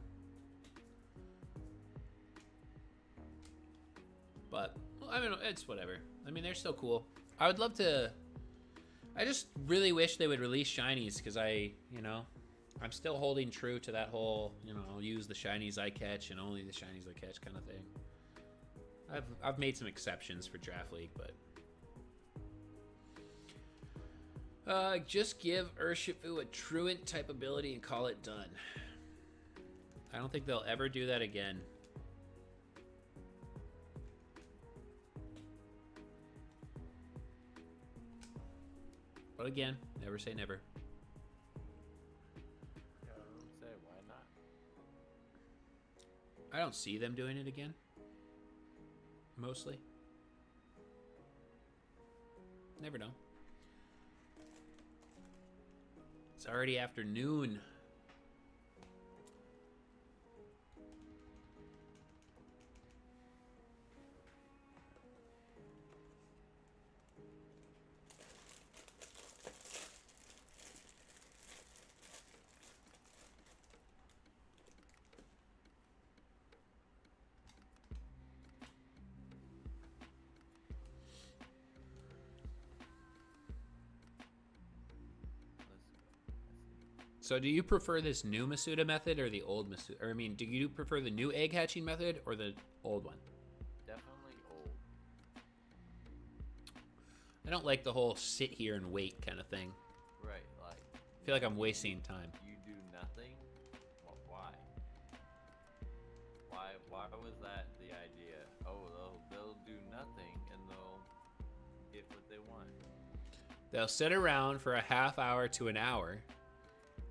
[SPEAKER 1] But, well, I mean, it's whatever. I mean, they're still cool. I would love to... I just really wish they would release shinies, because I'm still holding true to that whole, I'll use the shinies I catch and only the shinies I catch kind of thing. I've made some exceptions for Draft League, but... just give Urshifu a Truant type ability and call it done. I don't think they'll ever do that again. But again, never say never.
[SPEAKER 2] Yeah, I would say, why not?
[SPEAKER 1] I don't see them doing it again. Mostly. Never know. It's already afternoon. So do you prefer this new Masuda method or the old Masuda? Or I mean, do you prefer the new egg hatching method or the old one?
[SPEAKER 2] Definitely old.
[SPEAKER 1] I don't like the whole sit here and wait kind of thing.
[SPEAKER 2] Right, like...
[SPEAKER 1] I feel like I'm wasting time.
[SPEAKER 2] You do nothing? Well, why? Why was that the idea? Oh, they'll do nothing and they'll get what they want.
[SPEAKER 1] They'll sit around for a half hour to an hour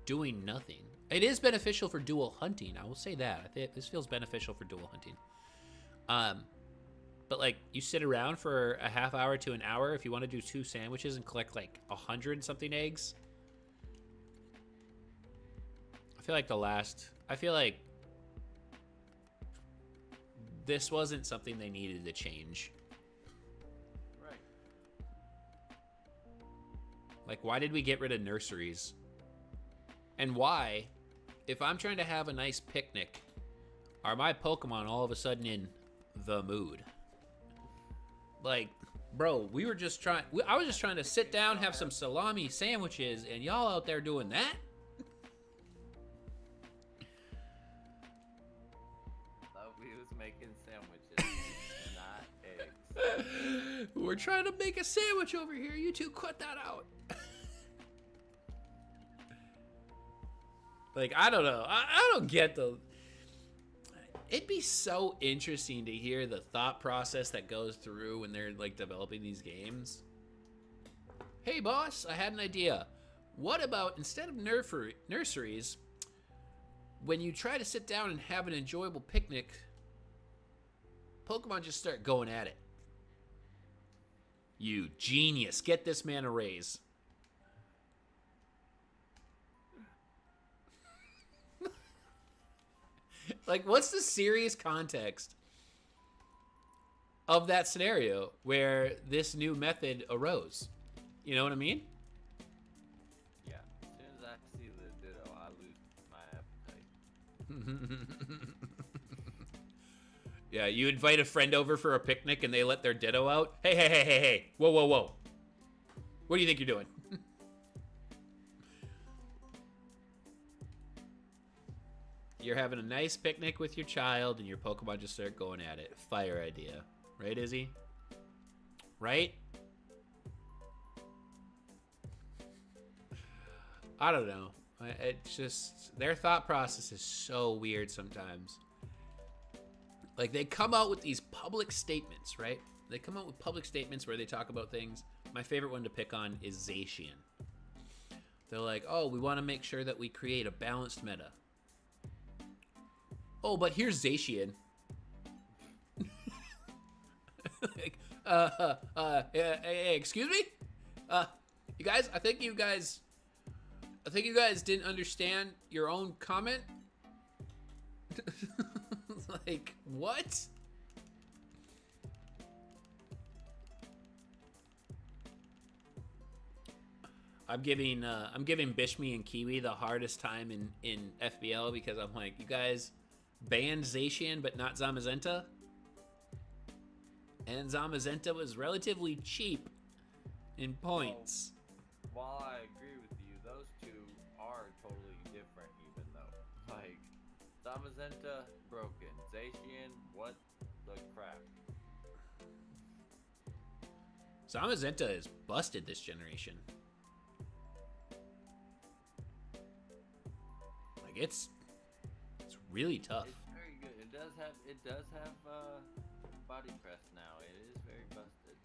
[SPEAKER 1] doing nothing. It is beneficial for dual hunting. I will say that. I think this feels beneficial for dual hunting. But like you sit around for a half hour to an hour if you want to do 2 sandwiches and collect like 100 something eggs. I feel like this wasn't something they needed to change.
[SPEAKER 2] Right.
[SPEAKER 1] Like, why did we get rid of nurseries? And why, if I'm trying to have a nice picnic, are my Pokemon all of a sudden in the mood? Like, bro, I was just trying to sit down, have some salami sandwiches, and y'all out there doing that?
[SPEAKER 2] Thought we was making sandwiches, not eggs.
[SPEAKER 1] We're trying to make a sandwich over here. You two cut that out. Like, I don't know. I don't get the... It'd be so interesting to hear the thought process that goes through when they're, like, developing these games. Hey, boss, I had an idea. What about, instead of nurseries, when you try to sit down and have an enjoyable picnic, Pokemon just start going at it. You genius. Get this man a raise. Like, what's the serious context of that scenario where this new method arose? You know what I mean?
[SPEAKER 2] Yeah. As soon as I see the Ditto, I lose my appetite.
[SPEAKER 1] Yeah, you invite a friend over for a picnic and they let their Ditto out. Hey. Whoa. What do you think you're doing? You're having a nice picnic with your child and your Pokemon just start going at it. Fire idea. Right, Izzy? Right? I don't know. It's just... Their thought process is so weird sometimes. Like, they come out with these public statements, right? They come out with public statements where they talk about things. My favorite one to pick on is Zacian. They're like, oh, we want to make sure that we create a balanced meta. Oh, but here's Zacian. Like, excuse me? You guys, I think you guys didn't understand your own comment. Like, what? I'm giving Bishmi and Kiwi the hardest time in FBL because I'm like, you guys banned Zacian but not Zamazenta, and Zamazenta was relatively cheap in points.
[SPEAKER 2] Well, while I agree with you, those two are totally different. Even though, like, Zamazenta broken, Zacian, what the crap?
[SPEAKER 1] Zamazenta is busted this generation. Like it's really tough.
[SPEAKER 2] It's very good. It does have body press now. It is very busted.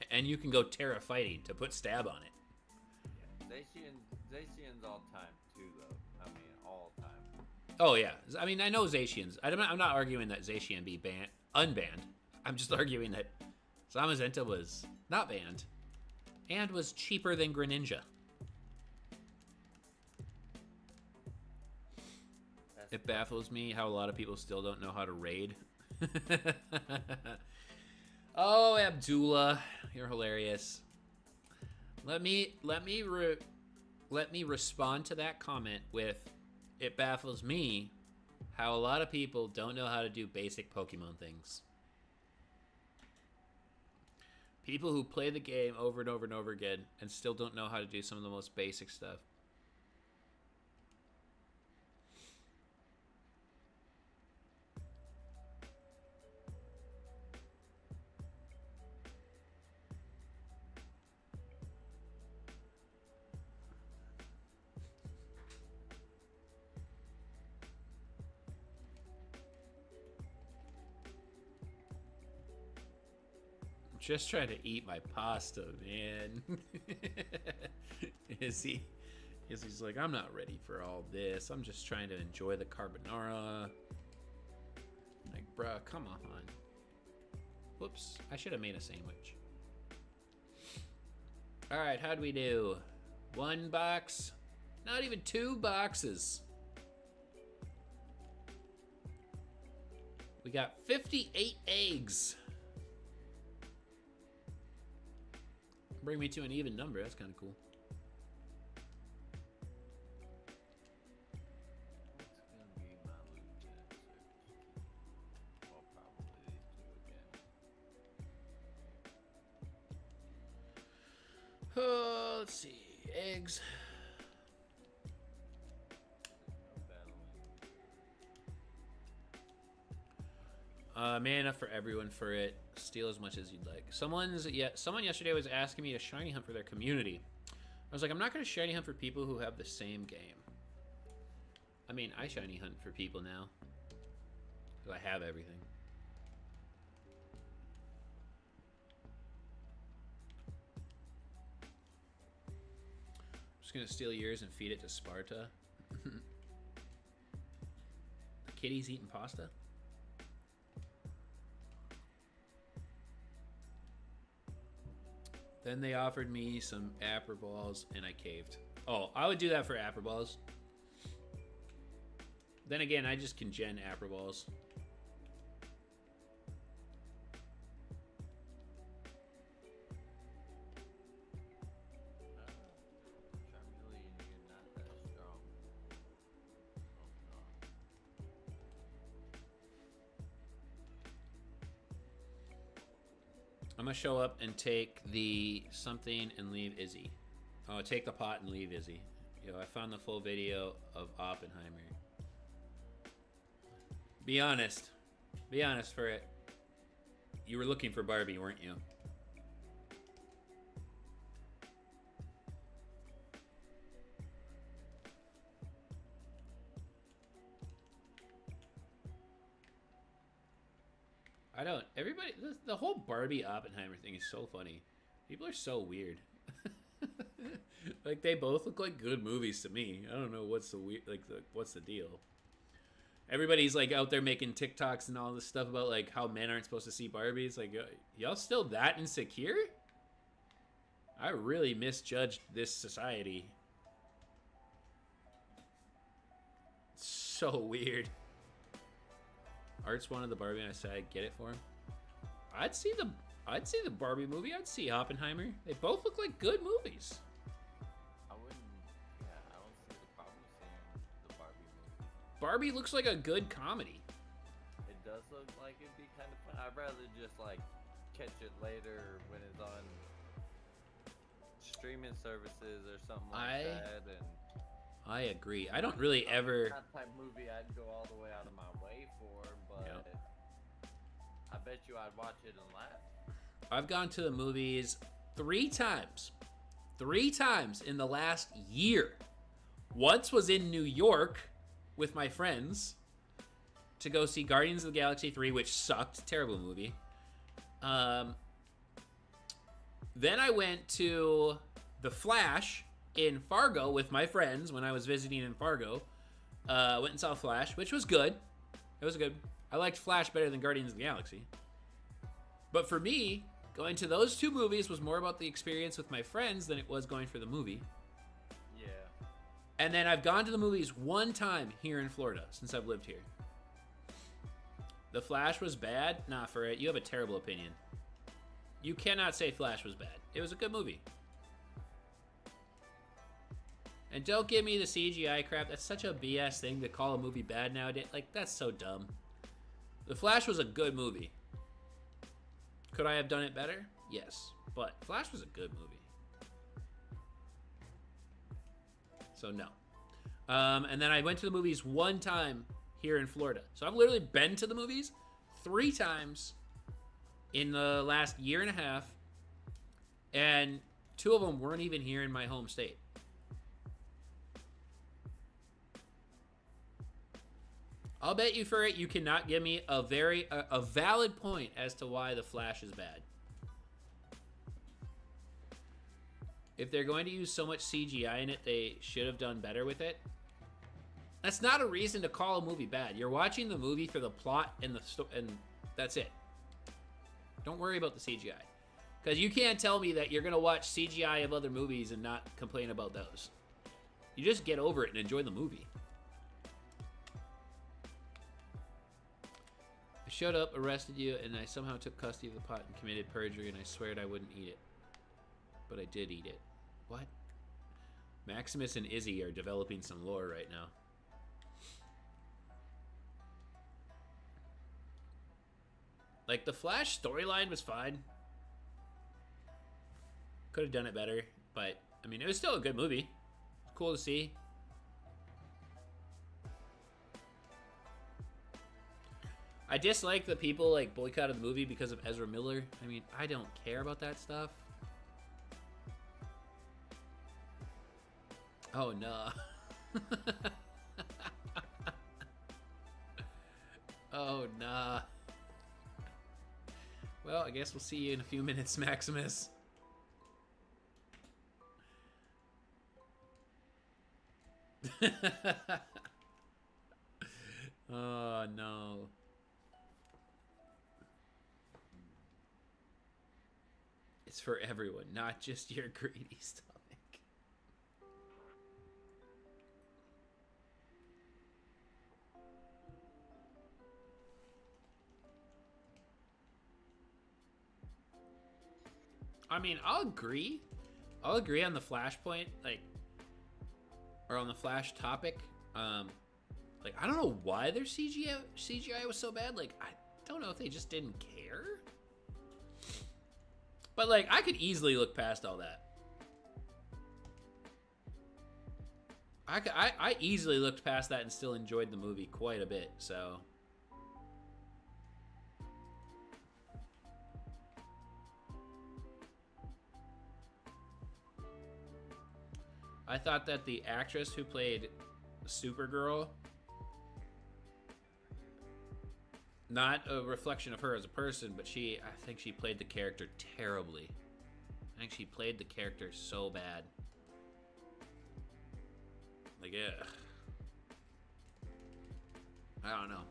[SPEAKER 1] And you can go Terra fighting to put stab on it.
[SPEAKER 2] Yeah. Zacian's all time too, though. I mean, all time.
[SPEAKER 1] Oh yeah, I mean I know Zacian's. I'm not arguing that Zacian be unbanned. I'm just arguing that Zamazenta was not banned and was cheaper than Greninja. It baffles me how a lot of people still don't know how to raid. Oh, Abdullah, you're hilarious. Let me respond to that comment with, it baffles me how a lot of people don't know how to do basic Pokemon things. People who play the game over and over and over again and still don't know how to do some of the most basic stuff. Just trying to eat my pasta, man. He's like, I'm not ready for all this. I'm just trying to enjoy the carbonara. Like, bruh, come on. Whoops, I should have made a sandwich. All right, how'd we do? 1 box? Not even 2 boxes. We got 58 eggs. Bring me to an even number. That's kind of cool.
[SPEAKER 2] What's gonna be my loot next? Well, probably these two again.
[SPEAKER 1] Let's see. Eggs.
[SPEAKER 2] No battling.
[SPEAKER 1] Mana for everyone for it. Steal as much as you'd like. Someone yesterday was asking me to shiny hunt for their community. I was like, I'm not going to shiny hunt for people who have the same game. I mean, I shiny hunt for people now. Because I have everything. I'm just going to steal yours and feed it to Sparta. The kitty's eating pasta? Then they offered me some Apper Balls, and I caved. Oh, I would do that for Apper Balls. Then again, I just can gen Apper Balls.
[SPEAKER 2] Charmeleon, you're not that strong. Oh, God.
[SPEAKER 1] I'm gonna show up and take the something and leave Izzy. Oh, take the pot and leave Izzy. Yo, I found the full video of Oppenheimer. Be honest. Be honest for it. You were looking for Barbie, weren't you? I don't. Everybody, the whole Barbie Oppenheimer thing is so funny. People are so weird. Like they both look like good movies to me. I don't know what's the weird, like what's the deal. Everybody's like out there making TikToks and all this stuff about like how men aren't supposed to see Barbies. Like y'all still that insecure? I really misjudged this society. So weird. Art's wanted the Barbie and I said I'd get it for him. I'd see I'd see the Barbie movie. I'd see Oppenheimer. They both look like good movies.
[SPEAKER 2] I wouldn't. Yeah, I don't see the problem seeing the Barbie movie.
[SPEAKER 1] Barbie looks like a good comedy.
[SPEAKER 2] It does look like it'd be kind of fun. I'd rather just like catch it later when it's on streaming services or something like that. And
[SPEAKER 1] I agree. I don't really ever.
[SPEAKER 2] That type of movie I'd go all the way out of my way for, but I bet you I'd watch it and laugh.
[SPEAKER 1] I've gone to the movies 3 times. 3 times in the last year. Once was in New York with my friends to go see Guardians of the Galaxy 3, which sucked. Terrible movie. Then I went to The Flash in Fargo with my friends when I was visiting in Fargo. Went and saw Flash, which was good. It was good. I liked Flash better than Guardians of the Galaxy. But for me, going to those 2 movies was more about the experience with my friends than it was going for the movie.
[SPEAKER 2] Yeah.
[SPEAKER 1] And then I've gone to the movies 1 time here in Florida since I've lived here. The Flash was bad? Nah, for it. You have a terrible opinion. You cannot say Flash was bad. It was a good movie. And don't give me the CGI crap. That's such a BS thing to call a movie bad nowadays. Like, that's so dumb. The Flash was a good movie. Could I have done it better? Yes. But Flash was a good movie. So, no. And then I went to the movies 1 time here in Florida. So I've literally been to the movies 3 times in the last year and a half. And 2 of them weren't even here in my home state. I'll bet you for it, you cannot give me a valid point as to why The Flash is bad. If they're going to use so much CGI in it, they should have done better with it. That's not a reason to call a movie bad. You're watching the movie for the plot and and that's it. Don't worry about the CGI. Because you can't tell me that you're going to watch CGI of other movies and not complain about those. You just get over it and enjoy the movie. I showed up, arrested you, and I somehow took custody of the pot and committed perjury, and I swear I wouldn't eat it. But I did eat it. What? Maximus and Izzy are developing some lore right now. Like, the Flash storyline was fine. Could have done it better, but, I mean, it was still a good movie. It's cool to see. I dislike that people, like, boycotted the movie because of Ezra Miller. I mean, I don't care about that stuff. Oh, no. Oh, nah. Well, I guess we'll see you in a few minutes, Maximus. Oh, no. It's for everyone, not just your greedy stomach. I mean, I'll agree. I'll agree on the Flashpoint, like, or on the Flash topic. Like, I don't know why their CGI was so bad. Like, I don't know if they just didn't care. But, like, I could easily look past all that. I easily looked past that and still enjoyed the movie quite a bit, so. I thought that the actress who played Supergirl, not a reflection of her as a person, but I think she played the character terribly. I think she played the character so bad. Like, ugh. I don't know.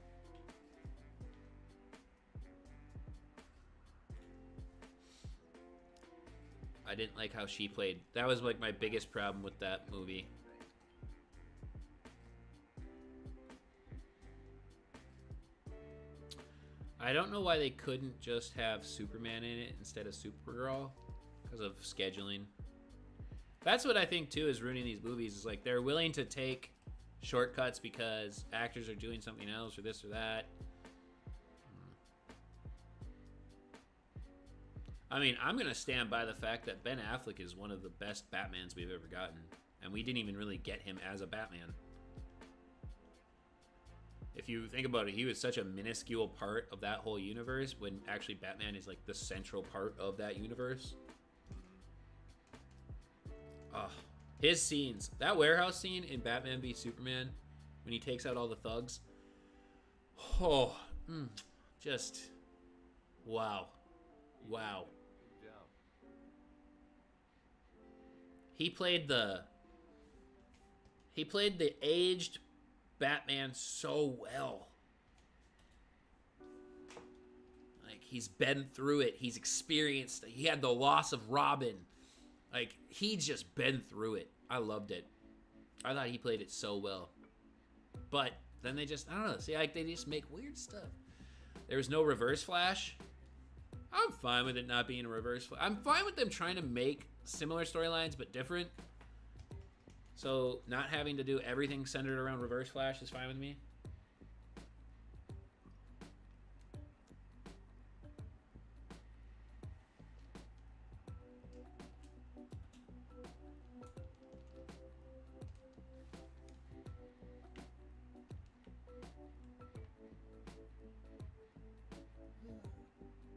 [SPEAKER 1] I didn't like how she played. That was like my biggest problem with that movie. I don't know why they couldn't just have Superman in it instead of Supergirl because of scheduling. That's what I think too is ruining these movies. Is like they're willing to take shortcuts because actors are doing something else or this or that. I mean, I'm going to stand by the fact that Ben Affleck is one of the best Batmans we've ever gotten. And we didn't even really get him as a Batman. If you think about it, he was such a minuscule part of that whole universe when actually Batman is like the central part of that universe. His scenes. That warehouse scene in Batman v Superman when he takes out all the thugs. Just wow. Wow.
[SPEAKER 2] Good job.
[SPEAKER 1] He played the aged Batman so well. Like, he's been through it. He's experienced it. He had the loss of Robin. Like, he's just been through it. I loved it. I thought he played it so well. But then they just, I don't know. See, like, they just make weird stuff. There was no Reverse Flash. I'm fine with it not being a Reverse Flash. I'm fine with them trying to make similar storylines but different. So not having to do everything centered around Reverse Flash is fine with me.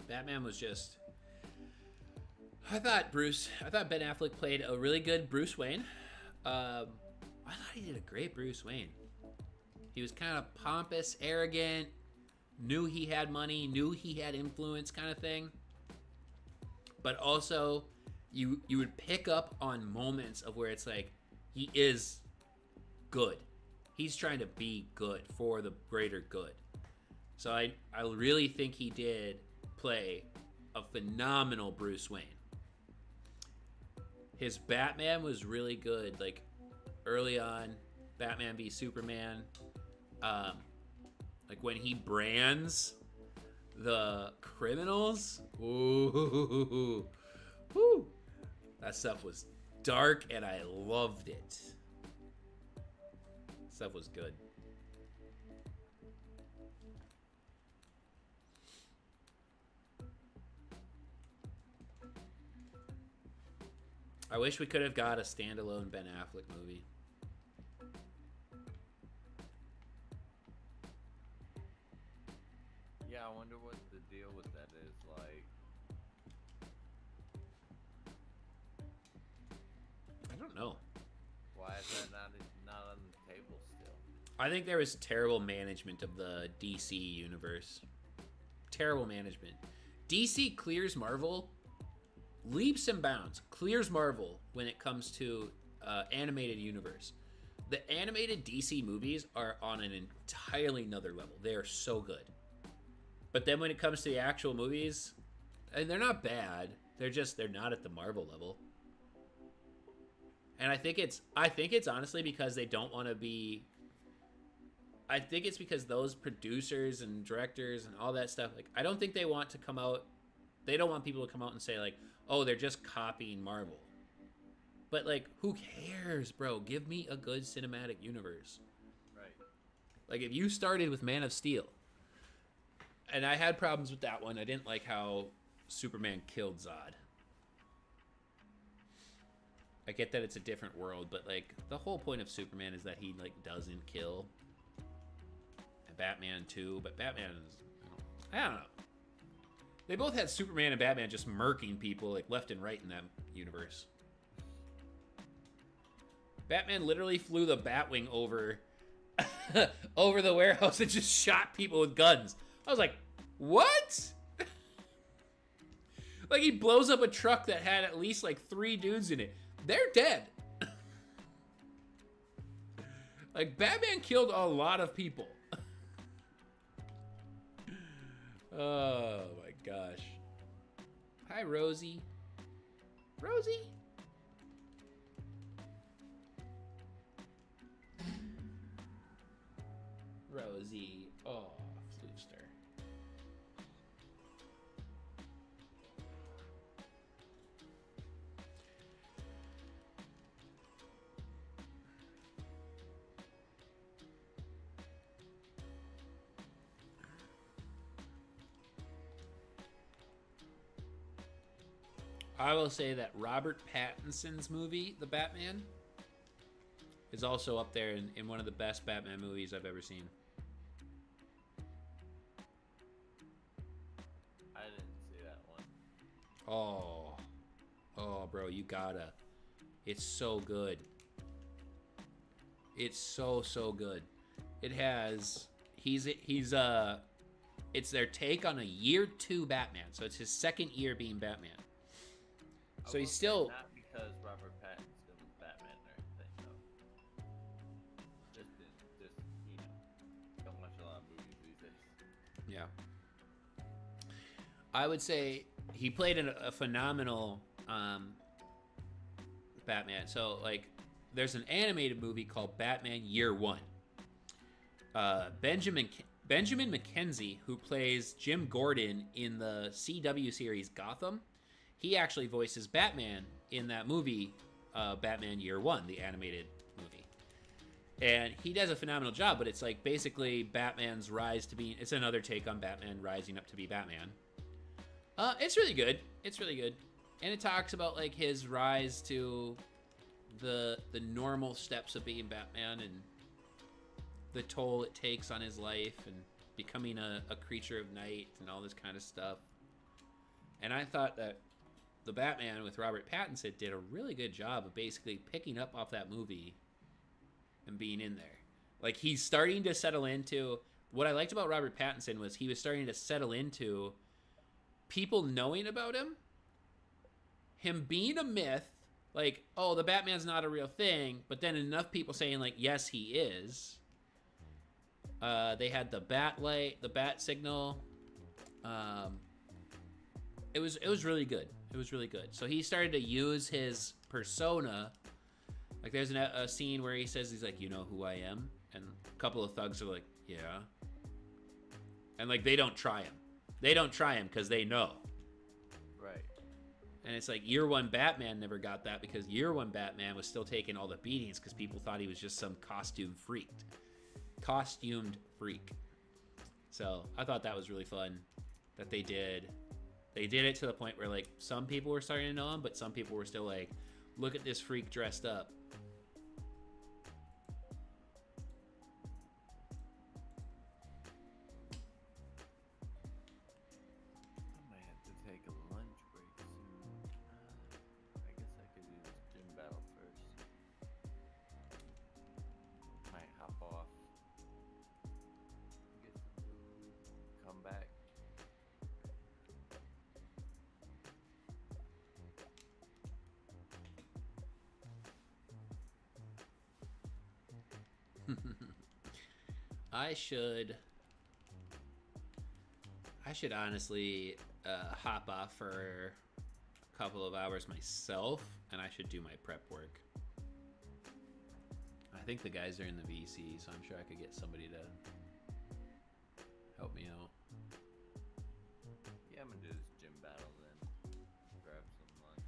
[SPEAKER 1] Batman was just... I thought Ben Affleck played a really good Bruce Wayne. I thought he did a great Bruce Wayne. He was kind of pompous, arrogant, knew he had money, knew he had influence kind of thing. But also, you would pick up on moments of where it's like, he is good. He's trying to be good for the greater good. So I really think he did play a phenomenal Bruce Wayne. His Batman was really good, like early on, Batman v Superman. Like when he brands the criminals. Ooh, woo. That stuff was dark and I loved it. Stuff was good. I wish we could have got a standalone Ben Affleck movie.
[SPEAKER 2] Yeah, I wonder what the deal with that is like.
[SPEAKER 1] I don't know.
[SPEAKER 2] Why is that not on the table still?
[SPEAKER 1] I think there was terrible management of the DC universe. Terrible management. DC clears Marvel leaps and bounds, clears Marvel when it comes to animated universe. The animated DC movies are on an entirely another level. They are so good. But then when it comes to the actual movies, and they're not bad, they're not at the Marvel level. And I think it's honestly because they don't want to be. I think it's because those producers and directors and all that stuff, like, I don't think they want to come out. They don't want people to come out and say like, oh, they're just copying Marvel. But like, who cares, bro? Give me a good cinematic universe.
[SPEAKER 2] Right.
[SPEAKER 1] Like, if you started with Man of Steel, and I had problems with that one. I didn't like how Superman killed Zod. I get that it's a different world, but like, the whole point of Superman is that he like doesn't kill. And Batman too, but Batman is, I don't know. They both had Superman and Batman just murking people like left and right in that universe. Batman literally flew the Batwing over over the warehouse and just shot people with guns. I was like, what? Like, he blows up a truck that had at least like 3 dudes in it. They're dead. Like, Batman killed a lot of people. Oh my gosh. Hi, Rosie. Rosie? Rosie. Oh, Floopster. I will say that Robert Pattinson's movie, The Batman, is also up there in one of the best Batman movies I've ever seen.
[SPEAKER 2] I didn't see that one.
[SPEAKER 1] Oh, bro, you gotta. It's so good. It's so good. It has it's their take on a year 2 Batman. So it's his second year being Batman. So he's still
[SPEAKER 2] not because Robert Pattinson was Batman or anything though. Just you know, don't watch a lot of movies these days.
[SPEAKER 1] Yeah. I would say he played a phenomenal Batman. So like there's an animated movie called Batman Year One. Benjamin McKenzie, who plays Jim Gordon in the CW series Gotham, he actually voices Batman in that movie, Batman Year One, the animated movie. And he does a phenomenal job, but it's like basically Batman's rise to be... It's another take on Batman rising up to be Batman. It's really good. It's really good. And it talks about like his rise to the normal steps of being Batman and the toll it takes on his life and becoming a creature of night and all this kind of stuff. And I thought that the Batman with Robert Pattinson did a really good job of basically picking up off that movie and being in there. Like he's starting to settle into... What I liked about Robert Pattinson was he was starting to settle into people knowing about him being a myth, like, oh, the Batman's not a real thing, but then enough people saying, like, yes, he is. They had the bat light, the bat signal. It was really good. It was really good. So he started to use his persona. Like, there's a scene where he says, he's like, you know who I am? And a couple of thugs are like, yeah. And, like, they don't try him. They don't try him because they know.
[SPEAKER 2] Right.
[SPEAKER 1] And it's like Year One Batman never got that because Year One Batman was still taking all the beatings because people thought he was just some costumed freak. So I thought that was really fun that they did. They did it to the point where like some people were starting to know him, but some people were still like, look at this freak dressed up. I should honestly hop off for a couple of hours myself, and I should do my prep work. I think the guys are in the VC, so I'm sure I could get somebody to help me out.
[SPEAKER 2] Yeah, I'm gonna do this gym battle then. Grab some lunch.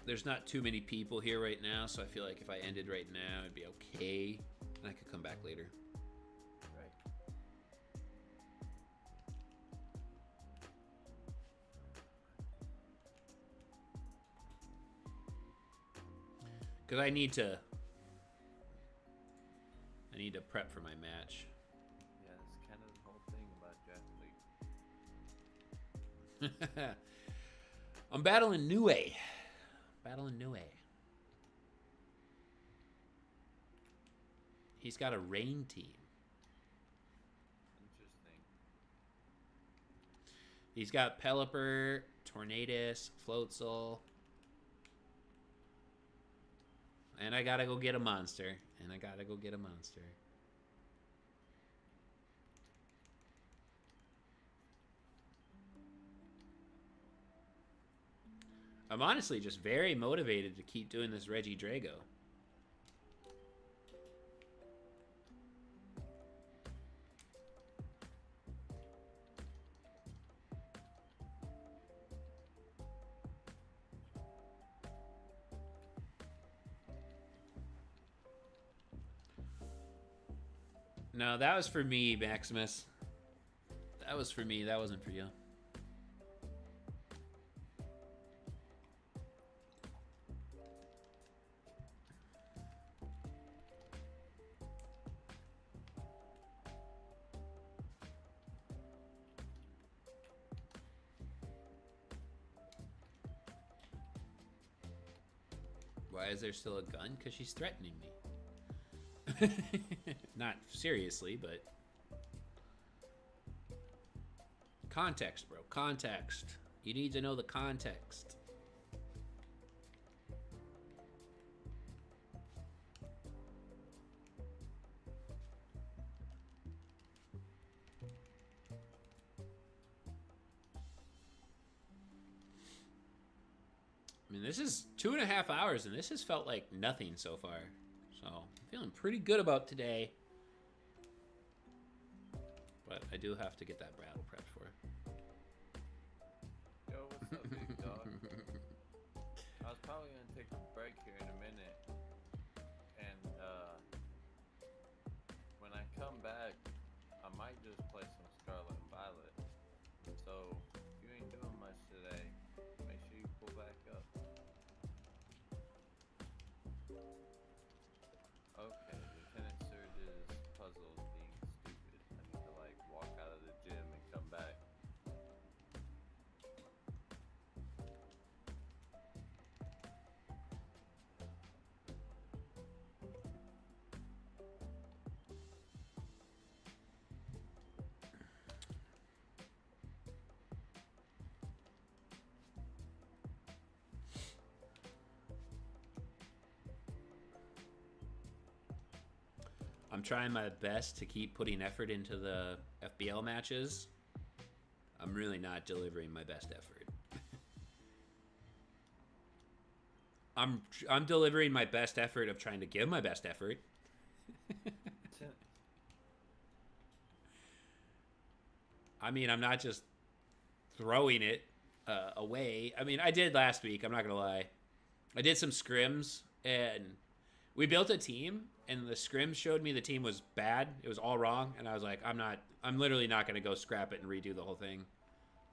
[SPEAKER 1] There's not too many people here right now, so I feel like if I ended right now, it'd be okay. And I could come back later.
[SPEAKER 2] Right.
[SPEAKER 1] Because I need to prep for my match.
[SPEAKER 2] Yeah, that's kind of the whole thing about Draft League.
[SPEAKER 1] I'm battling Nue. He's got a rain team.
[SPEAKER 2] Interesting.
[SPEAKER 1] He's got Pelipper, Tornadus, Floatzel. And I gotta go get a monster. I'm honestly just very motivated to keep doing this Reggie Drago. No, that was for me, Maximus. That was for me. That wasn't for you. Why is there still a gun? Because she's threatening me. Not seriously, but... Context, bro. Context. You need to know the context. I mean, this is 2.5 hours, and this has felt like nothing so far. So, I'm feeling pretty good about today. But I do have to get that battle prepped for.
[SPEAKER 2] Yo, what's up, big dog? I was probably gonna take a break here in a minute, and when I come back, I might just play some Scarlet and Violet. So if you ain't doing much today, make sure you pull back up. Okay, Lieutenant Surge's puzzle is being stupid. I need to like walk out of the gym and come back.
[SPEAKER 1] I'm trying my best to keep putting effort into the FBL matches. I'm really not delivering my best effort. I'm delivering my best effort of trying to give my best effort. I mean, I'm not just throwing it away. I mean, I did last week. I'm not going to lie. I did some scrims, and we built a team, and the scrims showed me the team was bad. It was all wrong, and I was like, I'm literally not going to go scrap it and redo the whole thing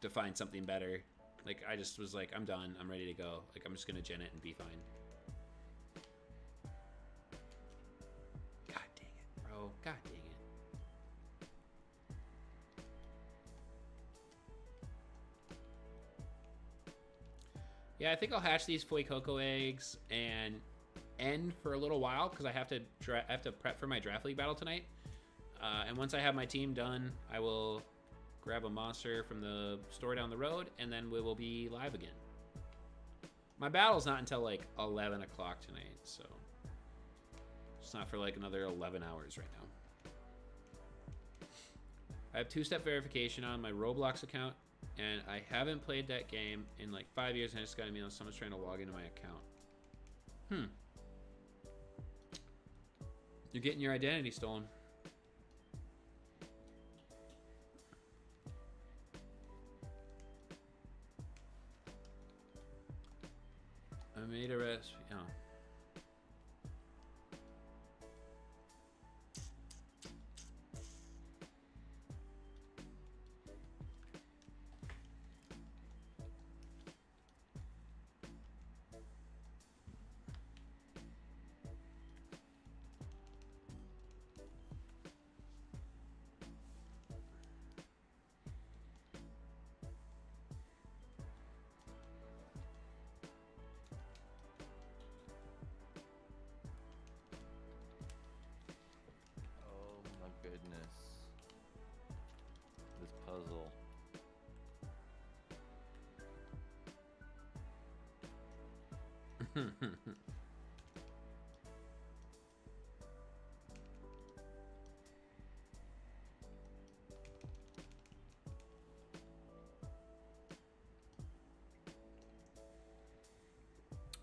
[SPEAKER 1] to find something better. Like, I just was like, I'm done. I'm ready to go. Like, I'm just going to gen it and be fine. God dang it, bro. God dang it. Yeah, I think I'll hatch these Fuecoco eggs and end for a little while because I have to prep for my draft league battle tonight. And once I have my team done, I will grab a monster from the store down the road, and then we will be live again. My battle's not until like 11 o'clock tonight, so it's not for like another 11 hours right now. I have two-step verification on my Roblox account, and I haven't played that game in like 5 years, and I just got an email someone's trying to log into my account. You're getting your identity stolen. I made a recipe. Oh.
[SPEAKER 2] Goodness. This puzzle.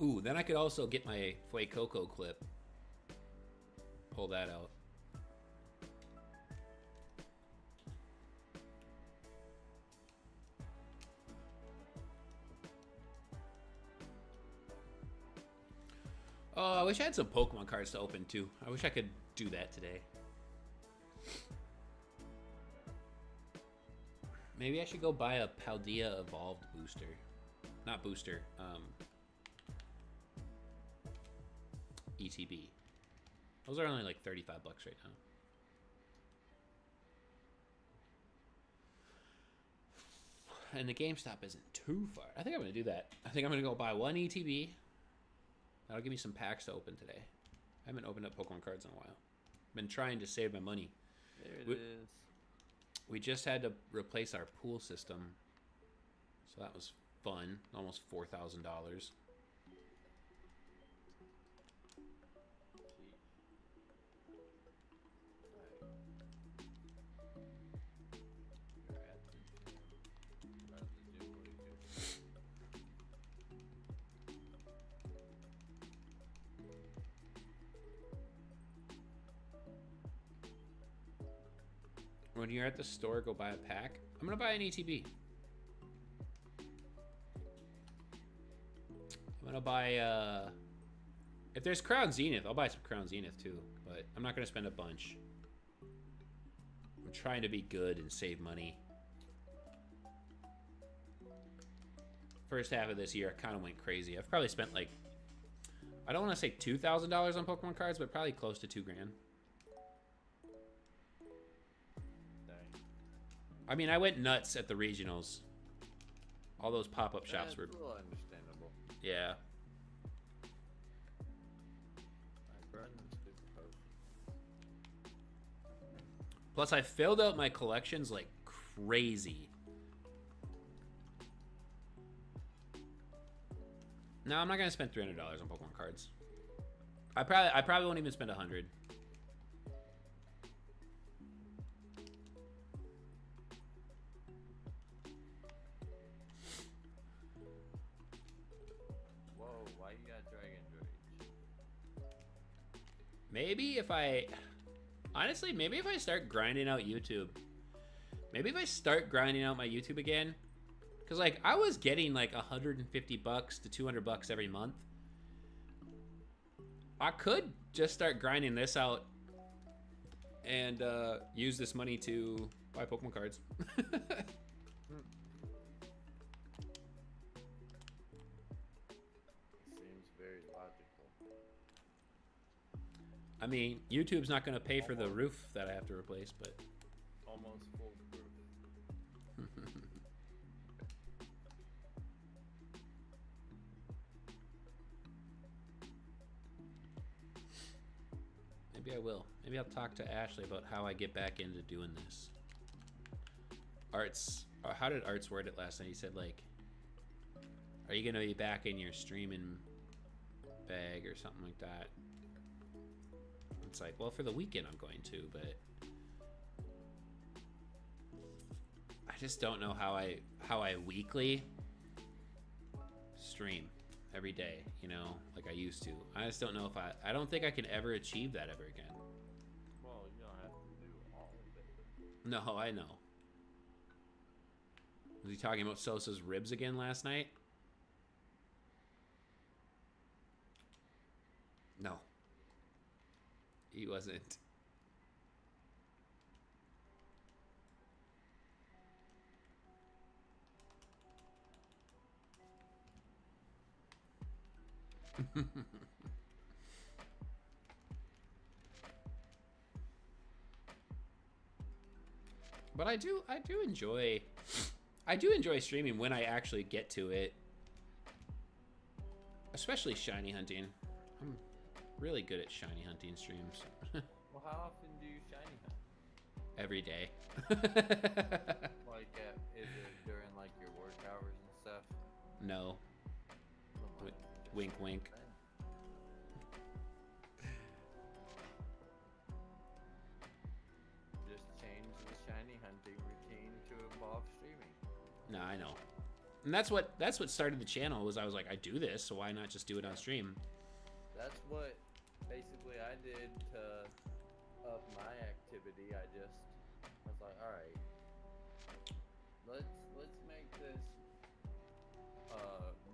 [SPEAKER 1] Ooh, then I could also get my Fuecoco clip. Pull that out. Oh, I wish I had some Pokemon cards to open too. I wish I could do that today. Maybe I should go buy a Paldea Evolved booster. Not booster, ETB. Those are only like 35 bucks right now. And the GameStop isn't too far. I think I'm gonna do that. I think I'm gonna go buy one ETB, That'll give me some packs to open today. I haven't opened up Pokemon cards in a while. Been trying to save my money.
[SPEAKER 2] There it is.
[SPEAKER 1] We just had to replace our pool system, so that was fun. Almost $4,000. When you're at the store, go buy a pack. I'm gonna buy an ETB. I'm gonna buy, if there's Crown Zenith, I'll buy some Crown Zenith too, but I'm not gonna spend a bunch. I'm trying to be good and save money. First half of this year, I kind of went crazy. I've probably spent like, I don't want to say $2,000 on Pokemon cards, but probably close to $2 grand. I mean, I went nuts at the regionals. All those pop-up shops were...
[SPEAKER 2] That's a little understandable.
[SPEAKER 1] Yeah. Plus, I filled out my collections like crazy. No, I'm not gonna spend $300 on Pokemon cards. I probably won't even spend $100. Maybe if I... Honestly, maybe if I start grinding out YouTube. Maybe if I start grinding out my YouTube again. Because, like, I was getting, like, $150 to $200 every month. I could just start grinding this out and use this money to buy Pokemon cards. I mean, YouTube's not going to pay for the roof that I have to replace, but...
[SPEAKER 2] Almost foolproof.
[SPEAKER 1] Maybe I will. Maybe I'll talk to Ashley about how I get back into doing this. Arts... how did Arts word it last night? He said, like... Are you going to be back in your streaming bag or something like that? It's like, well, for the weekend I'm going to, but I just don't know how I weekly stream every day, you know, like I used to. I just don't know if I don't think I can ever achieve that ever again.
[SPEAKER 2] Well, you don't have to do all of it.
[SPEAKER 1] No, I know. Was he talking about Sosa's ribs again last night? No. He wasn't. But I do enjoy streaming when I actually get to it. Especially shiny hunting. I'm really good at shiny hunting streams.
[SPEAKER 2] Well, how often do you shiny hunt?
[SPEAKER 1] Every day.
[SPEAKER 2] Like, is it during like your work hours and stuff?
[SPEAKER 1] No. Wink, wink.
[SPEAKER 2] Just change the shiny hunting routine to involve streaming.
[SPEAKER 1] No, I know. And that's what started the channel. Was I was like, I do this, so why not just do it on stream?
[SPEAKER 2] That's what basically I did to up my activity. I was like, all right, let's make this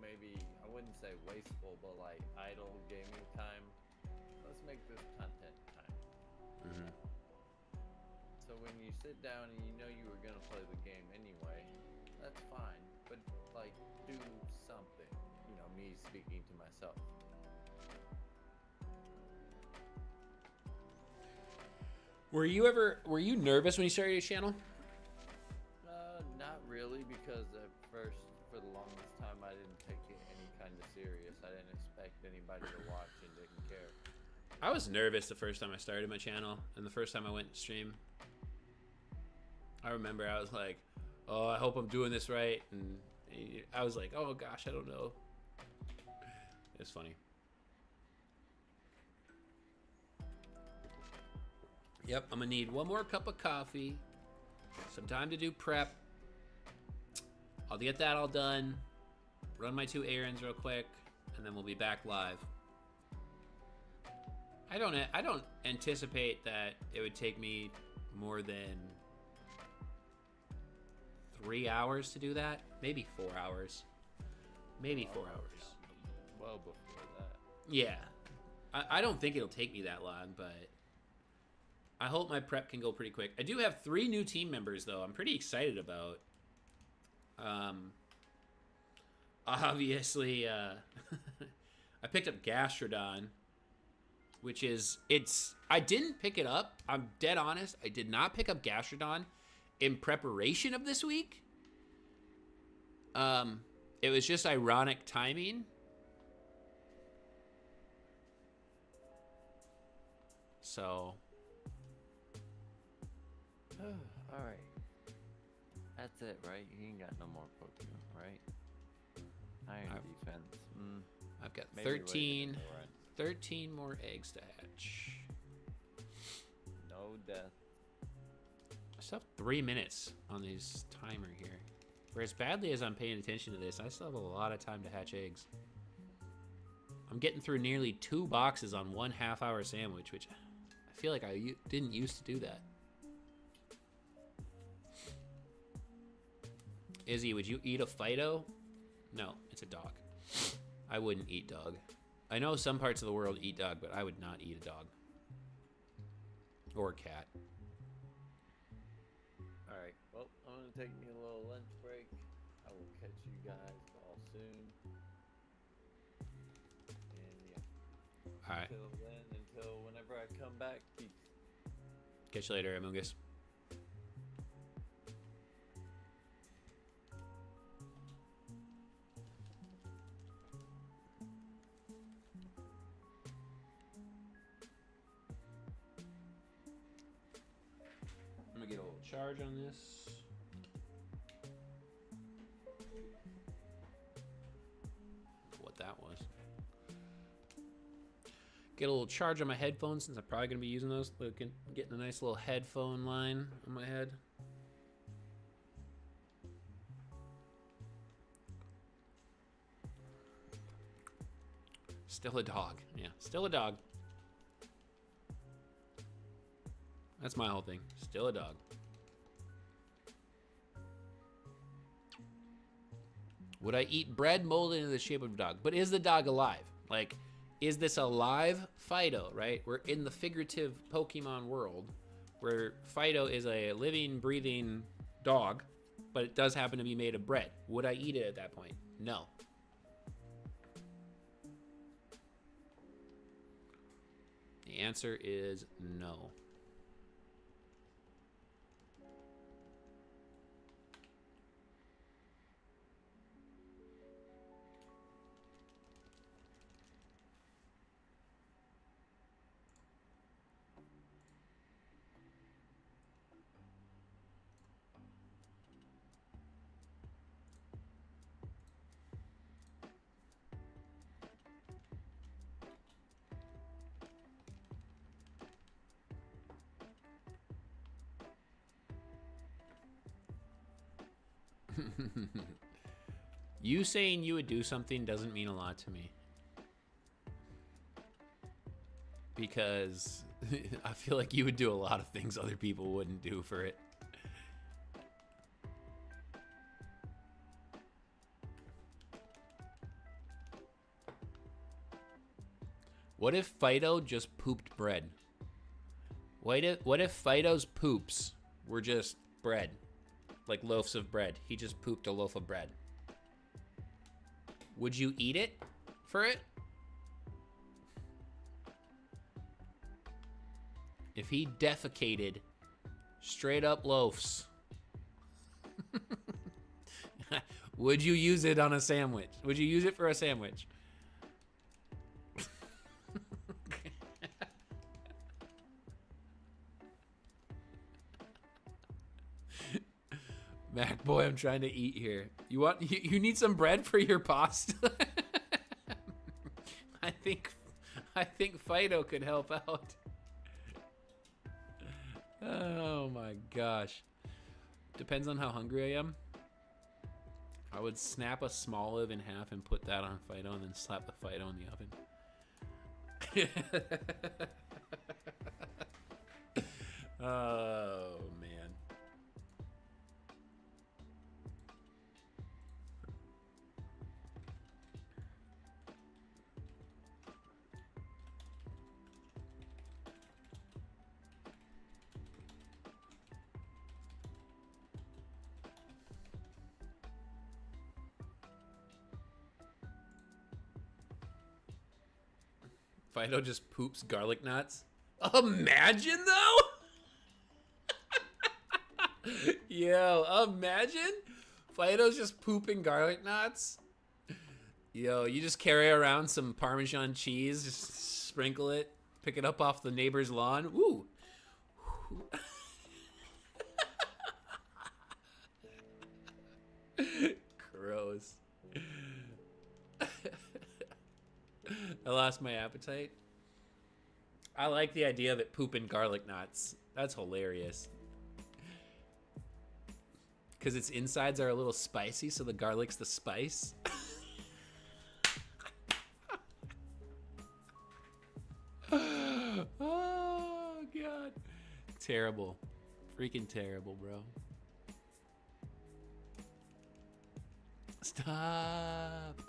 [SPEAKER 2] maybe I wouldn't say wasteful, but like idle gaming time. Let's make this content time.
[SPEAKER 1] Mm-hmm.
[SPEAKER 2] So when you sit down and you know you were gonna play the game anyway, that's fine. But like, do something. You know, me speaking to myself.
[SPEAKER 1] Were you nervous when you started your channel?
[SPEAKER 2] Not really, because at first, for the longest time, I didn't take it any kind of serious. I didn't expect anybody to
[SPEAKER 1] I was nervous the first time I started my channel and the first time I went to stream. I remember I was like, oh, I hope I'm doing this right. And I was like, oh gosh, I don't know. It's funny. Yep, I'm gonna need one more cup of coffee, some time to do prep. I'll get that all done, run my 2 errands real quick, and then we'll be back live. I don't anticipate that it would take me more than 3 hours to do that. Maybe 4 hours. Maybe 4 hours.
[SPEAKER 2] Well before that.
[SPEAKER 1] Yeah. I don't think it'll take me that long, but I hope my prep can go pretty quick. I do have 3 new team members, though. I'm pretty excited about. Obviously, I picked up Gastrodon, which is, I didn't pick it up. I'm dead honest. I did not pick up Gastrodon in preparation of this week. It was just ironic timing. So.
[SPEAKER 2] All right. That's it, right? You ain't got no more Pokemon, right? Iron defense.
[SPEAKER 1] I've got
[SPEAKER 2] Maybe
[SPEAKER 1] 13 more eggs to hatch.
[SPEAKER 2] No death.
[SPEAKER 1] I still have 3 minutes on this timer here. For as badly as I'm paying attention to this, I still have a lot of time to hatch eggs. I'm getting through nearly 2 boxes on 1 half-hour sandwich, which I feel like I didn't used to do that. Izzy, would you eat a Fido? No, it's a dog. I wouldn't eat dog. I know some parts of the world eat dog, but I would not eat a dog. Or a cat.
[SPEAKER 2] Alright, well, I'm going to take me a little lunch break. I will catch you guys all soon. And yeah.
[SPEAKER 1] Alright.
[SPEAKER 2] Until then, until whenever I come back, peace.
[SPEAKER 1] Catch you later, Amogus. Get a little charge on this. What that was. Get a little charge on my headphones since I'm probably going to be using those. Getting a nice little headphone line on my head. Still a dog. Yeah, still a dog. That's my whole thing. Still a dog. Would I eat bread molded into the shape of a dog? But is the dog alive? Like, is this a live Fido, right? We're in the figurative Pokemon world where Fido is a living, breathing dog, but it does happen to be made of bread. Would I eat it at that point? No. The answer is no. You saying you would do something doesn't mean a lot to me. Because I feel like you would do a lot of things other people wouldn't do for it. What if Fido just pooped bread? What if Fido's poops were just bread? Like loaves of bread. He just pooped a loaf of bread. Would you eat it for it? If he defecated straight up loaves, would you use it on a sandwich? Would you use it for a sandwich? Mac boy, I'm trying to eat here. You need some bread for your pasta? I think Fido could help out. Oh my gosh. Depends on how hungry I am. I would snap a small olive in half and put that on Fido and then slap the Fido in the oven. Oh man. Fido just poops garlic nuts. Imagine though. Yo, imagine Fido's just pooping garlic knots. Yo, you just carry around some Parmesan cheese, just sprinkle it, pick it up off the neighbor's lawn. Woo. Gross. I lost my appetite. I like the idea of it pooping garlic knots. That's hilarious. Because its insides are a little spicy, so the garlic's the spice. Oh, God. Terrible. Freaking terrible, bro. Stop.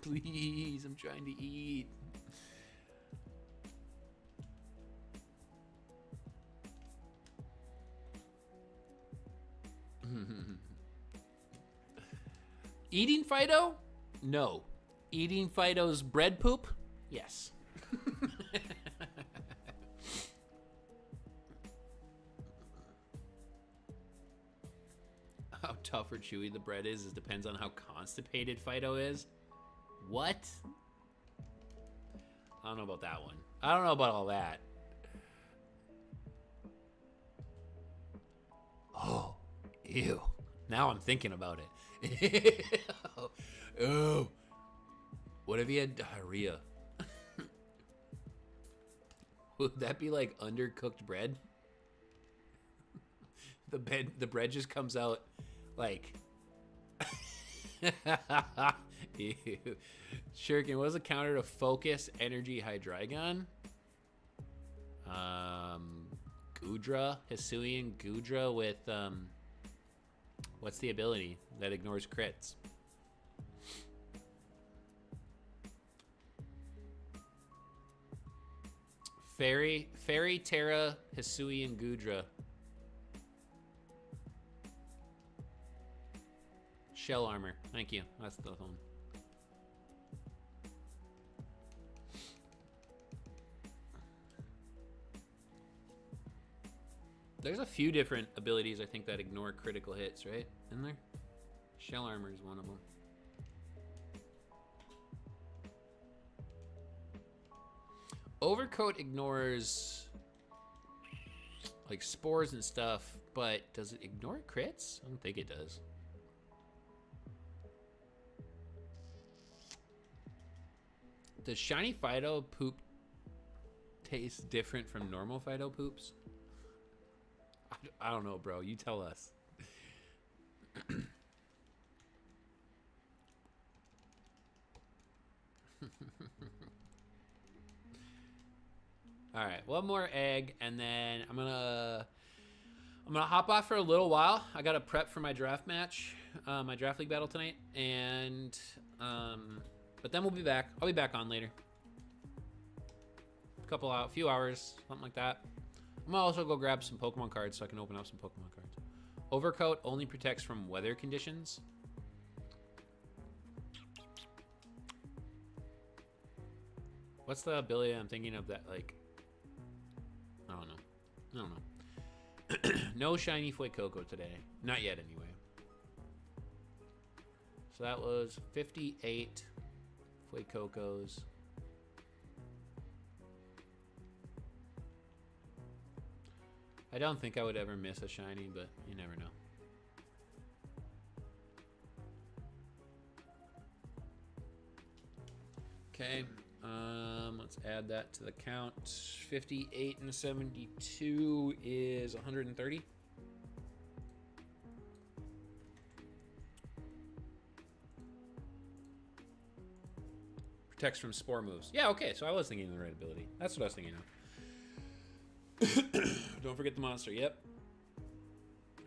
[SPEAKER 1] Please, I'm trying to eat. Eating Fido? No. Eating Fido's bread poop? Yes. How tough or chewy the bread is depends on how constipated Fido is. What? I don't know about that one. I don't know about all that. Oh, ew. Now I'm thinking about it. Oh. What if he had diarrhea? Would that be like undercooked bread? The bread just comes out like... Ew. Shuriken, what was the counter to Focus Energy Hydreigon? Gudra, Hisuian Gudra with what's the ability that ignores crits? Fairy Terra, Hisuian Gudra. Shell armor. Thank you. That's the one. There's a few different abilities I think that ignore critical hits, right? Isn't there? Shell armor is one of them. Overcoat ignores like spores and stuff, but does it ignore crits? I don't think it does. Does shiny Fido poop taste different from normal Fido poops? I don't know, bro. You tell us. All right, one more egg, and then I'm gonna hop off for a little while. I gotta prep for my draft match, my draft league battle tonight, and but then we'll be back. I'll be back on later. A few hours, something like that. I'm gonna also go grab some Pokemon cards so I can open up some Pokemon cards. Overcoat only protects from weather conditions. What's the ability I'm thinking of that, like... I don't know. No shiny Fuecoco today. Not yet, anyway. So that was 58 Fuecocos. I don't think I would ever miss a shiny, but you never know. Okay, let's add that to the count. 58 and 72 is 130. Protects from spore moves. Yeah, okay, so I was thinking of the right ability. That's what I was thinking of. Don't forget the monster, yep.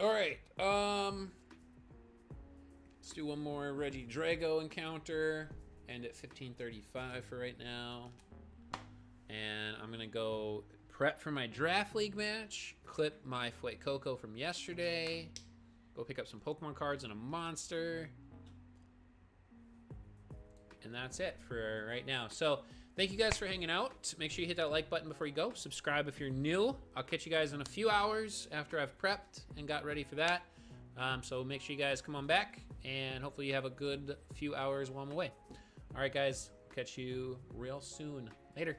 [SPEAKER 1] Alright, let's do one more Reggie Drago encounter. End at 1535 for right now. And I'm gonna go prep for my draft league match, clip my Fuecoco from yesterday, go pick up some Pokemon cards and a monster. And that's it for right now. So thank you guys for hanging out. Make sure you hit that like button before you go. Subscribe if you're new. I'll catch you guys in a few hours after I've prepped and got ready for that. So make sure you guys come on back, and hopefully you have a good few hours while I'm away. All right, guys. Catch you real soon. Later.